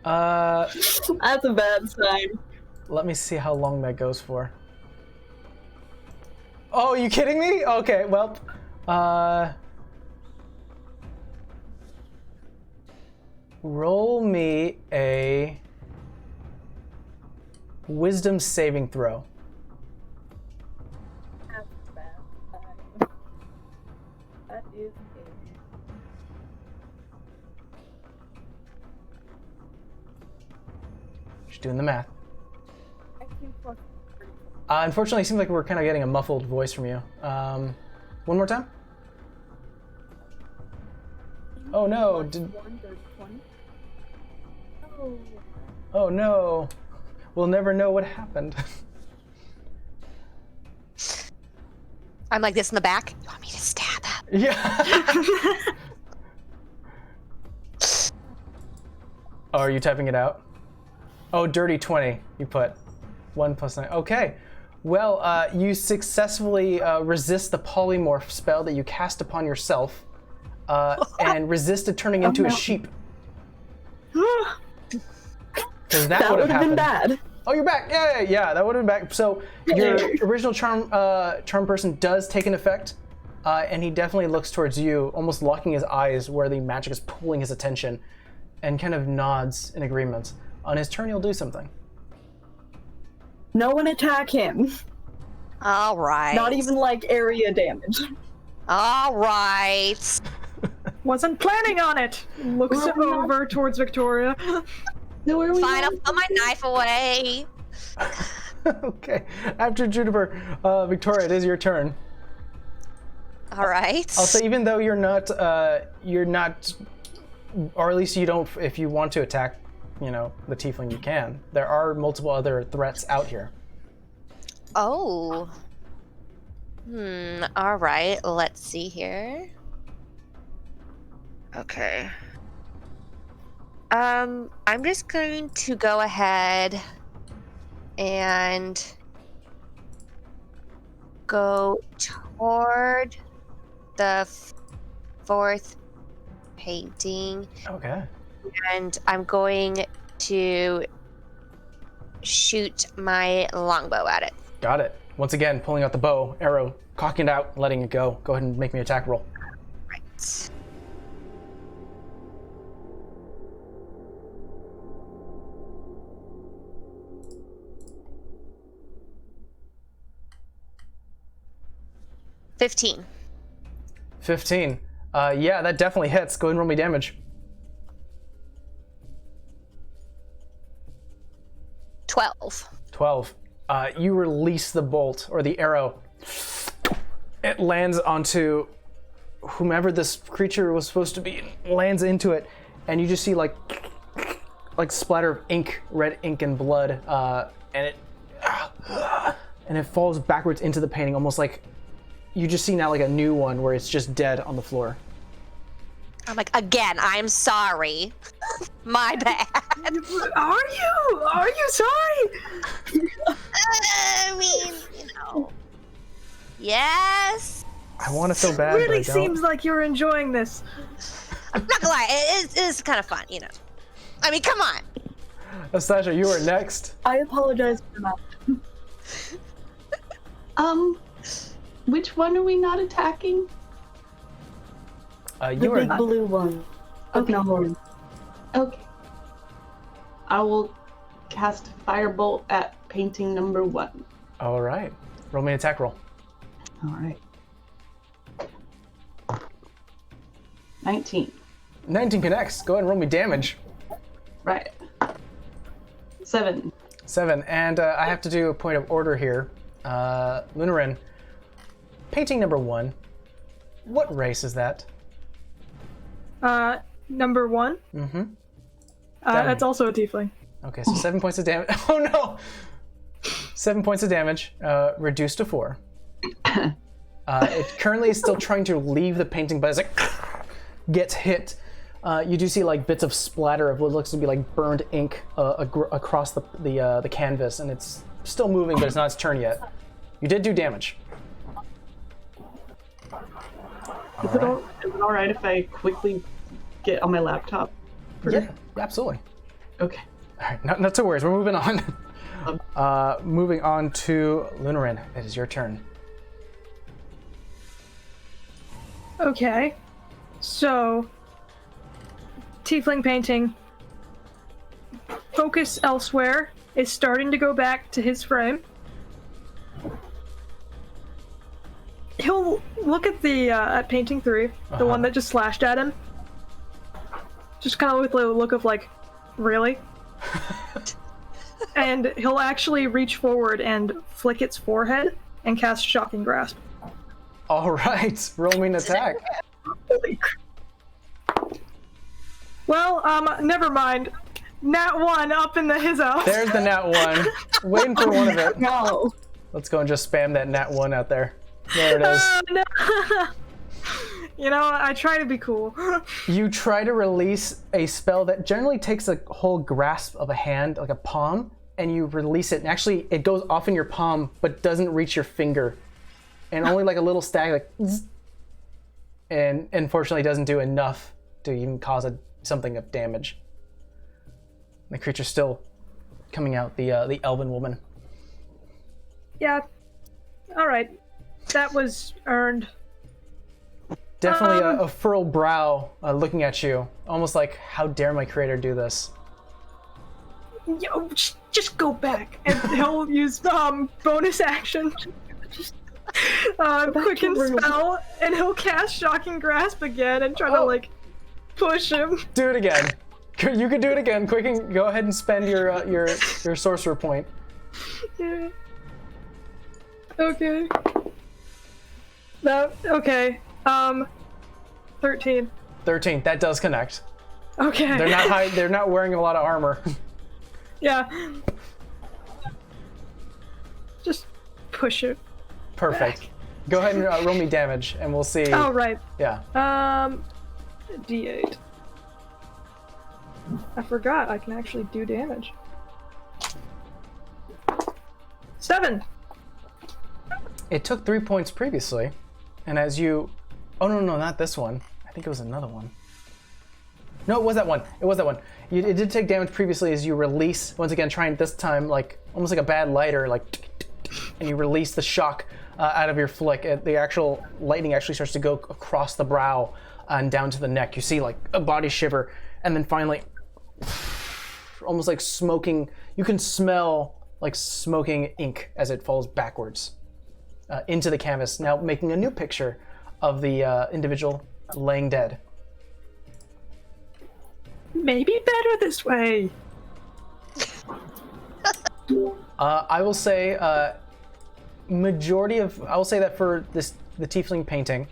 a bad sign. Let me see how long that goes for. Oh, are you kidding me? Okay, well, roll me a wisdom saving throw. That's a bad sign. That is Just doing the math. Unfortunately, it seems like we're kind of getting a muffled voice from you. One more time? Oh no! Oh no! We'll never know what happened. I'm like this in the back. You want me to stab him? Yeah. Oh, are you typing it out? Oh, dirty 20. You put 1 + 9. Okay. Well, you successfully resist the polymorph spell that you cast upon yourself, and resisted turning into a sheep. Because that would have been happened. bad. Oh, you're back! Yeah, that would have been back. So your original charm person does take an effect, and he definitely looks towards you, almost locking his eyes where the magic is pulling his attention, and kind of nods in agreement. On his turn, he'll do something. No one attack him. All right. Not even like area damage. All right. Wasn't planning on it. Looks over towards Victoria. No, where are we Fine, I'll going? put my knife away. Okay. After Juniper, Victoria, it is your turn. All right. I'll say, even though you're not, or at least you don't, if you want to attack, the tiefling, you can. There are multiple other threats out here. Oh. All right. Let's see here. Okay. I'm just going to go ahead and go toward the fourth painting. Okay. And I'm going to shoot my longbow at it. Got it. Once again, pulling out the bow, arrow, cocking it out, letting it go. Go ahead and make me an attack roll. Right. $15. 15. Yeah, that definitely hits. Go ahead and roll me damage. 12. 12. You release the bolt, or the arrow. It lands onto whomever this creature was supposed to be, lands into it, and you just see like splatter of ink, red ink and blood, and it falls backwards into the painting, almost like you just see now like a new one where it's just dead on the floor. I'm like, again, I'm sorry. My bad. Are you sorry? I mean, yes. I want to feel bad, Really but I don't. seems like you're enjoying this. I'm not gonna lie, it is kind of fun, I mean, come on. Astasha, you are next. I apologize for that. Which one are we not attacking? The You big are blue one. Okay. No horn. Okay. I will cast Firebolt at painting number 1. all right. Roll me an attack roll. All right. 19. 19 connects. Go ahead and roll me damage. Right. 7. 7, and I have to do a point of order here. Lunarin, painting number 1. What race is that? Number 1. Mm-hmm. That's also a tiefling. Okay, so 7 points of damage. Oh no! 7 points of damage, reduced to 4. It currently is still trying to leave the painting, but as it gets hit, you do see like bits of splatter of what looks to be like burned ink across the canvas, and it's still moving, but it's not its turn yet. You did do damage. Is it all right if I quickly get on my laptop? Yeah, absolutely. Okay. All right, not to worry. We're moving on. Moving on to Lunarin. It is your turn. Okay. So, tiefling painting. Focus elsewhere is starting to go back to his frame. He'll look at the at painting 3, the one that just slashed at him. Just kind of with a look of like, really? And he'll actually reach forward and flick its forehead and cast Shocking Grasp. All right, roll me an attack. Well, never mind. Nat 1 up in the hizzo. There's the nat 1. Waiting for one of it. No. Let's go and just spam that nat 1 out there. There it is. No. I try to be cool. You try to release a spell that generally takes a whole grasp of a hand, like a palm, and you release it, and actually it goes off in your palm, but doesn't reach your finger, and only like a little stag, like, zzz, and unfortunately doesn't do enough to even cause something of damage. The creature's still coming out, the elven woman. Yeah. All right. That was earned. Definitely a furrowed brow looking at you, almost like, how dare my creator do this? Yo, just go back, and he'll use bonus action. Quicken spell, and he'll cast Shocking Grasp again and try to like push him. Do it again. You can do it again. Quicken, go ahead and spend your sorcerer point. Yeah. Okay. Okay. 13. 13. That does connect. Okay. They're not wearing a lot of armor. Yeah. Just push it. Perfect. Back. Go ahead and roll me damage, and we'll see. Oh, right. Yeah. D8. I forgot I can actually do damage. 7. It took 3 points previously, and as you... Oh, no, not this one. I think it was another one. No, it was that one. It did take damage previously as you release, once again, trying this time, like, almost like a bad lighter, like, and you release the shock out of your flick. The actual lightning actually starts to go across the brow and down to the neck. You see, like, a body shiver, and then finally, almost like smoking, you can smell, like, smoking ink as it falls backwards into the canvas, now making a new picture of the individual laying dead. Maybe better this way. I will say, I will say that for the tiefling painting,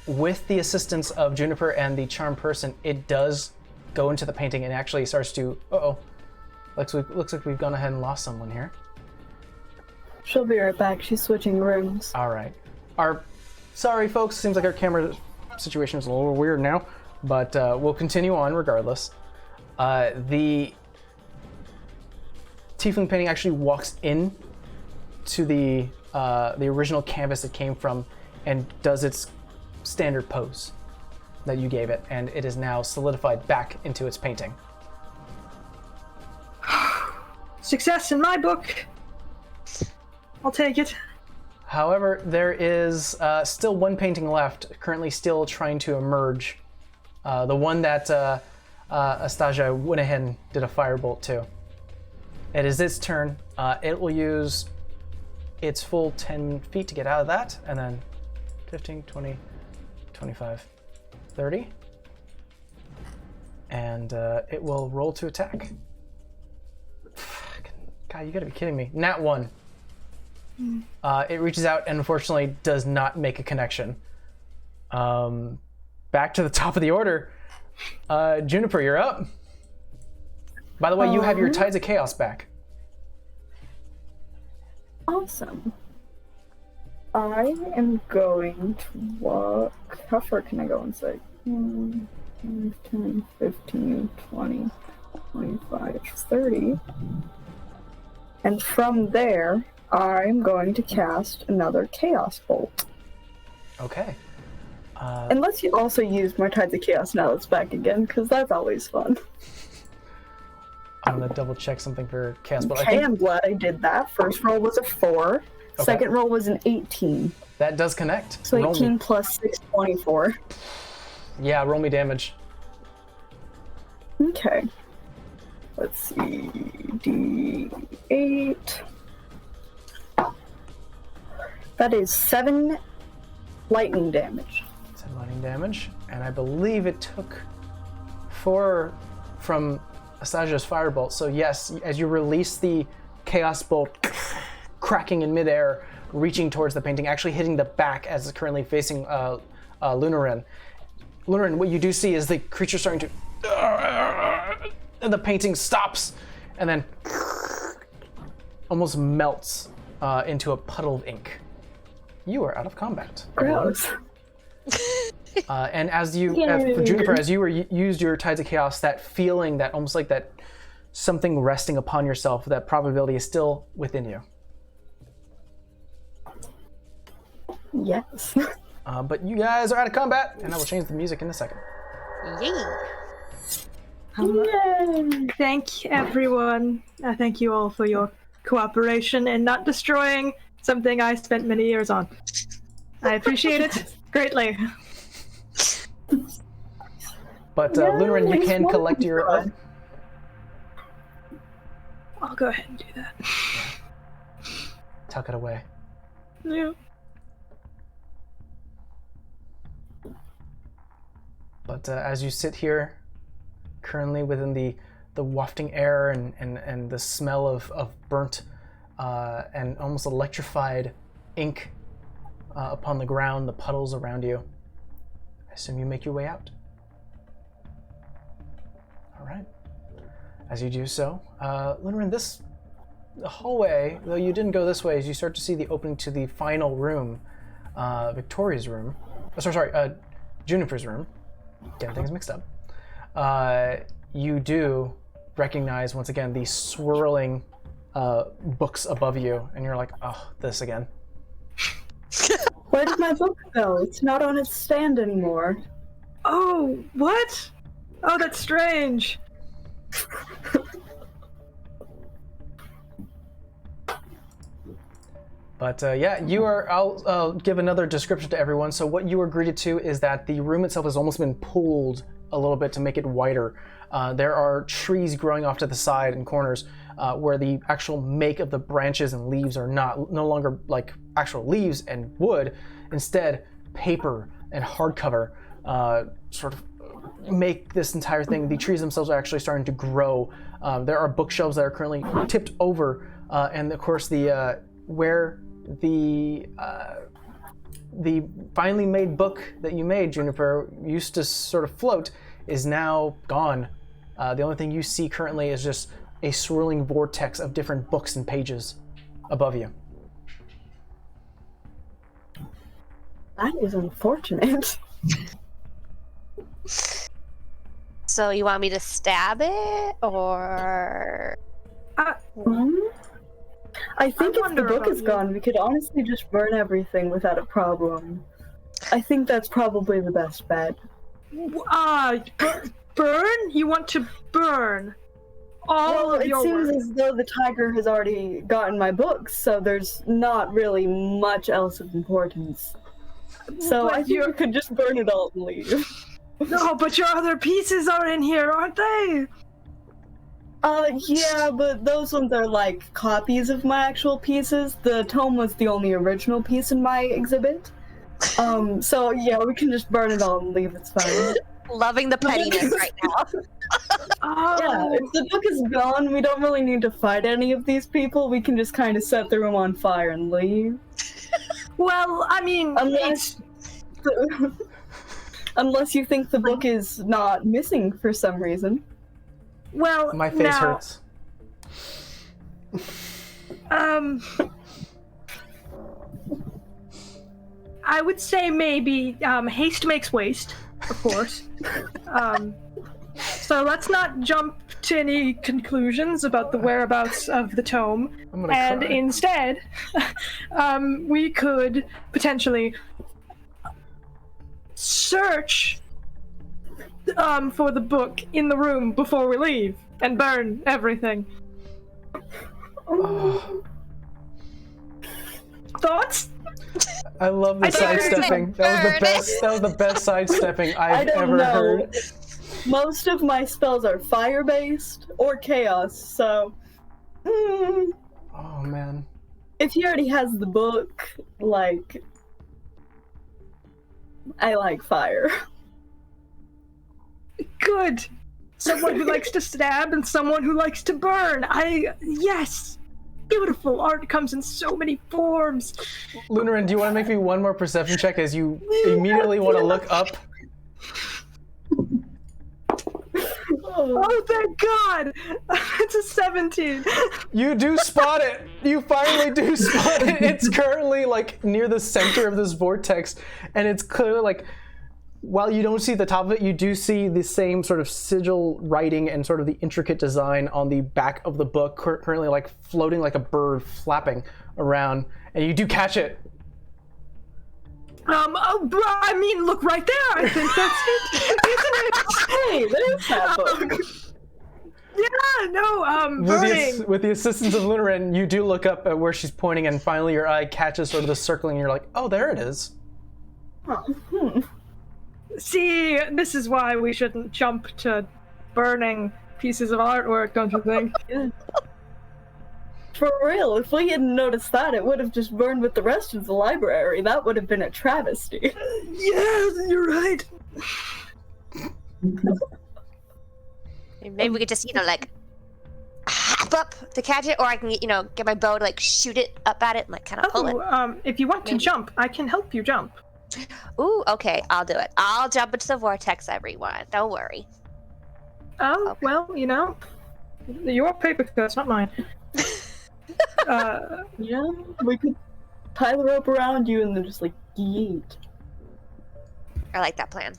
with the assistance of Juniper and the charm person, it does go into the painting and actually starts to, looks like we've gone ahead and lost someone here. She'll be right back. She's switching rooms. All right. Sorry, folks. Seems like our camera situation is a little weird now, but we'll continue on regardless. The tiefling painting actually walks in to the original canvas it came from and does its standard pose that you gave it, and it is now solidified back into its painting. Success in my book. I'll take it. However, there is still one painting left, currently still trying to emerge. The one that Astasia went ahead and did a firebolt to. It is its turn. It will use its full 10 feet to get out of that, and then 15, 20, 25, 30. And it will roll to attack. God, you gotta be kidding me. Nat 1. It reaches out and unfortunately does not make a connection. Back to the top of the order. Juniper, you're up. By the way, you have your Tides of Chaos back. Awesome. I am going to walk... How far can I go inside? 10, 15, 20, 25, 30. And from there, I'm going to cast another Chaos Bolt. Okay. Unless you also use my Tides of Chaos now it's back again, because that's always fun. I'm gonna double check something for Chaos Bolt. Okay, I'm glad I did that. First roll was a 4. Okay. Second roll was an 18. That does connect. So Roll 18 me. plus 6, 24. Yeah, roll me damage. Okay. Let's see. D8. That is 7 lightning damage. 10 lightning damage. And I believe it took 4 from Astasia's firebolt. So yes, as you release the Chaos Bolt, cracking in midair, reaching towards the painting, actually hitting the back as it's currently facing Lunarin. Lunarin, what you do see is the creature starting to... and the painting stops and then almost melts into a puddle of ink. You are out of combat. Gross. And as you, for Juniper, as you used your Tides of Chaos, that feeling, that almost like that something resting upon yourself, that probability is still within you. Yes. But you guys are out of combat, and I will change the music in a second. Yay! Yay! Thank everyone. Thank you all for your cooperation and not destroying something I spent many years on. I appreciate it greatly. But Lunarin, you can collect your... I'll go ahead and do that. Tuck it away. Yeah. But as you sit here, currently within the wafting air and the smell of burnt and almost electrified ink upon the ground, the puddles around you, I assume you make your way out. All right. As you do so, Lunarin, this hallway, though you didn't go this way, as you start to see the opening to the final room, Victoria's room. Juniper's room. Getting things mixed up. You do recognize once again these swirling books above you, and you're like, oh, this again. Where did my book go? It's not on its stand anymore. Oh, what? Oh, that's strange. But yeah, you are. I'll give another description to everyone. So what you were greeted to is that the room itself has almost been pulled a little bit to make it wider. There are trees growing off to the side and corners where the actual make of the branches and leaves are no longer like actual leaves and wood. Instead, paper and hardcover sort of make this entire thing. The trees themselves are actually starting to grow. There are bookshelves that are currently tipped over, and of course where the finely made book that you made, Juniper, used to sort of float, is now gone. The only thing you see currently is just a swirling vortex of different books and pages above you. That is unfortunate. So you want me to stab it, or? I think if the book is gone, we could honestly just burn everything without a problem. I think that's probably the best bet. Burn? You want to burn all of your seems work? as though the tiger has already gotten my books, so there's not really much else of importance. So But I think we could just burn it all and leave. No, but your other pieces are in here, aren't they? Yeah, but those ones are like copies of my actual pieces. The tome was the only original piece in my exhibit. So yeah, we can just burn it all and leave, it's fine. Loving the pettiness right now. Yeah, if the book is gone, we don't really need to fight any of these people. We can just kind of set the room on fire and leave. Well, I mean, Unless you think the book is not missing for some reason. well, My face hurts. I would say maybe haste makes waste, of course. So let's not jump to any conclusions about the whereabouts of the tome, and cry. instead, we could potentially search for the book in the room before we leave and burn everything. Thoughts? I love the sidestepping. That was the best sidestepping I've ever heard. Most of my spells are fire-based or chaos, so... Oh, man. If he already has the book, like... I like fire. Good. Someone who likes to stab and someone who likes to burn. Yes! Beautiful art comes in so many forms. Lunarin, do you want to make me one more perception check as you immediately want to look up? Oh, thank God! It's a 17. You do spot it! You finally do spot it! It's currently, like, near the center of this vortex, and it's clearly, like, while you don't see the top of it, you do see the same sort of sigil writing and sort of the intricate design on the back of the book, currently like floating like a bird flapping around, and you do catch it. I mean, look right there. I think that's it, isn't it? Hey, there's that book. Yeah, no, burning. With the assistance of Lunarin, you do look up at where she's pointing, and finally your eye catches sort of the circling, and you're like, oh, there it is. Oh, See, this is why we shouldn't jump to burning pieces of artwork, don't you think? For real, if we hadn't noticed that, it would have just burned with the rest of the library. That would have been a travesty. Yeah, you're right. Maybe we could just, like, hop up to catch it, or I can, get my bow to, like, shoot it up at it and, like, kind of pull it. If you want to jump, I can help you jump. Ooh, okay, I'll do it. I'll jump into the vortex, everyone. Don't worry. Oh, Okay. well, your paper cuts, not mine. Yeah, we could tie the rope around you and then just like yeet. I like that plan.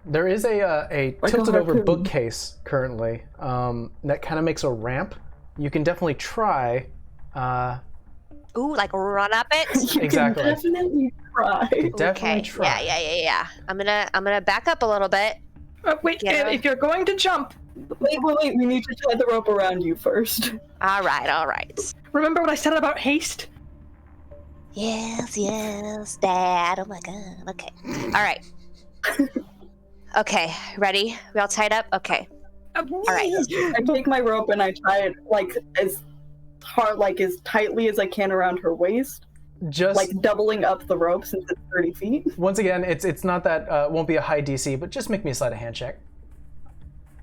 There is a Like a tilted over harpoon. bookcase currently that kind of makes a ramp. You can definitely try. Ooh, like run up it. You Exactly. can definitely try. Definitely Okay. try. Yeah. I'm gonna back up a little bit. Wait, Yeah. if you're going to jump, Wait, we need to tie the rope around you first. All right. remember what I said about haste? Yes, Dad. Oh my God. Okay. All right. Okay, ready? We all tied up? Okay. All right. I take my rope and I tie it like as hard, like as tightly as I can around her waist, Just like doubling up the rope since it's 30 feet. once again, it's not that won't be a high DC, but just make me a sleight of hand check.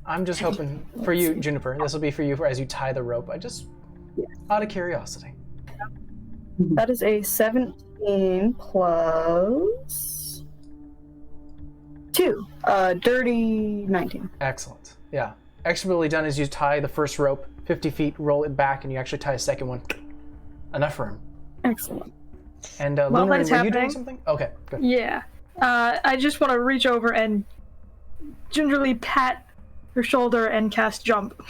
I'm just hoping for you, Juniper. This will be for you as you tie the rope. Out of curiosity. That is a 17 plus 2. Dirty 19. Excellent. Yeah. Expertly done as you tie the first rope 50 feet, roll it back, and you actually tie a second one. Enough room. Excellent. And While Lunarin, that were is you doing happening- something? Okay, good. Yeah. I just want to reach over and gingerly pat her shoulder and cast jump.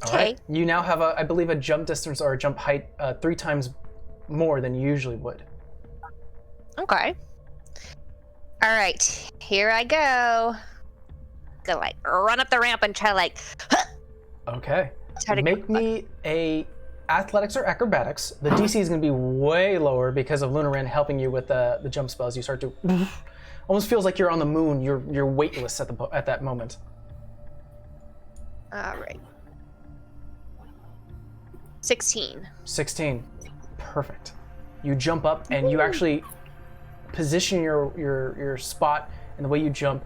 All right. You now have, I believe, a jump distance or a jump height 3 times more than you usually would. Okay. All right, here I go. Gonna like run up the ramp and try to like. Okay. Try to Make me a athletics or acrobatics. The DC is going to be way lower because of Lunarin helping you with the jump spells. You start to almost feels like you're on the moon. You're weightless at that moment. All right. 16. 16. Perfect. You jump up and you actually position your spot and the way you jump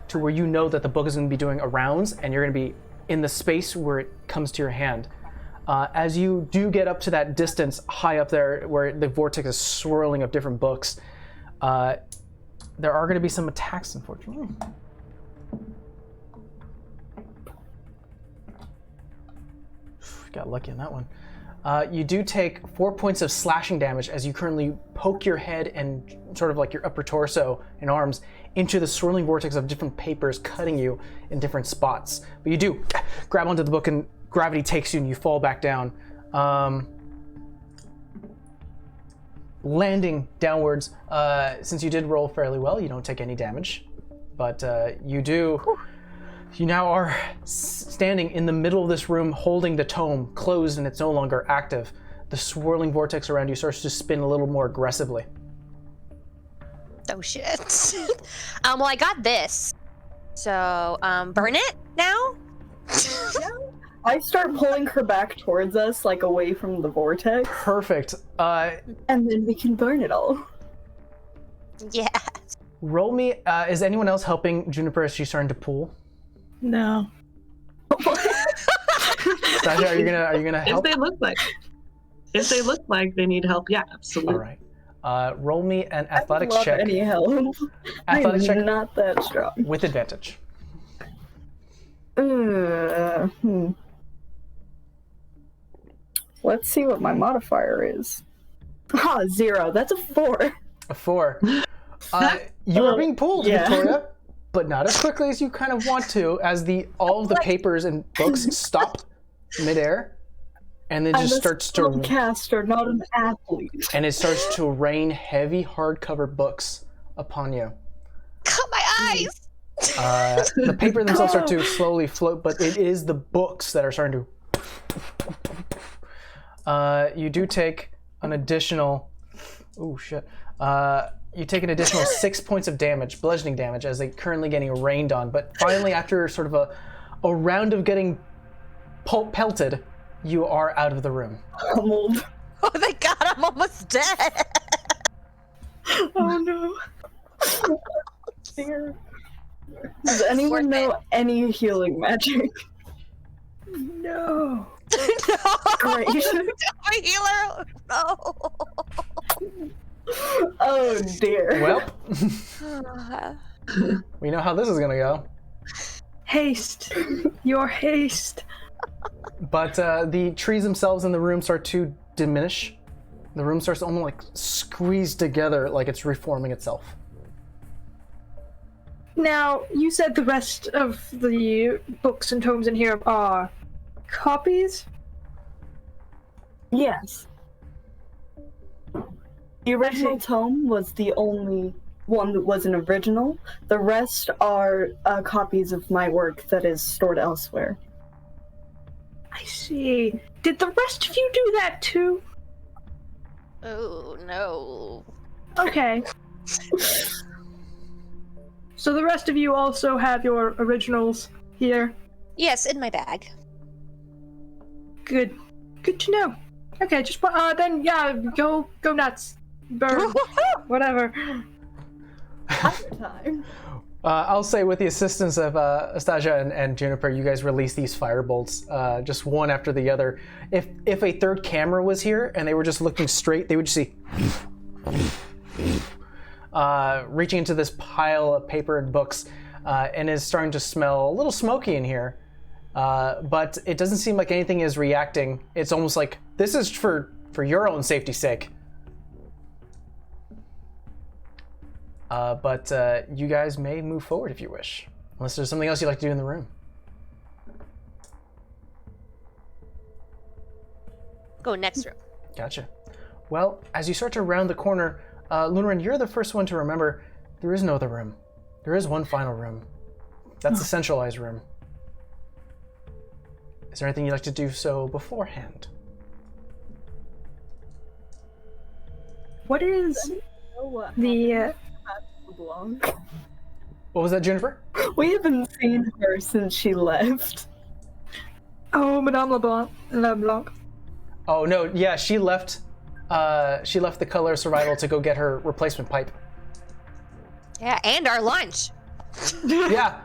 to where you know that the book is going to be doing a rounds and you're going to be in the space where it comes to your hand. As you do get up to that distance high up there where the vortex is swirling of different books, there are going to be some attacks, unfortunately. Got lucky on that one. You do take 4 points of slashing damage as you currently poke your head and sort of like your upper torso and arms into the swirling vortex of different papers, cutting you in different spots. But you do grab onto the book and gravity takes you and you fall back down. Landing downwards, since you did roll fairly well, you don't take any damage. But you now are standing in the middle of this room holding the tome closed and it's no longer active. The swirling vortex around you starts to spin a little more aggressively. Oh shit. Well, I got this. So, burn it now? I start pulling her back towards us, like away from the vortex, Perfect. and then we can burn it all. Yeah. Roll me. Is anyone else helping Juniper as she's starting to pull? No. Sasha, are you gonna If help? they look like they need help, yeah, absolutely. All right. Roll me an I athletics love check. any help. Athletics check I'm not that strong. with advantage. Let's see what my modifier is. 0. That's a 4. A 4. You are being pulled, Yeah. Victoria, but not as quickly as you kind of want to, as all of the papers and books stop midair, and then just starts to caster, not an athlete. and it starts to rain heavy hardcover books upon you. Cut my eyes! The paper themselves start to slowly float, but it is the books that are starting to. You do take an additional. Oh shit! You take an additional 6 points of damage, bludgeoning damage, as they're currently getting rained on. But finally, after sort of a round of getting pelted, you are out of the room. Pummeled. Oh my god, I'm almost dead! Oh no. Does anyone know any healing magic? No. No! Great. My healer! No! Oh dear. Well, we know how this is gonna go. Haste. Your haste. But the trees themselves in the room start to diminish. The room starts to almost like squeeze together, like it's reforming itself. Now, you said the rest of the books and tomes in here are copies? Yes. The original tome was the only one that was an original. The rest are copies of my work that is stored elsewhere. I see. Did the rest of you do that too? Oh no. Okay. So the rest of you also have your originals here? Yes, in my bag. Good. Good to know. Okay, just then yeah, go nuts. Burn. Whatever. Time. I'll say with the assistance of Astasia and Juniper, you guys release these firebolts, just one after the other. If a third camera was here and they were just looking straight, they would just see reaching into this pile of paper and books, and is starting to smell a little smoky in here. But it doesn't seem like anything is reacting. It's almost like this is for your own safety's sake. But you guys may move forward if you wish, unless there's something else you'd like to do in the room. Go next room. Gotcha. Well, as you start to round the corner, Lunarin, you're the first one to remember there is no other room. There is one final room. That's the centralized room. Is there anything you'd like to do so beforehand? What is the Blanc. What was that, Juniper? We haven't seen her since she left. Oh, Madame LeBlanc. Oh no, yeah, she left the Color Survival to go get her replacement pipe. Yeah, and our lunch. Yeah.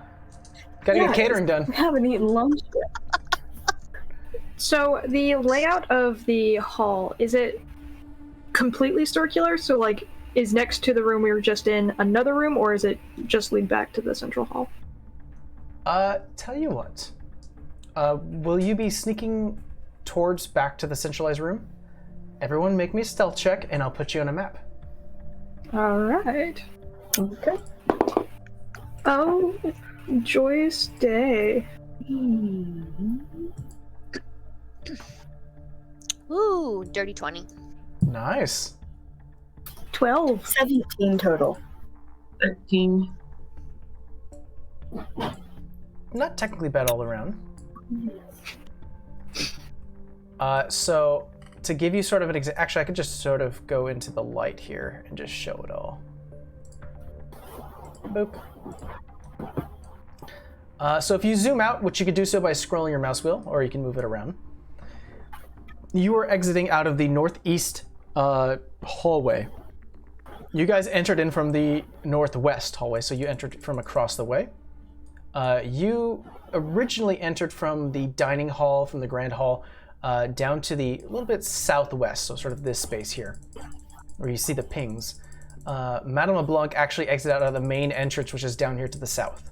Gotta get catering done. We haven't eaten lunch yet. So the layout of the hall, is it completely circular? So like, is next to the room we were just in another room, or is it just lead back to the central hall? Tell you what. Will you be sneaking towards back to the centralized room? Everyone make me a stealth check and I'll put you on a map. All right. Okay. Oh, joyous day. Ooh, dirty 20. Nice. 12. 17 total. 13. Not technically bad all around. So to give you sort of an actually, I could just sort of go into the light here and just show it all. Boop. So if you zoom out, which you could do so by scrolling your mouse wheel, or you can move it around, you are exiting out of the northeast hallway. You guys entered in from the northwest hallway, so you entered from across the way. You originally entered from the dining hall, from the grand hall, down to the little bit southwest, so sort of this space here, where you see the pings. Madame LeBlanc actually exited out of the main entrance, which is down here to the south.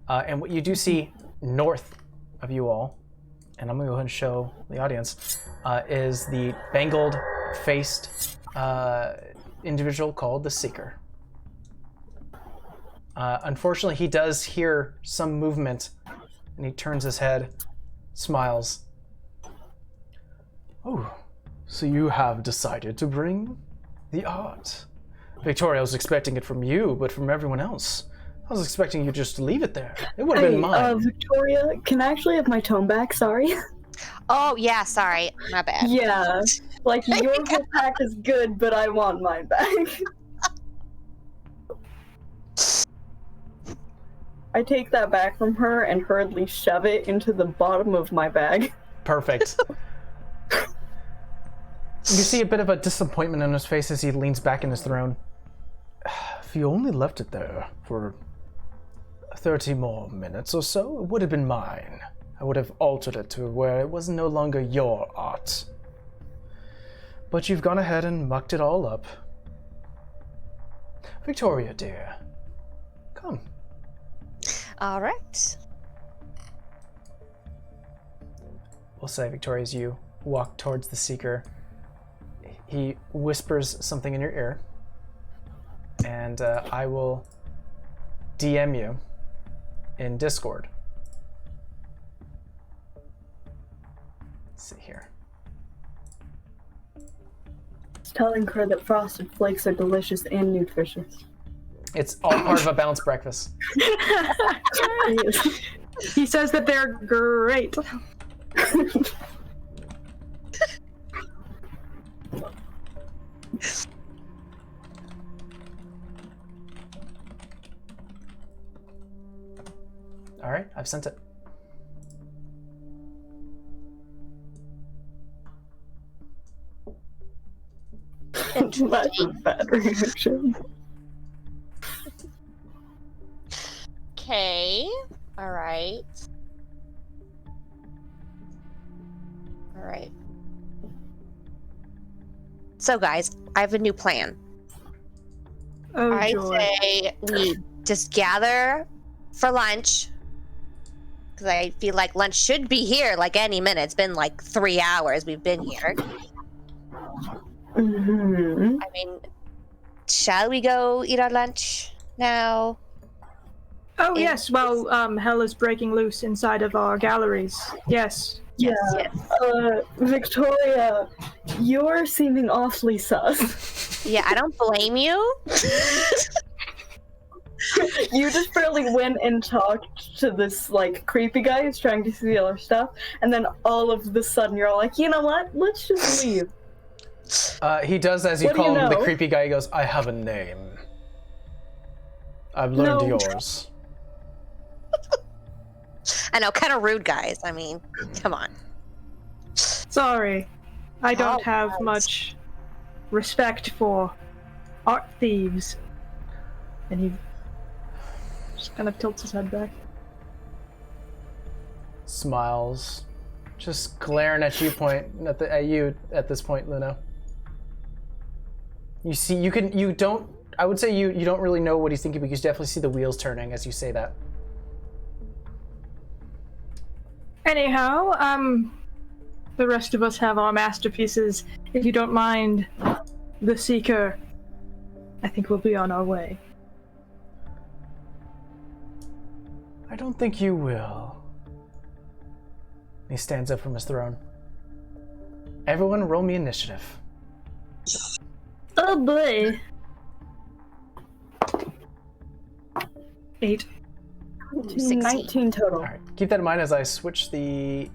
And what you do see north of you all, and I'm gonna go ahead and show the audience, is the bangled-faced individual called the Seeker. Unfortunately, he does hear some movement, and he turns his head, smiles. Oh, so you have decided to bring the art. Victoria, I was expecting it from you, but from everyone else. I was expecting you just to leave it there. It would have been mine. Victoria, can I actually have my tone back? Sorry. Oh, yeah, sorry. My bad. Yeah. Like, your whole pack is good, but I want mine back. I take that back from her and hurriedly shove it into the bottom of my bag. Perfect. You see a bit of a disappointment on his face as he leans back in his throne. If you only left it there for 30 more minutes or so, it would have been mine. I would have altered it to where it was no longer your art. But you've gone ahead and mucked it all up. Victoria, dear, come. All right. We'll say, Victoria, as you walk towards the Seeker, he whispers something in your ear, and I will DM you in Discord. Let's see here. It's telling her that frosted flakes are delicious and nutritious. It's all part of a balanced breakfast. He says that they're great. All right, I've sent it. That's a bad reaction. Okay. All right. All right. So, guys, I have a new plan. Oh, I joy. say we just gather for lunch. Because I feel like lunch should be here like any minute. It's been like 3 hours we've been here. Mm-hmm. I mean, shall we go eat our lunch now? Oh, yes. Well, hell is breaking loose inside of our galleries. Yes. Yeah. Yes. Victoria, you're seeming awfully sus. Yeah, I don't blame you. You just barely went and talked to this, like, creepy guy who's trying to steal our stuff, and then all of the sudden you're like, you know what? Let's just leave. He does, as you What do call you him, the know? creepy guy. He goes, I have a name. I've learned No. yours. I know, kind of rude, guys. I mean, come on. Sorry. I don't have guys. much respect for art thieves. And he just kind of tilts his head back. Smiles, just glaring at you. At you at this point, Luna. You see, you don't. I would say you don't really know what he's thinking, but you definitely see the wheels turning as you say that. Anyhow, the rest of us have our masterpieces. If you don't mind, the Seeker, I think we'll be on our way. I don't think you will. He stands up from his throne. Everyone, roll me initiative. Oh boy. 8. 16. 19 total. All right, keep that in mind as I switch the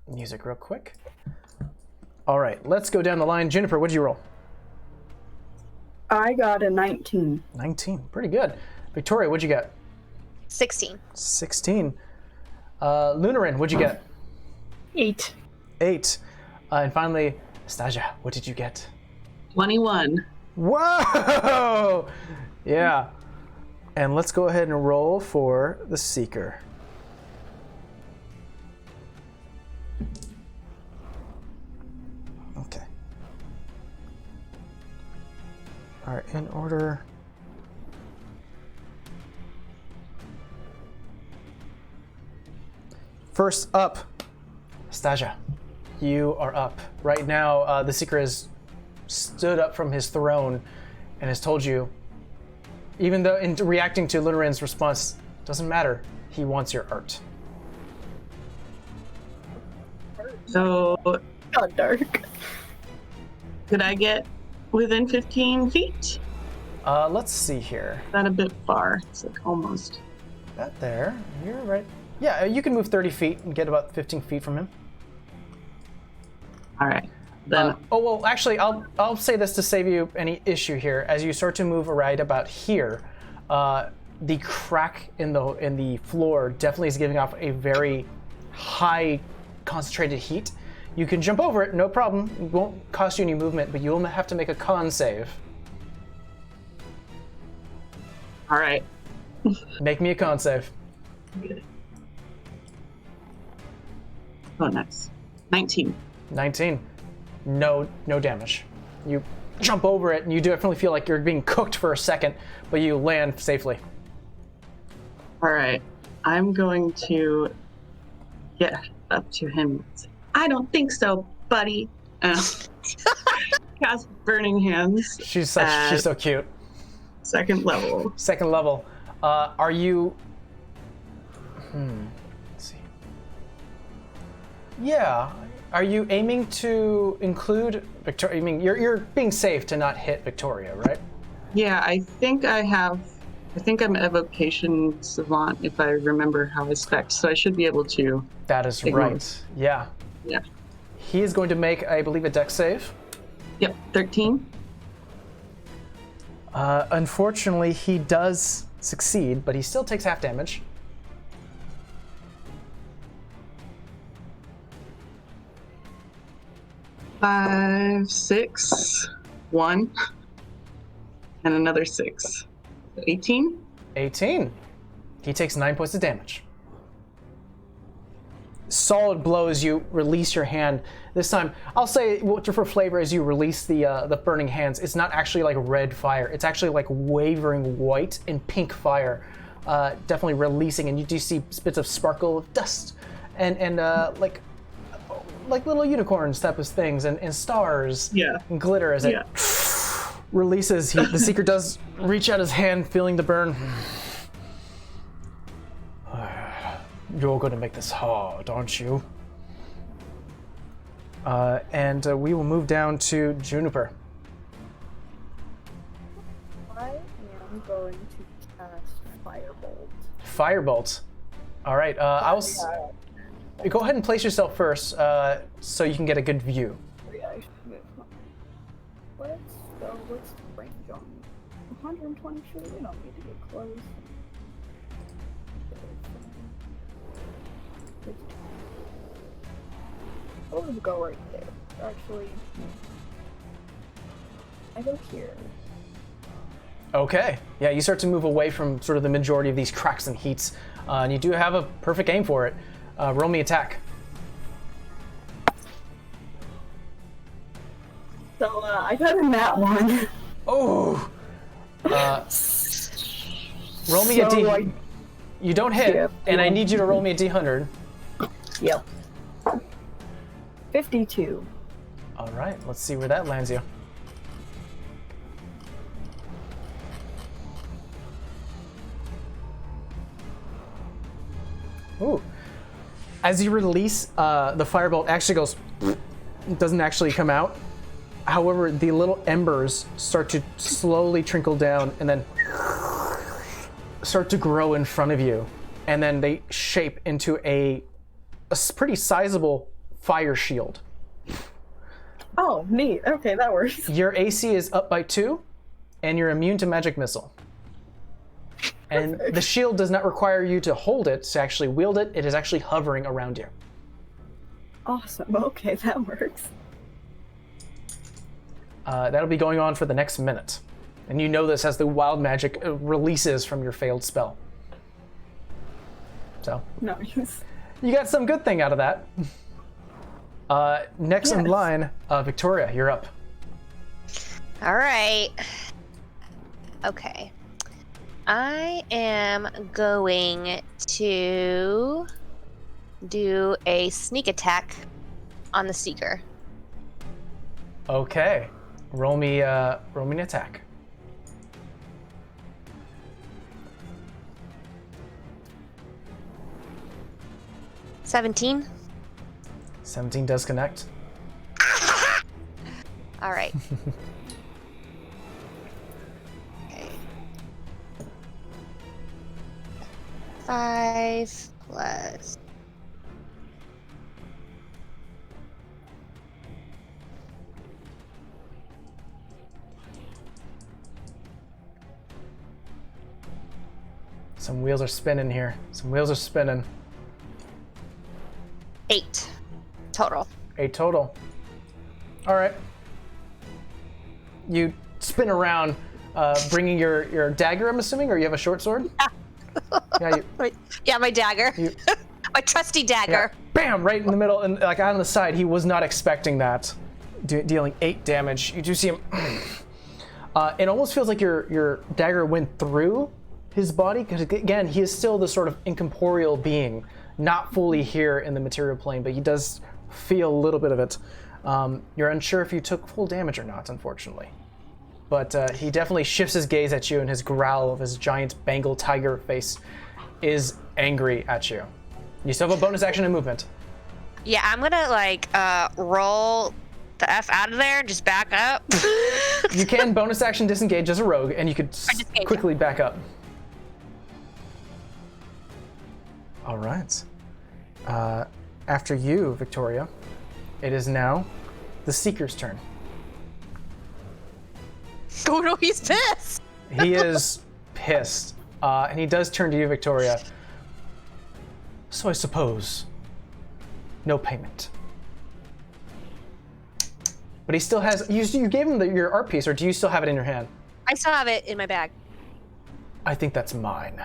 music real quick. All right, let's go down the line. Juniper, what did you roll? I got a 19. 19, pretty good. Victoria, what'd you get? 16. 16. Lunarin, what'd you get? 8. 8. And finally, Stasia, what did you get? 21. Whoa! Yeah. And let's go ahead and roll for the Seeker. Okay. All right, in order. First up, Stasia, you are up. Right now, the Seeker is stood up from his throne and has told you, even though in reacting to Lunarin's response, doesn't matter, he wants your art. So, Got dark. could I get within 15 feet? Let's see here. Is that a bit far? It's like almost. That there, you're right. Yeah, you can move 30 feet and get about 15 feet from him. All right. Then Oh well, actually, I'll say this to save you any issue here. As you start to move right about here, the crack in the floor definitely is giving off a very high concentrated heat. You can jump over it, no problem. It won't cost you any movement, but you'll have to make a con save. all right. Make me a con save. Oh, nice. 19. 19. No damage. You jump over it, and you definitely feel like you're being cooked for a second, but you land safely. All right. I'm going to get up to him. I don't think so, buddy. Cast Burning Hands. She's so cute. Second level. Second level. Are you? Let's see. Yeah. Are you aiming to include Victoria? I mean, you're being safe to not hit Victoria, right? Yeah, I think I'm evocation savant if I remember how I spec, so I should be able to. That is ignore. right. Yeah. Yeah. He is going to make, I believe, a dex save. Yep, 13. Unfortunately, he does succeed, but he still takes half damage. 5, 6, 1, and another 6. 18? 18. He takes 9 points of damage. Solid blow as you release your hand. This time, I'll say for flavor as you release the burning hands, it's not actually like red fire. It's actually like wavering white and pink fire. Definitely releasing, and you do see bits of sparkle of dust and like little unicorns type of things and stars and glitter as it releases. The Seeker does reach out his hand, feeling the burn. You're going to make this hard, aren't you? And we will move down to Juniper. I am going to cast Firebolt. Firebolt. All right. Go ahead and place yourself first, so you can get a good view. What's the range on 120 feet? We don't need to get close. I'll just go right there. Actually, I go here. Okay. Yeah, you start to move away from sort of the majority of these cracks and heats, and you do have a perfect aim for it. Roll me attack. So I got a nat 1. Oh. Roll me a D. You don't hit, and I need you to roll me a D100. Yep. 52. All right. Let's see where that lands you. Ooh. As you release, the firebolt actually goes, it doesn't actually come out. However, the little embers start to slowly trickle down and then start to grow in front of you. And then they shape into a pretty sizable fire shield. Oh, neat. Okay, that works. Your AC is up by 2, and you're immune to magic missile. And the shield does not require you to hold it to actually wield it. It is actually hovering around you. Awesome. Okay, that works. That'll be going on for the next minute. And you know this as the wild magic releases from your failed spell. So, Nice. you got some good thing out of that. Next in line, Victoria, you're up. All right. Okay. I am going to do a sneak attack on the Seeker. Okay. Roll me an attack. $17. 17 does connect. All right. Okay. 5 plus. Some wheels are spinning here. Some wheels are spinning. 8 total. 8 total. All right. You spin around, bringing your dagger, I'm assuming, or you have a short sword? Yeah. Yeah, my dagger. My trusty dagger. Yeah. Bam! Right in the middle, and like out on the side. He was not expecting that. Dealing 8 damage. You do see him. It almost feels like your dagger went through his body, because again, he is still the sort of incorporeal being, not fully here in the material plane, but he does feel a little bit of it. You're unsure if you took full damage or not, unfortunately. But he definitely shifts his gaze at you, and his growl of his giant Bengal tiger face is angry at you. You still have a bonus action and movement. Yeah, I'm gonna like roll the F out of there and just back up. You can bonus action disengage as a rogue, and you could quickly back up. All right. After you, Victoria, it is now the Seeker's turn. Oh no, he's pissed. He is pissed, and he does turn to you, Victoria. So I suppose no payment. But he still has. You gave him your art piece, or do you still have it in your hand? I still have it in my bag. I think that's mine.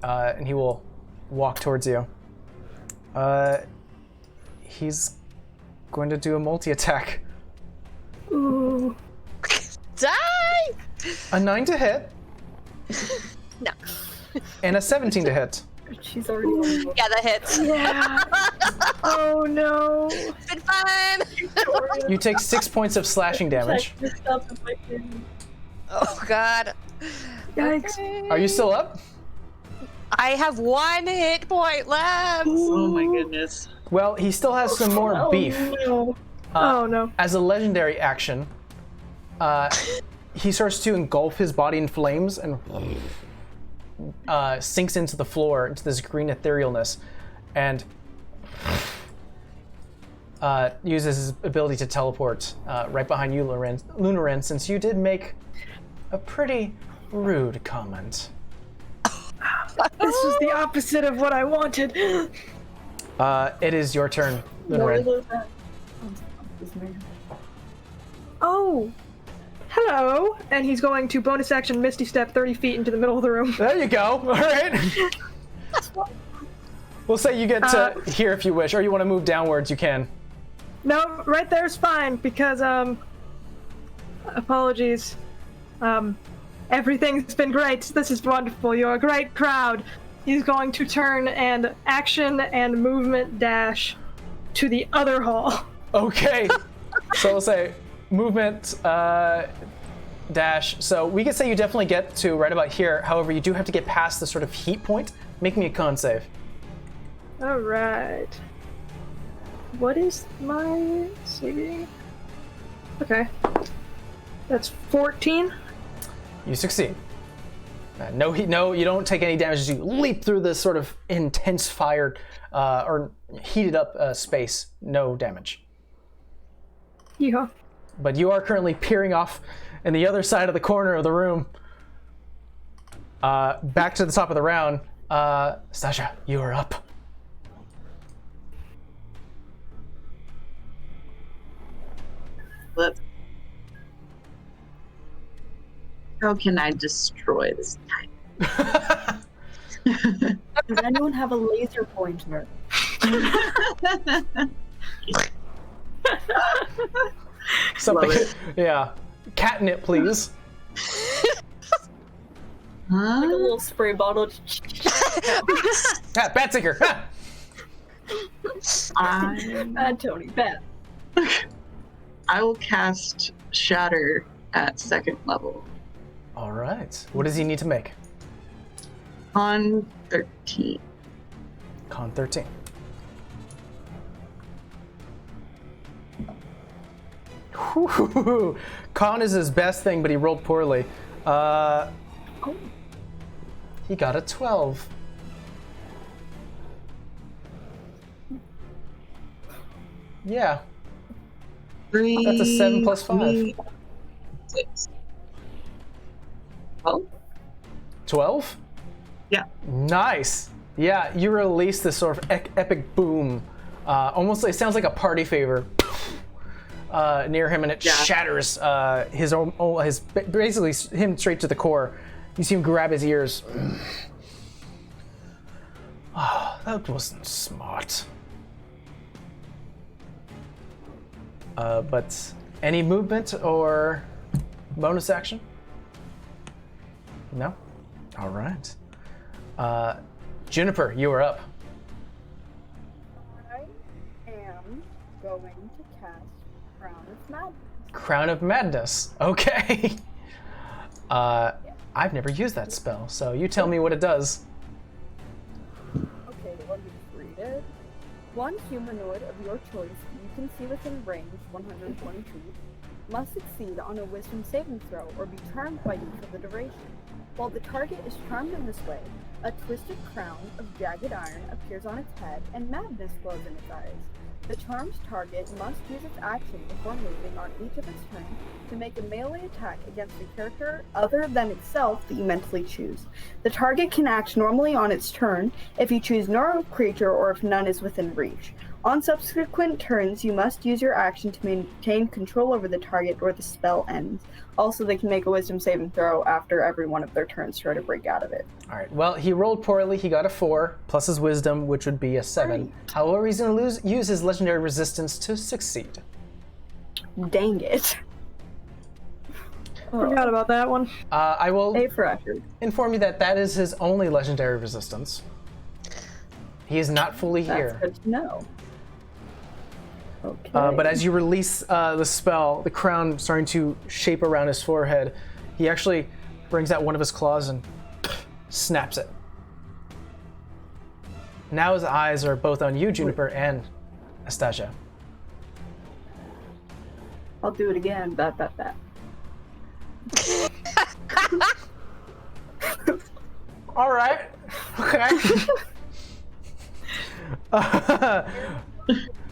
And he will walk towards you. He's going to do a multi-attack. Ooh. Die! A 9 to hit. No. And a 17 to hit. She's already on the Yeah, that hits. Yeah. Oh no. It's been fun. You take 6 points of slashing damage. Oh god. Yikes. Are you still up? I have 1 hit point left. Oh my goodness. Well, he still has some more beef. No. Oh no. As a legendary action, he starts to engulf his body in flames and sinks into the floor, into this green etherealness, and uses his ability to teleport right behind you, Lunarin, since you did make a pretty rude comment. This is the opposite of what I wanted. It is your turn, Lunarin. Oh. Hello. And he's going to bonus action Misty Step 30 feet into the middle of the room. There you go. All right. We'll say you get to here if you wish, or you want to move downwards, you can. No, right there's fine because apologies. Everything's been great. This is wonderful. You're a great crowd. He's going to turn and action and movement dash to the other hall. Okay. So we'll say movement dash. So we could say you definitely get to right about here. However, you do have to get past the sort of heat point. Make me a con save. All right. What is my saving? Okay. That's 14. You succeed. No heat. No, you don't take any damage as you leap through this sort of intense fire or heated up space. No damage. Yeehaw. But you are currently peering off in the other side of the corner of the room. Back to the top of the round. Stasha, you are up. But how can I destroy this guy? Does anyone have a laser pointer? Something. Love it. Yeah. Catnip, please. Like a little spray bottle. Bat ticker. Bad Tony, bad. I will cast Shatter at 2nd level All right. What does he need to make? on 13. Con 13. Whew. Con is his best thing, but he rolled poorly. He got a 12. Yeah, 3. That's a 7 plus 5. 6. Oh, 12? yeah. Nice. Yeah, you release this sort of epic boom. Almost, it sounds like a party favor near him, and it shatters his basically him straight to the core. You see him grab his ears. Oh, that wasn't smart. But any movement or bonus action? No? All right. Juniper, you are up. I am going to cast Crown of Madness. Crown of Madness. Okay. I've never used that spell, so you tell me what it does. Okay, let me read it. One humanoid of your choice you can see within range 120 feet must succeed on a wisdom saving throw or be charmed by you for the duration. While the target is charmed in this way, a twisted crown of jagged iron appears on its head and madness glows in its eyes. The charmed target must use its action before moving on each of its turns to make a melee attack against a character other than itself that you mentally choose. The target can act normally on its turn if you choose no creature or if none is within reach. On subsequent turns, you must use your action to maintain control over the target or the spell ends. Also, they can make a wisdom saving throw after every one of their turns to try to break out of it. All right. Well, he rolled poorly. He got a 4 plus his wisdom, which would be a 7. Right. However, he's going to use his legendary resistance to succeed. Dang it. Forgot about that one. I will A for effort. inform you that that is his only legendary resistance. He is not fully That's here. good to know. Okay. But as you release the spell, the crown starting to shape around his forehead, he actually brings out one of his claws and snaps it. Now his eyes are both on you, Juniper, and Astasia. I'll do it again. That. All right. Okay.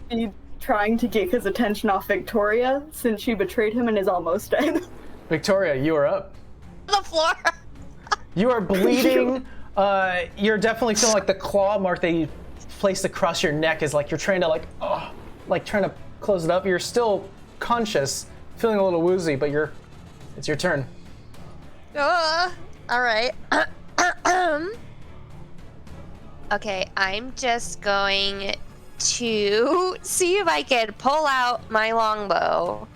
He's trying to get his attention off Victoria since she betrayed him and is almost dead. Victoria, you are up. The floor. You are bleeding. You're definitely feeling like the claw mark that you placed across your neck is like you're trying to trying to close it up. You're still conscious, feeling a little woozy, but it's your turn. All right. Okay, I'm just going to see if I can pull out my longbow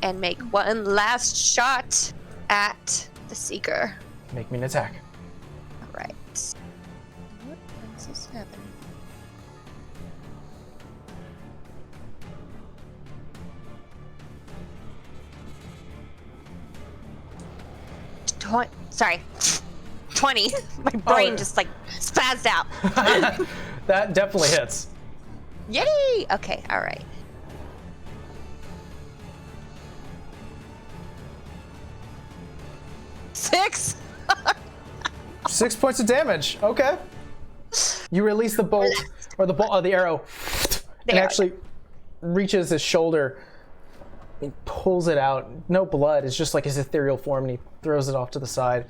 and make one last shot at the Seeker. Make me an attack. All right. What is this happening? Sorry. 20. My brain just like spazzed out. That definitely hits. Yay! Okay, all right. Six. 6 points of damage. Okay. You release the bolt or the arrow, and actually reaches his shoulder. He pulls it out. No blood. It's just like his ethereal form, and he throws it off to the side.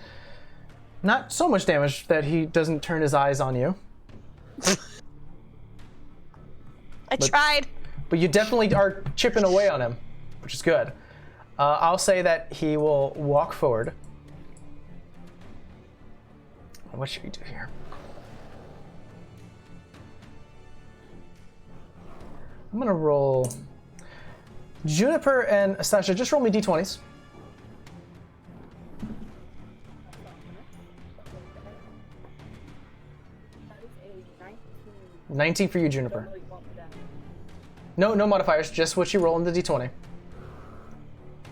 Not so much damage that he doesn't turn his eyes on you. I tried. But you definitely are chipping away on him, which is good. I'll say that he will walk forward. What should we do here? I'm gonna roll. Juniper and Astasia, just roll me d20s. That is a 19. 19 for you, Juniper. Really bump it down. No modifiers, just what you roll in the d20.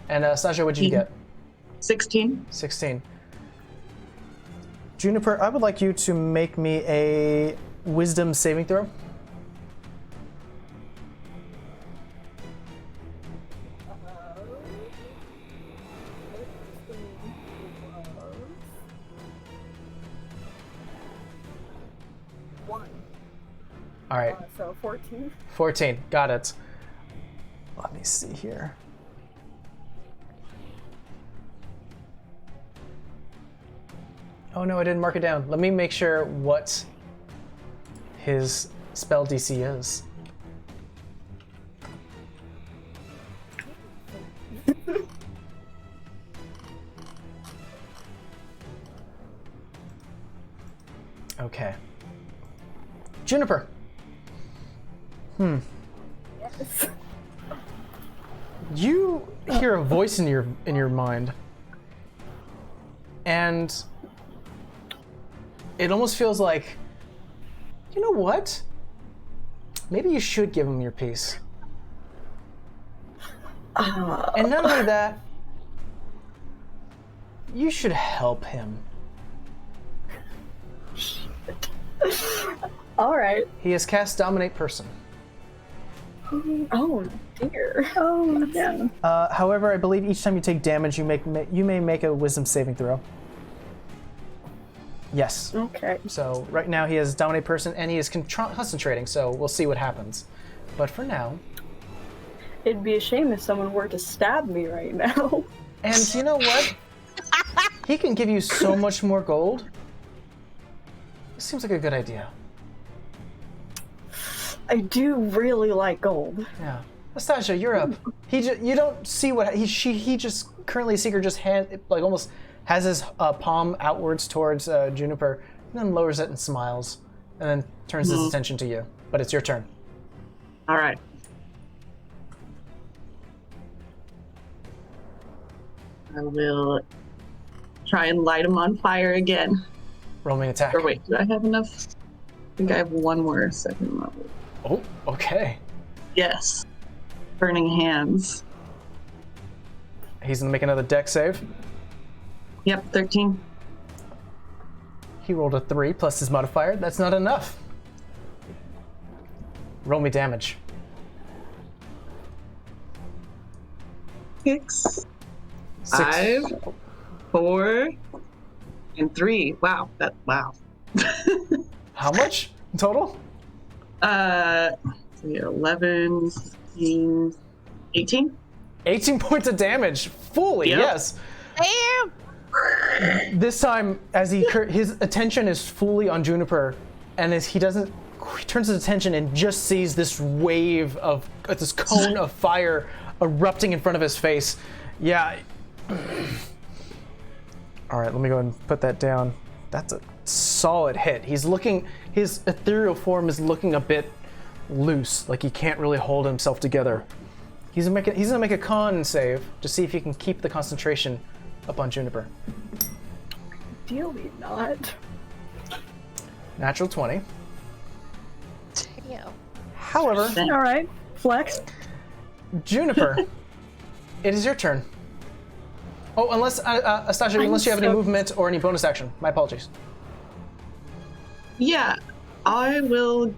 And Sasha, what'd you get? 16. 16. Juniper, I would like you to make me a wisdom saving throw. All right. So 14. 14. Got it. Let me see here. Oh no, I didn't mark it down. Let me make sure what his spell DC is. Okay. Juniper. Yes. You hear a voice in your mind, and it almost feels like, you know what? Maybe you should give him your piece. And not only that, you should help him. All right. He has cast Dominate Person. Oh dear. Oh, yeah. However, I believe each time you take damage, you may make a Wisdom saving throw. Yes. Okay. So right now he has Dominate Person and he is concentrating, so we'll see what happens. But for now... It'd be a shame if someone were to stab me right now. And you know what? He can give you so much more gold. This seems like a good idea. I do really like gold. Yeah. Nastasia, you're up. You don't see what he just currently Seeker just almost has his palm outwards towards Juniper, and then lowers it and smiles, and then turns his attention to you. But it's your turn. All right. I will try and light him on fire again. Roll me an attack. Or wait, do I have enough? I think I have one more second level. Oh, okay. Yes. Burning hands. He's gonna make another dex save. Yep, 13. He rolled a 3 plus his modifier. That's not enough. Roll me damage. 6, 5, 4, and 3. Wow. Wow. How much in total? 11, 16, 18. 18 points of damage. Fully, Yep. yes. Damn! This time, as his attention is fully on Juniper, and as he turns his attention and just sees this wave of this cone of fire erupting in front of his face. Yeah. All right, let me go ahead and put that down. That's a solid hit. His ethereal form is looking a bit loose, like he can't really hold himself together. He's gonna make a con save to see if he can keep the concentration up on Juniper. Ideally not. Natural 20. Damn. However, All right. Flex. Juniper, it is your turn. Oh, unless, Astasia, unless you have any movement or any bonus action. My apologies. Yeah, I will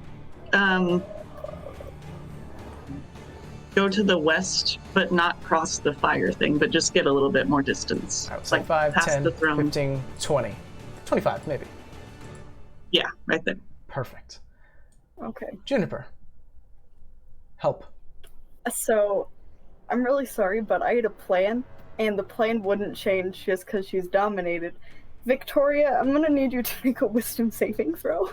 go to the west, but not cross the fire thing, but just get a little bit more distance. All right, so 5, past 10, the throne. 15, 20. 25, maybe. Yeah, right there. Perfect. Okay. Juniper, help. So, I'm really sorry, but I had a plan, and the plan wouldn't change just because she's dominated. Victoria, I'm gonna need you to make a wisdom saving throw.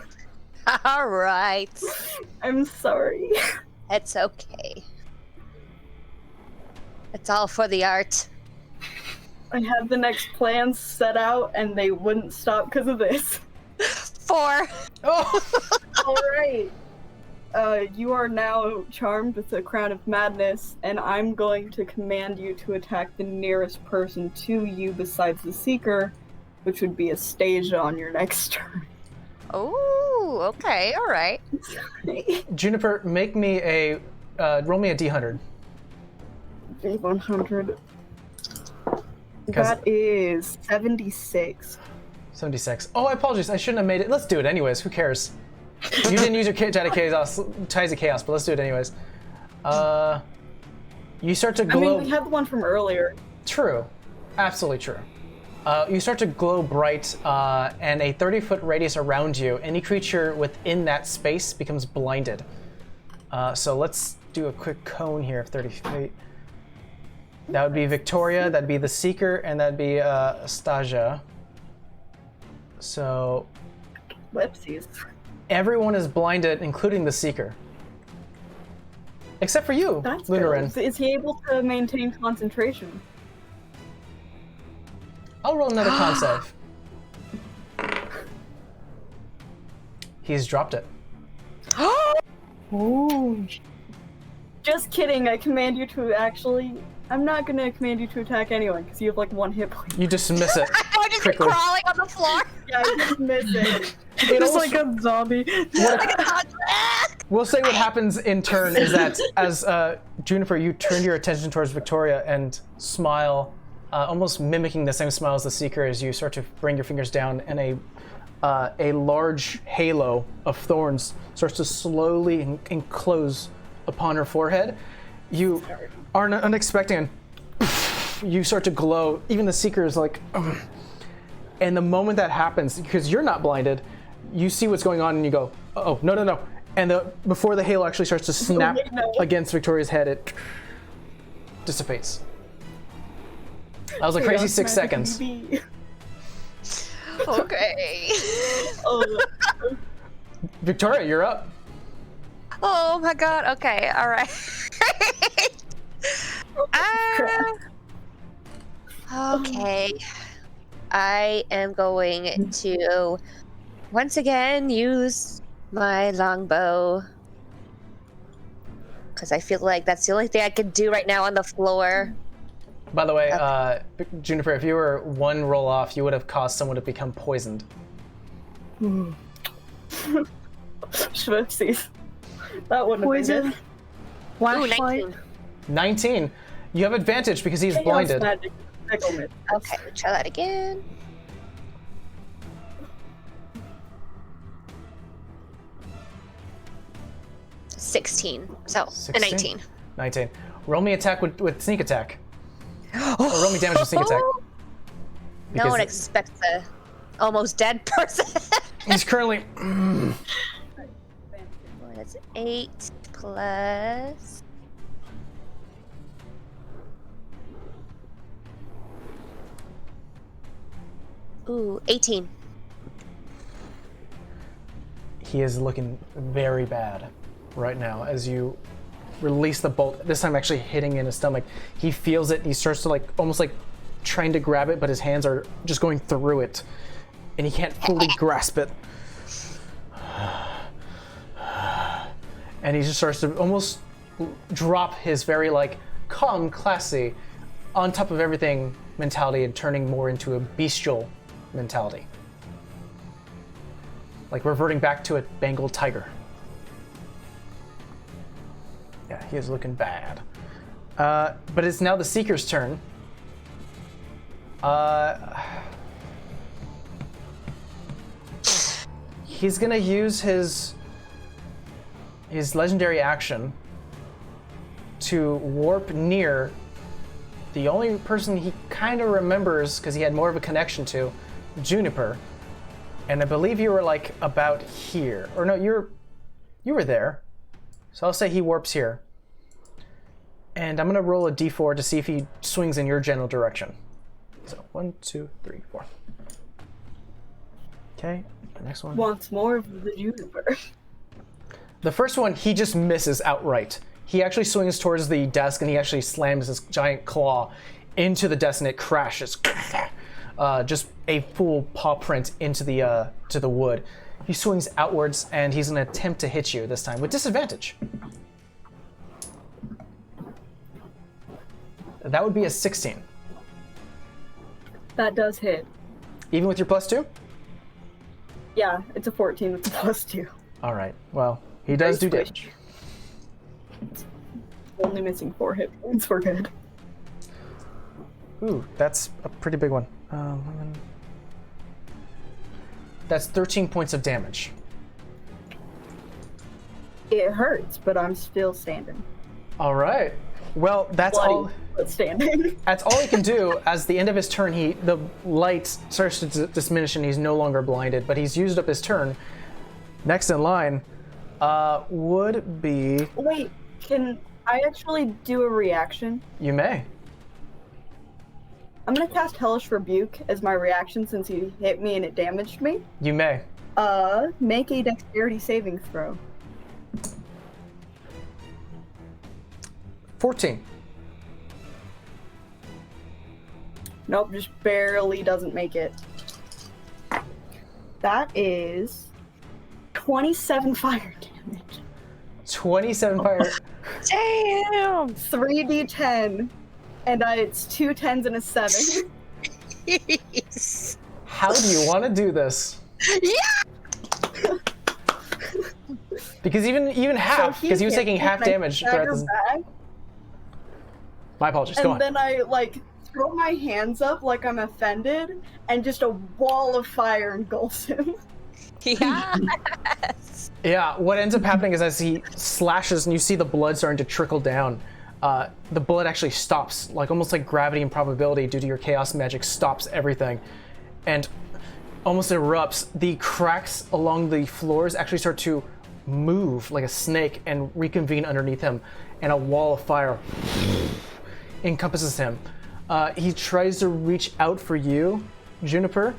All right. I'm sorry. It's okay. It's all for the art. I had the next plans set out, and they wouldn't stop because of this. 4. Oh! Alright. You are now charmed with the Crown of Madness, and I'm going to command you to attack the nearest person to you besides the Seeker, which would be Astasia on your next turn. Oh, okay, all right. Juniper, make me a roll me a D100. D100. That is 76. 76. Oh, I apologize. I shouldn't have made it. Let's do it anyways. Who cares? You didn't use your Ties of Chaos, but let's do it anyways. You start to glow. I mean, we had the one from earlier. True. Absolutely true. You start to glow bright, and a 30-foot radius around you, any creature within that space becomes blinded. So let's do a quick cone here of 30 feet. That would be Victoria, that'd be the Seeker, and that'd be Stasia. So... Whoopsies. Everyone is blinded, including the Seeker. Except for you, That's Lunarin. good. Is he able to maintain concentration? I'll roll another con save. He's dropped it. Ooh. Just kidding, I command you to actually... I'm not gonna command you to attack anyone, because you have like 1 hit point. You dismiss it. I'm just quickly. crawling on the floor. Yeah, I dismiss it. Just like a zombie. We'll say what happens in turn is that as Juniper, you turn your attention towards Victoria and smile, almost mimicking the same smile as the Seeker as you start to bring your fingers down, and a large halo of thorns starts to slowly enclose upon her forehead. You are unexpected, and you start to glow. Even the Seeker is like, and the moment that happens, because you're not blinded, you see what's going on and you go, oh, no. And before the halo actually starts to snap against Victoria's head, it dissipates. That was a crazy 6 seconds. Okay. Victoria, you're up. Oh my god, okay, alright. Okay. I am going to once again use my longbow. Because I feel like that's the only thing I can do right now on the floor. By the way, Juniper, if you were 1 roll off, you would have caused someone to become poisoned. Schwipsies. That wouldn't Poison. have Ooh, Flashlight. 19. You have advantage because he's blinded. Magic. Okay, try that again. $16. So, 16? 19. 19. Roll me attack with sneak attack. Or roll me damage with sneak attack. No Because one expects a almost dead person. he's currently... That's 8 plus... Ooh, 18. He is looking very bad right now as you release the bolt, this time actually hitting in his stomach. He feels it, and he starts to almost trying to grab it, but his hands are just going through it, and he can't fully grasp it. And he just starts to almost drop his very calm, classy, on top of everything mentality and turning more into a bestial mentality. Like reverting back to a Bengal tiger. Yeah, he is looking bad. But it's now the Seeker's turn. He's gonna use his legendary action to warp near the only person he kind of remembers, because he had more of a connection to, Juniper. And I believe you were about here. Or no, you were there. So I'll say he warps here. And I'm gonna roll a d4 to see if he swings in your general direction. So 1, 2, 3, 4. Okay, the next one. Wants more of the Juniper. The first one, he just misses outright. He actually swings towards the desk and he actually slams his giant claw into the desk and it crashes. Just a full paw print into the to the wood. He swings outwards and he's gonna attempt to hit you this time with disadvantage. That would be a 16. That does hit. Even with your +2? Yeah, it's a 14 with the +2. All right. Well, he does do Very damage. Only missing 4 hit points. We're good. Ooh, that's a pretty big one. 11. That's 13 points of damage. It hurts, but I'm still standing. All right. Well, that's Bloody, all. but standing. That's all he can do. As the end of his turn, the light starts to diminish, and he's no longer blinded. But he's used up his turn. Next in line would be. Wait, can I actually do a reaction? You may. I'm gonna cast Hellish Rebuke as my reaction since he hit me and it damaged me. You may. Make a dexterity saving throw. 14. Nope, just barely doesn't make it. That is 27 fire damage. 27 fire. Damn! 3d10, and it's 2 10s and a 7. Jeez. How do you want to do this? Yeah! Because even half, because he was taking half damage throughout this. Back, My apologies. Go on. and then I throw my hands up like I'm offended, and just a wall of fire engulfs him. Yes! Yeah, what ends up happening is as he slashes and you see the blood starting to trickle down, the bullet actually stops, almost like gravity and probability due to your chaos magic stops everything, and almost erupts. The cracks along the floors actually start to move like a snake and reconvene underneath him, and a wall of fire encompasses him. He tries to reach out for you, Juniper.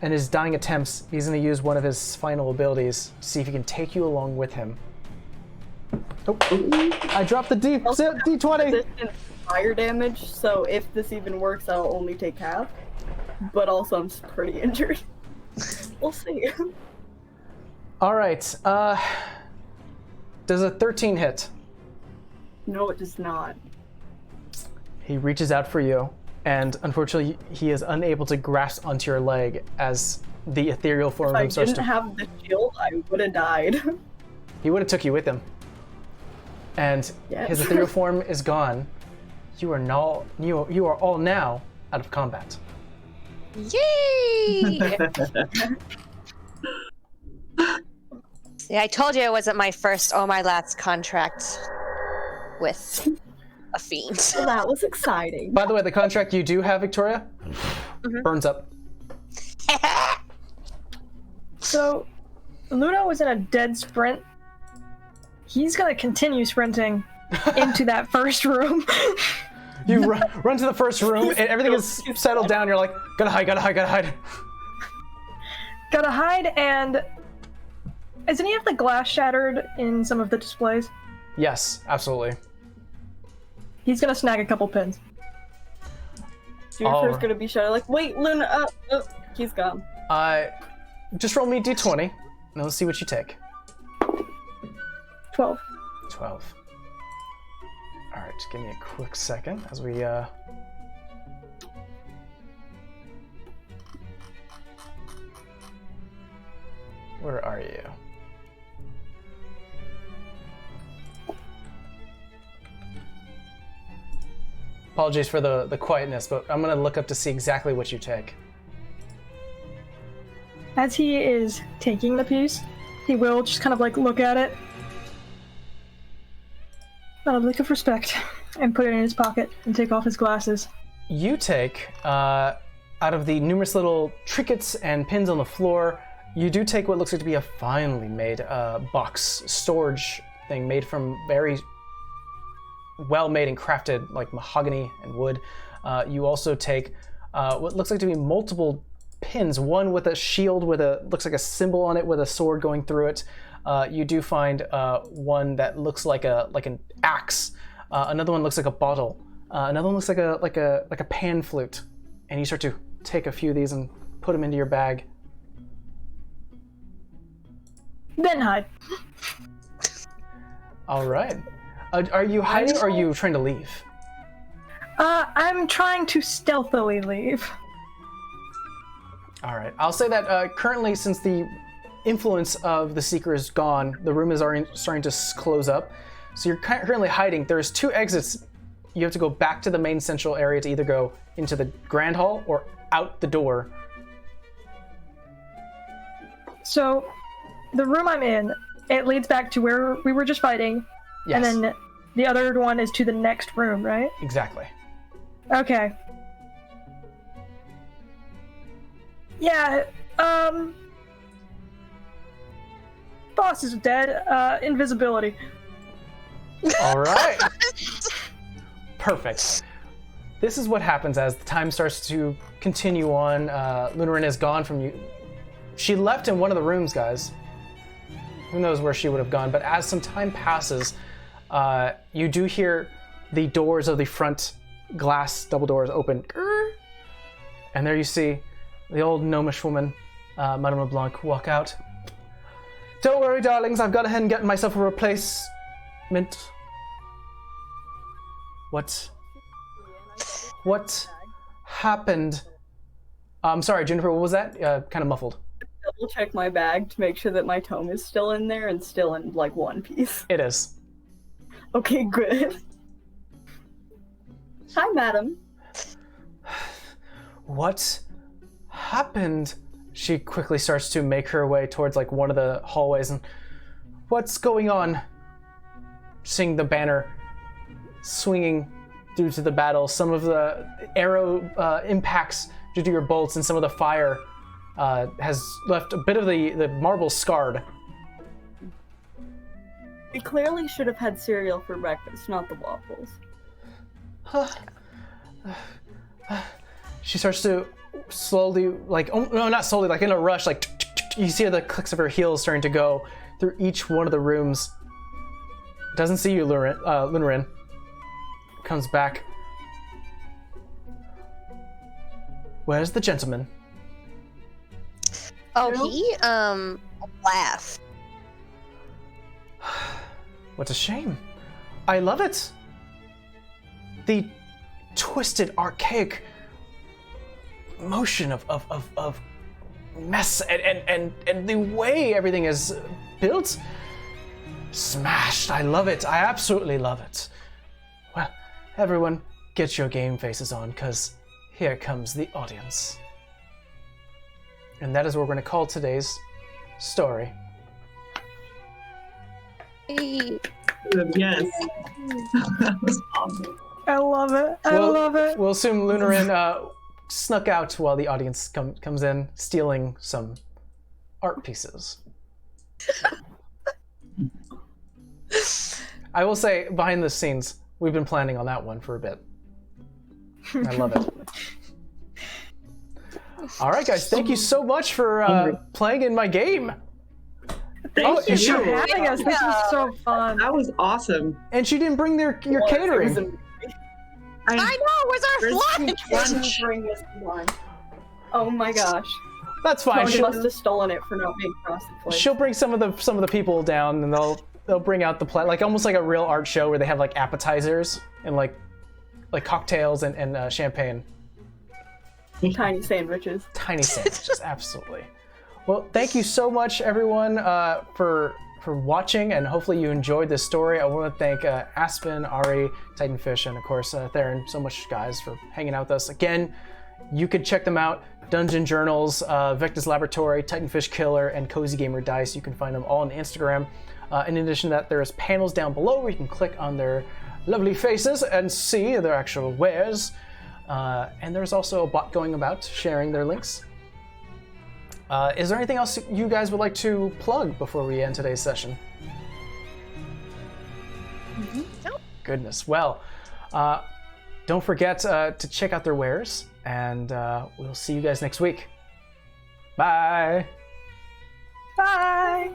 In his dying attempts, he's going to use one of his final abilities to see if he can take you along with him. Oh, I dropped the D20. Resistant fire damage, so if this even works, I'll only take half. But also, I'm pretty injured. We'll see. All right. Does a 13 hit? No, it does not. He reaches out for you, and unfortunately, he is unable to grasp onto your leg as the ethereal form of him If I starts didn't to. have the shield, I would have died. He would have took you with him, and Yes. his ethereal form is gone. You are all now out of combat. Yay! Yeah, I told you it wasn't my first or my last contract with a fiend. So that was exciting. By the way, the contract you do have, Victoria, burns up. So, Luna was in a dead sprint. He's gonna continue sprinting into that first room. You run to the first room, and everything is settled down. You're like, gotta hide. Gotta hide, and is any of the glass shattered in some of the displays? Yes, absolutely. He's gonna snag a couple pins. Juniper's gonna be shouting like, wait, Luna, he's gone. Just roll me D20, and let's see what you take. 12. 12. All right, just give me a quick second as we Where are you? Apologies for the quietness, but I'm gonna look up to see exactly what you take. As he is taking the piece, he will just kind of look at it. Out of look of respect, and put it in his pocket and take off his glasses. You take, out of the numerous little trinkets and pins on the floor, you do take what looks like to be a finely made box storage thing made from very well made and crafted like mahogany and wood. You also take what looks like to be multiple pins, one with a shield with looks like a symbol on it with a sword going through it. You do find one that looks like an axe. Another one looks like a bottle. Another one looks like a pan flute. And you start to take a few of these and put them into your bag. Then hide. All right. Are you hiding or are you trying to leave? I'm trying to stealthily leave. All right. I'll say that currently, since the influence of the Seeker is gone, the room is already starting to close up. So you're currently hiding. There's 2 exits. You have to go back to the main central area to either go into the Grand Hall or out the door. So, the room I'm in, it leads back to where we were just fighting, Yes, and then the other one is to the next room, right? exactly. Okay. Yeah, boss is dead. Invisibility. All right. Perfect. This is what happens as the time starts to continue on. Lunarin is gone from you. She left in one of the rooms, guys. Who knows where she would have gone, but as some time passes, you do hear the doors of the front glass double doors open. And there you see the old gnomish woman, Madame LeBlanc, walk out. Don't worry, darlings, I've gone ahead and gotten myself a replacement. What happened? I'm sorry, Jennifer, what was that? Kind of muffled. Double check my bag to make sure that my tome is still in there and still in like one piece. It is. Okay, good. Hi, madam. What happened? She quickly starts to make her way towards like one of the hallways and what's going on? Seeing the banner swinging due to the battle, some of the arrow impacts due to your bolts and some of the fire has left a bit of the marble scarred. We clearly should have had cereal for breakfast, not the waffles. She starts to slowly, like, oh, no, not slowly, like in a rush, like, you see the clicks of her heels starting to go through each one of the rooms. Doesn't see you, Lunarin. Comes back. Where's the gentleman? Oh, he left. What a shame. I love it. The twisted, archaic motion of mess and the way everything is built. Smashed. I love it. I absolutely love it. Well, everyone, get your game faces on, because here comes the audience. And that is what we're going to call today's story. Hey. Yes. That was awesome. I love it. I love it. We'll assume Lunarin snuck out while the audience comes in, stealing some art pieces. I will say, behind the scenes, we've been planning on that one for a bit. I love it. All right, guys, thank you so much for playing in my game. Thank Thank you you. for having us. This was so fun. That was awesome. And she didn't bring your catering. I know, where's our lunch? Bring us one. Oh my gosh. That's fine. Tony must have stolen it for not being frosted flakes. She'll bring some of the people down, and they'll bring out the like almost like a real art show where they have like appetizers and like cocktails and champagne. Tiny sandwiches. Tiny sandwiches, absolutely. Well, thank you so much, everyone, for watching, and hopefully you enjoyed this story. I want to thank Aspen, Ari, Titanfish, and of course Theron so much, guys, for hanging out with us. Again, you could check them out: Dungeon Journals, Vectis Laboratory, Titanfish Killer, and Cozy Gamer Dice. You can find them all on Instagram. In addition to that, there's panels down below where you can click on their lovely faces and see their actual wares. And there's also a bot going about sharing their links. Is there anything else you guys would like to plug before we end today's session? Nope. Goodness. Well, don't forget to check out their wares, and we'll see you guys next week. Bye. Bye.